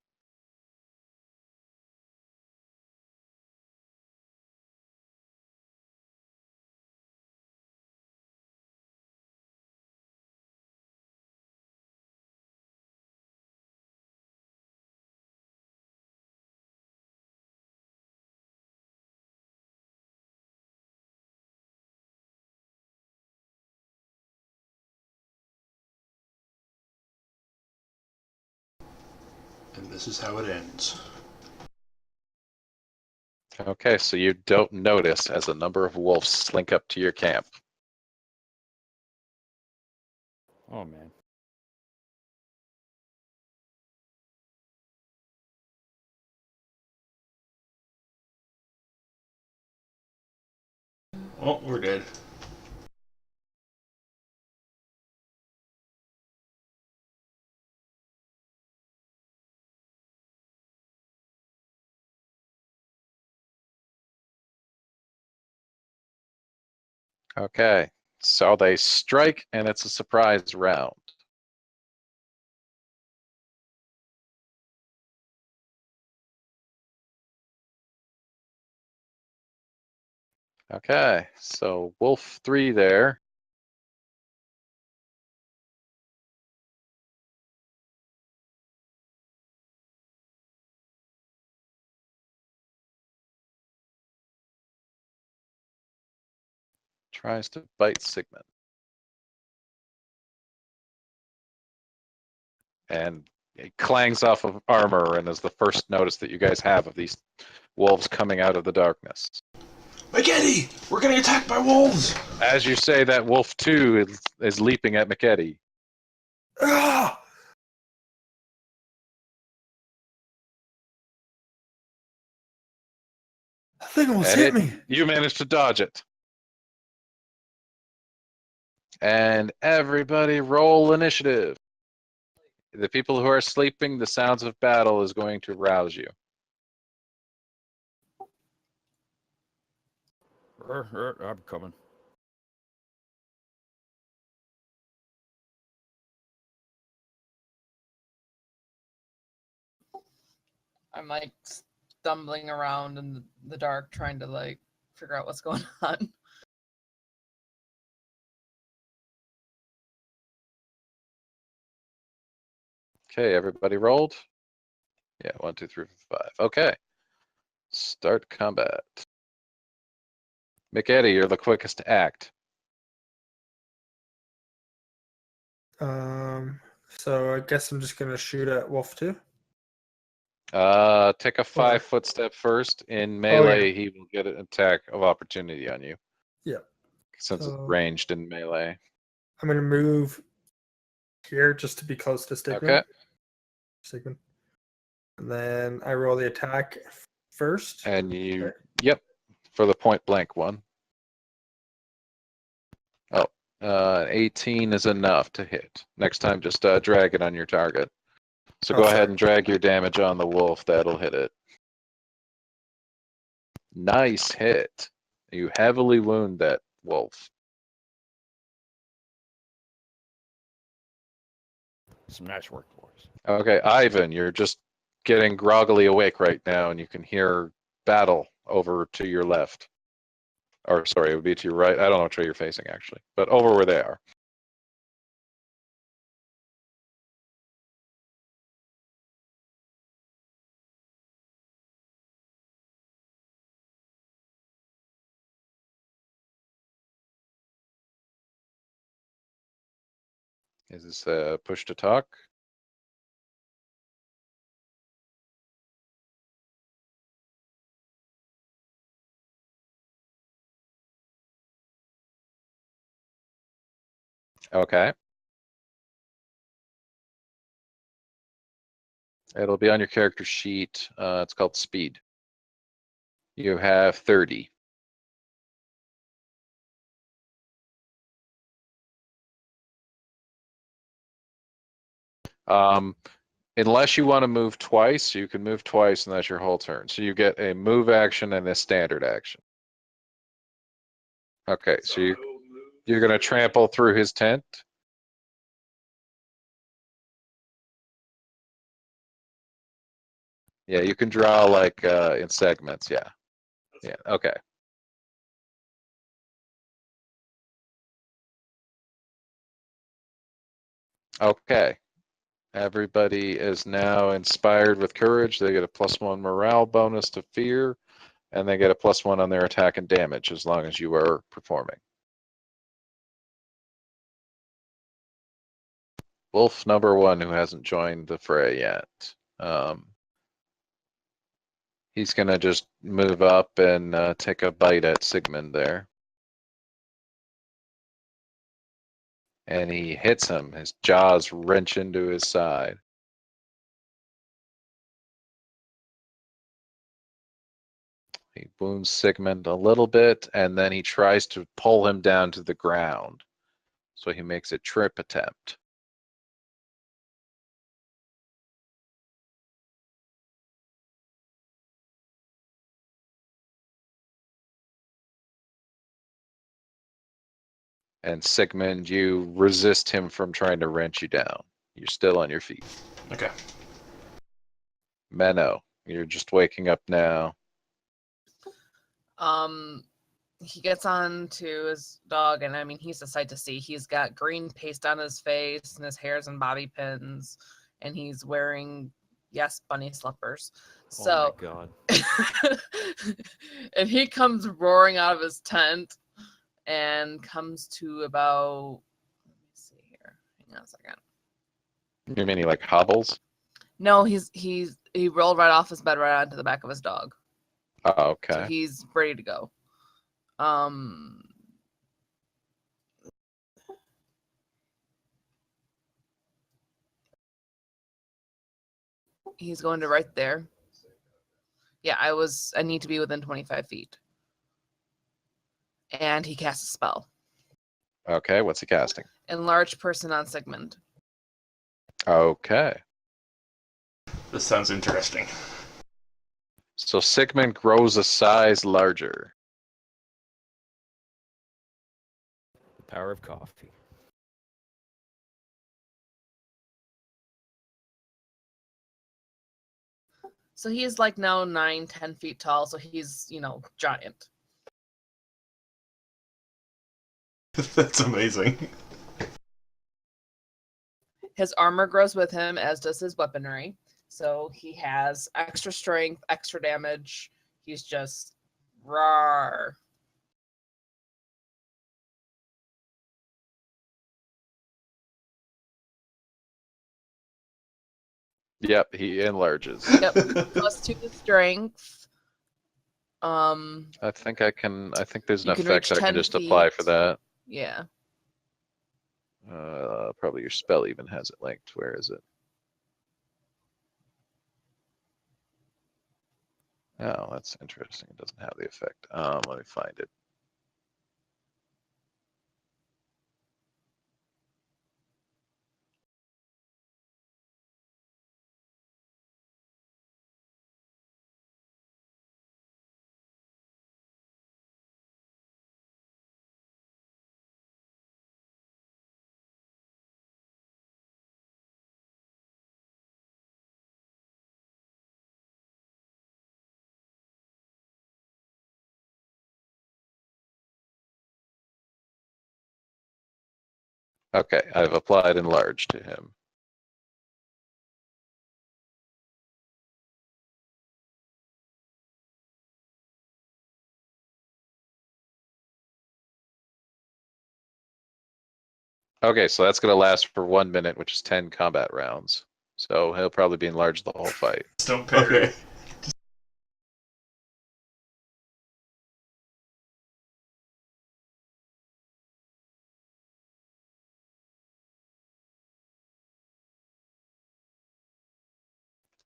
And this is how it ends. Okay, so you don't notice as a number of wolves slink up to your camp. Oh man. Oh, we're dead. Okay, so they strike and it's a surprise round. Okay, so wolf 3 there. Tries to bite Sigmund. And it clangs off of armor and is the first notice that you guys have of these wolves coming out of the darkness. McEddy! We're getting attacked by wolves! As you say, that wolf 2 is leaping at McEddy. Ah! That thing almost And hit me. you managed to dodge it. And everybody roll initiative. The people who are sleeping, the sounds of battle is going to rouse you. I'm coming. I'm like stumbling around in the dark trying to like figure out what's going on. Okay, everybody rolled? Yeah, 1, 2, 3, 4, 5. Okay. Start combat. McEddy, you're the quickest to act. So I guess I'm just gonna shoot at Wolf 2. Take a 5-foot step first. In Oh, yeah. melee, he will get an attack of opportunity on you. Yeah. Since it's So- ranged in melee. I'm gonna move here just to be close to Sigmund. Okay. Sigmund. And then I roll the attack first. And you, Okay. yep, for the point blank one. Oh, 18 is enough to hit. Next time, just drag it on your target. So Oh, go sorry. ahead and drag your damage on the wolf. That'll hit it. Nice hit. You heavily wound that wolf. Some nice work, boys. Okay, Ivan, you're just getting groggily awake right now, and you can hear battle over to your left. Or sorry, it would be to your right. I don't know which way you're facing actually, but over where they are. Is this a push to talk? Okay. It'll be on your character sheet. It's called speed. You have 30. Unless you want to move twice, you can move twice, and that's your whole turn. So you get a move action and a standard action. Okay, so I will move. you're going to trample through his tent. Yeah, you can draw like in segments. Yeah. Yeah. Okay. Okay. Everybody is now inspired with courage. They get a +1 morale bonus to fear, and they get a +1 on their attack and damage as long as you are performing. Wolf number 1, who hasn't joined the fray yet. He's gonna just move up and take a bite at Sigmund there. And he hits him. His jaws wrench into his side. He wounds Sigmund a little bit, and then he tries to pull him down to the ground. So he makes a trip attempt. And Sigmund, you resist him from trying to wrench you down. You're still on your feet. Okay. Menno, you're just waking up now. He gets on to his dog, and I mean, he's a sight to see. He's got green paste on his face, and his hair's in bobby pins, and he's wearing, yes, bunny slippers. So, Oh my god. and he comes roaring out of his tent and comes to about, let me see here. Hang on a second. You mean he like hobbles? No, he rolled right off his bed right onto the back of his dog. Oh, So okay. he's ready to go. He's going to right there. Yeah, I need to be within 25 feet. And he casts a spell. Okay, what's he casting? Enlarge person on Sigmund. Okay. This sounds interesting. So Sigmund grows a size larger. The power of coffee. So he is like now 9-10 feet tall. So he's, giant. That's amazing. His armor grows with him, as does his weaponry. So he has extra strength, extra damage. He's just rawr. Yep, he enlarges. Yep. +2 to strength. I think there's an You can effect reach I can 10 just apply for feet. that. Yeah. Probably your spell even has it linked. Where is it? Oh, that's interesting. It doesn't have the effect. Let me find it. Okay, I've applied enlarge to him. Okay, so that's going to last for 1 minute, which is 10 combat rounds. So he'll probably be enlarged the whole fight. Don't parry. Okay.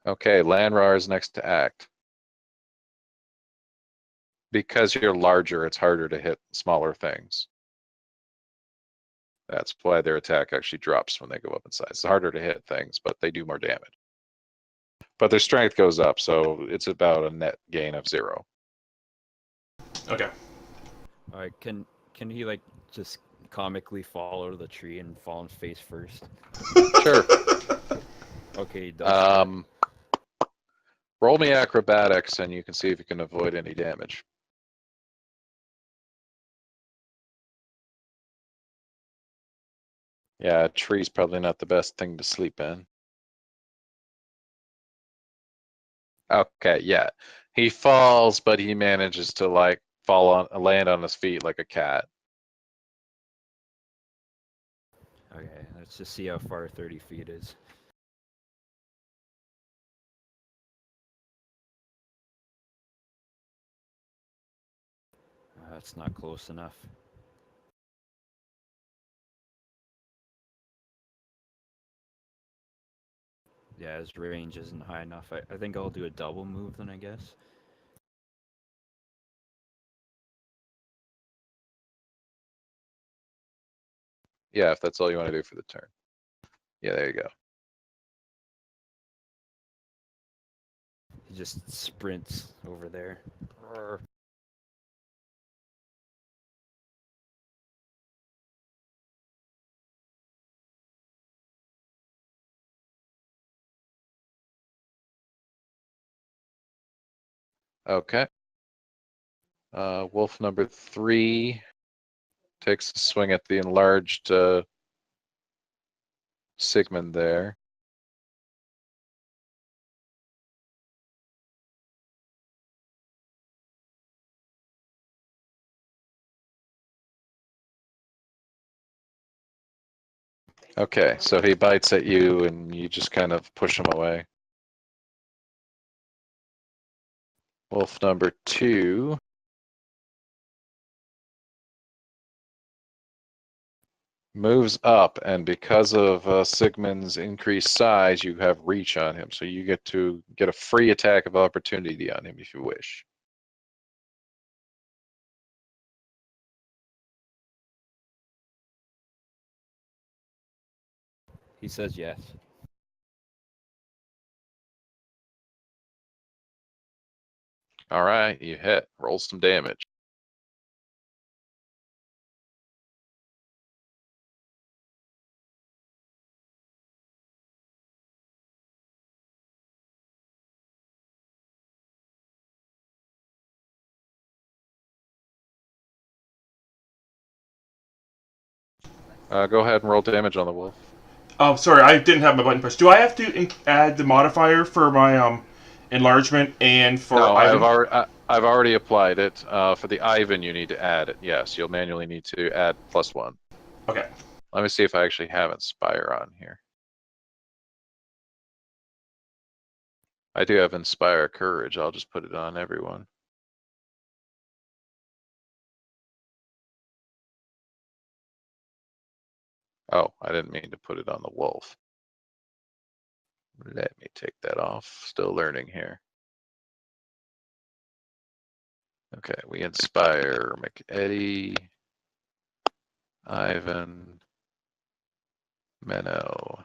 Okay, Landrar is next to act. Because you're larger, it's harder to hit smaller things. That's why their attack actually drops when they go up in size. It's harder to hit things, but they do more damage. But their strength goes up, so it's about a net gain of 0. Okay. All right, can he like just comically fall out of the tree and fall on face first? Sure. Okay, he does. Roll me acrobatics, and you can see if you can avoid any damage. Yeah, a tree's probably not the best thing to sleep in. Okay, yeah. He falls, but he manages to like land on his feet like a cat. Okay, let's just see how far 30 feet is. That's not close enough. Yeah, his range isn't high enough. I think I'll do a double move then, I guess. Yeah, if that's all you want to do for the turn. Yeah, there you go. He just sprints over there. Roar. Okay. Wolf number 3 takes a swing at the enlarged Sigmund there. Okay, so he bites at you and you just kind of push him away. Wolf number 2 moves up, and because of Sigmund's increased size, you have reach on him, so you get to get a free attack of opportunity on him if you wish. He says yes. All right, you hit. Roll some damage. Go ahead and roll damage on the wolf. Oh, sorry, I didn't have my button pressed. Do I have to add the modifier for my enlargement and for No, Ivan? I've already applied it. For the Ivan, you need to add it. Yes, you'll manually need to add +1. Okay. Let me see if I actually have Inspire on here. I do have Inspire Courage. I'll just put it on everyone. Oh, I didn't mean to put it on the wolf. Let me take that off. Still learning here. Okay, we inspire McEddy, Ivan, Menno,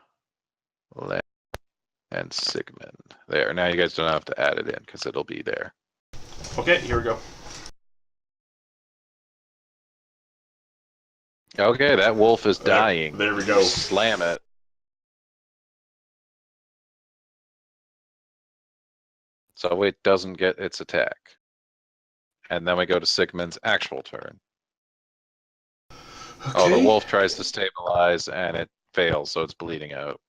Len, and Sigmund. There, now you guys don't have to add it in because it'll be there. Okay, here we go. Okay, that wolf is dying. There we go. Slam it. So it doesn't get its attack. And then we go to Sigmund's actual turn. Okay. Oh, the wolf tries to stabilize and it fails, so it's bleeding out.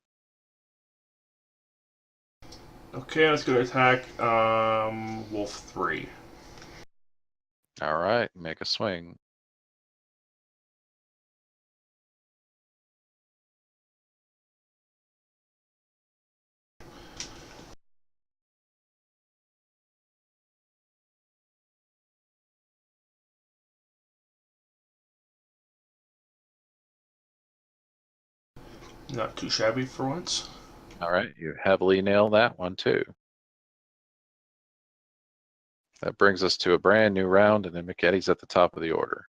Okay, let's go to attack Wolf 3. All right, make a swing. Not too shabby for once. All right, you heavily nail that one too. That brings us to a brand new round, and then McEddy's at the top of the order.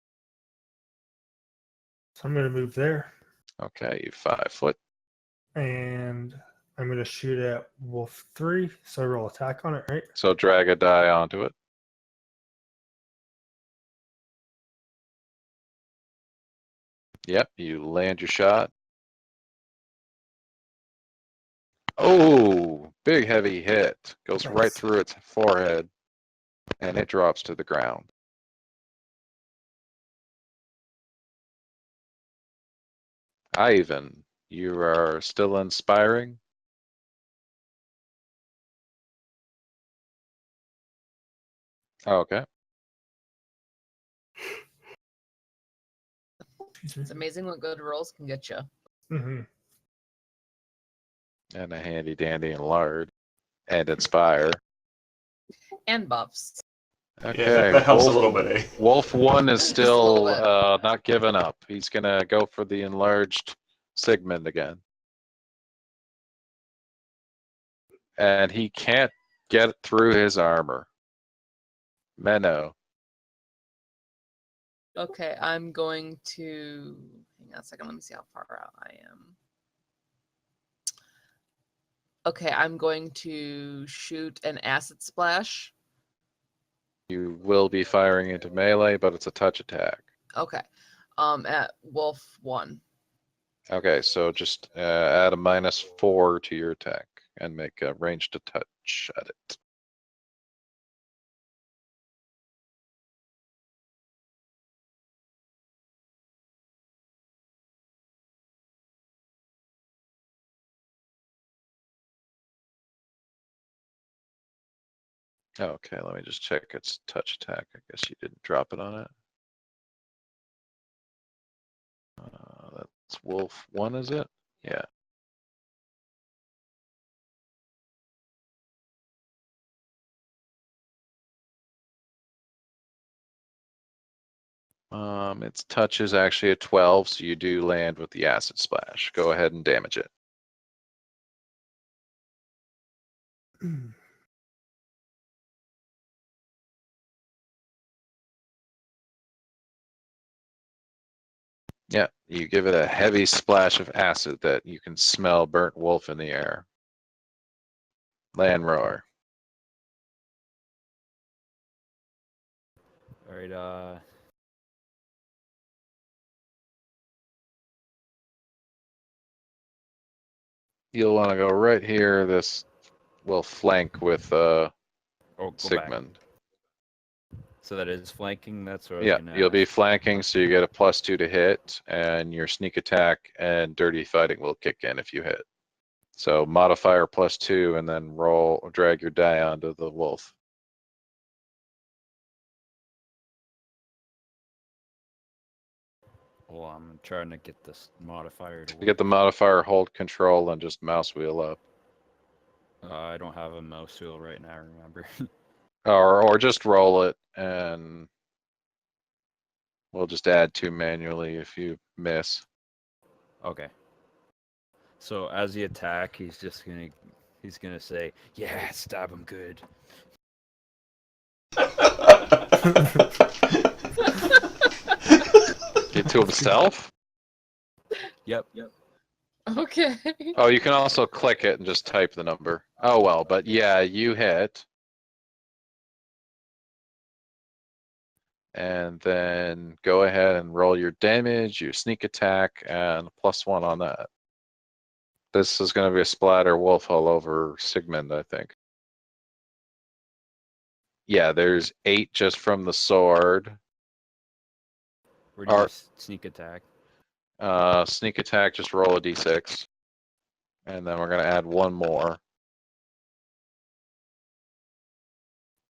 So I'm going to move there, Okay, you 5 foot. and I'm going to shoot at Wolf 3. So I roll attack on it, right? So drag a die onto it. Yep, you land your shot. Oh, big heavy hit. Goes right Nice. through its forehead, and it drops to the ground. Ivan, you are still inspiring. Okay. It's amazing what good rolls can get you. Mm-hmm. And a handy dandy enlarge and inspire. And buffs. Okay. Yeah, that helps Wolf, a little bit, eh? Wolf 1 is Just a little still bit. not giving up. He's gonna go for the enlarged Sigmund again. And he can't get through his armor. Menno. Okay, I'm going to hang on a second. Let me see how far out I am. Okay, I'm going to shoot an acid splash. You will be firing into melee, but it's a touch attack. Okay, at Wolf 1. Okay, so just add a -4 to your attack and make a ranged touch at it. Okay, let me just check its touch attack. I guess you didn't drop it on it. That's Wolf 1, is it? Yeah. Its touch is actually a 12, so you do land with the acid splash. Go ahead and damage it. Yeah, you give it a heavy splash of acid that you can smell burnt wolf in the air. Land roar. All right. You'll want to go right here. This will flank with Oh, go back. Sigmund. So that is flanking. That's what I was Yeah, gonna you'll be ask. flanking, so you get a +2 to hit, and your sneak attack and dirty fighting will kick in if you hit. So modifier +2, and then roll, drag your die onto the wolf. Well, I'm trying to get this modifier to You get the modifier, hold control, and just mouse wheel up. I don't have a mouse wheel right now, remember? Or just roll it, and we'll just add 2 manually if you miss. Okay. So as the attack, he's gonna say, "Yeah, stab him good." Get to himself? Yep. Okay. Oh, you can also click it and just type the number. Oh well, but yeah, you hit. And then go ahead and roll your damage, your sneak attack, and +1 on that. This is going to be a splatter wolf all over Sigmund, I think. Yeah, there's 8 just from the sword. Where do you sneak attack? Sneak attack, just roll a d6. And then we're going to add 1 more.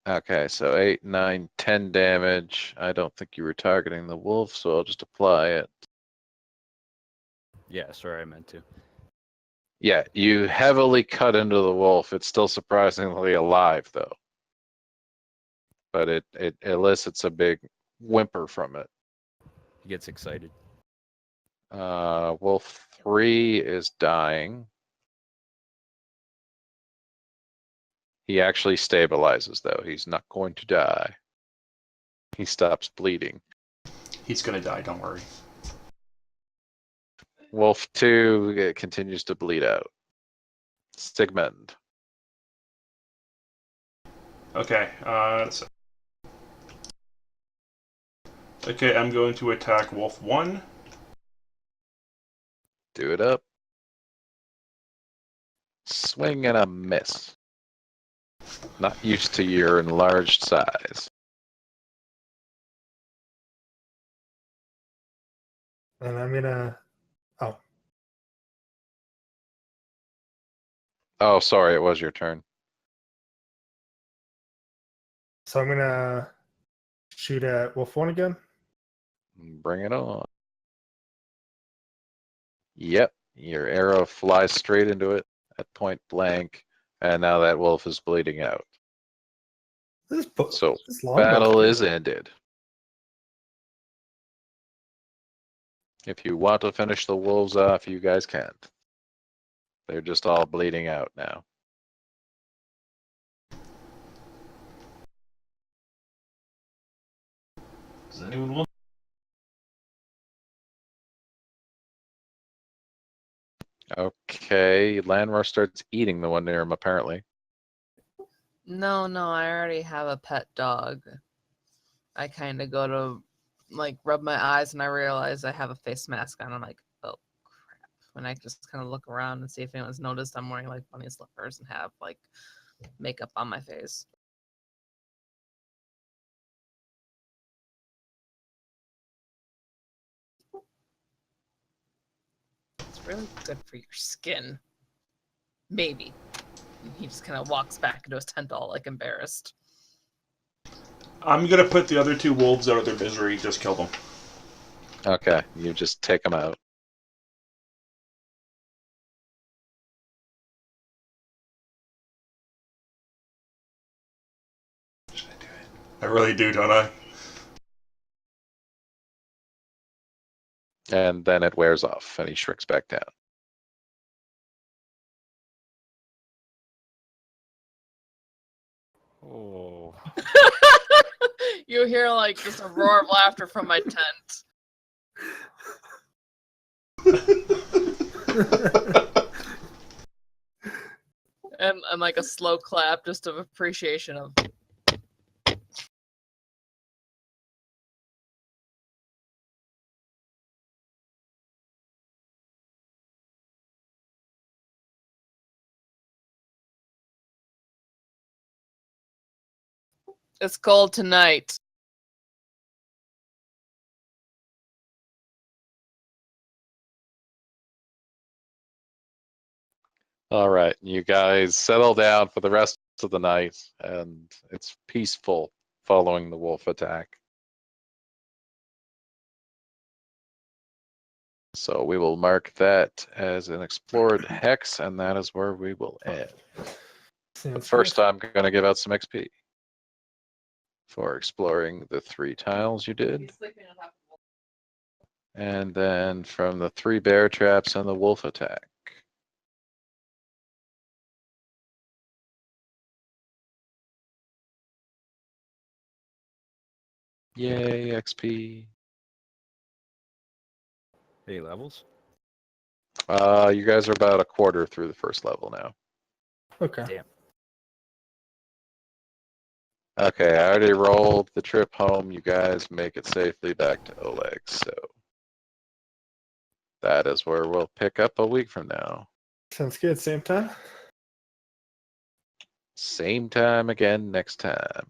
Okay, so 8, 9, 10 damage. I don't think you were targeting the wolf, so I'll just apply it. Yeah, sorry, I meant to. Yeah, you heavily cut into the wolf. It's still surprisingly alive, though. But it elicits a big whimper from it. He gets excited. Wolf 3 is dying. He actually stabilizes, though. He's not going to die. He stops bleeding. He's gonna die, don't worry. Wolf 2 continues to bleed out. Sigmund. Okay, okay, I'm going to attack Wolf 1. Do it up. Swing and a miss. Not used to your enlarged size. And I'm gonna. Oh, Oh, sorry, it was your turn. so I'm gonna shoot at Wolf 1 again. Bring it on. Yep, your arrow flies straight into it at point blank, and now that wolf is bleeding out. So This longbow battle thing. is ended. If you want to finish the wolves off, you guys can't. They're just all bleeding out now. Does anyone want? Okay, Landmar starts eating the one near him, apparently. No, I already have a pet dog. I kind of go to like rub my eyes and I realize I have a face mask on. I'm like, oh crap. And I just kind of look around and see if anyone's noticed I'm wearing like bunny slippers and have like makeup on my face. It's really good for your skin. Maybe. And he just kind of walks back into his tent all like embarrassed. I'm gonna put the other 2 wolves out of their misery, just kill them. Okay, you just take them out. I really do, don't I? And then it wears off, and he shrinks back down. Oh. You hear like just a roar of laughter from my tent. And like a slow clap just of appreciation of it's cold tonight. All right, you guys settle down for the rest of the night, and it's peaceful following the wolf attack. So we will mark that as an explored hex, and that is where we will end. But Sounds first, good. I'm going to give out some XP for exploring the 3 tiles you did. And then from the 3 bear traps and the wolf attack. Yay, XP. Any levels? You guys are about a quarter through the first level now. Okay. Damn. Okay, I already rolled the trip home. You guys make it safely back to Oleg, so that is where we'll pick up a week from now. Sounds good. Same time. Same time again next time.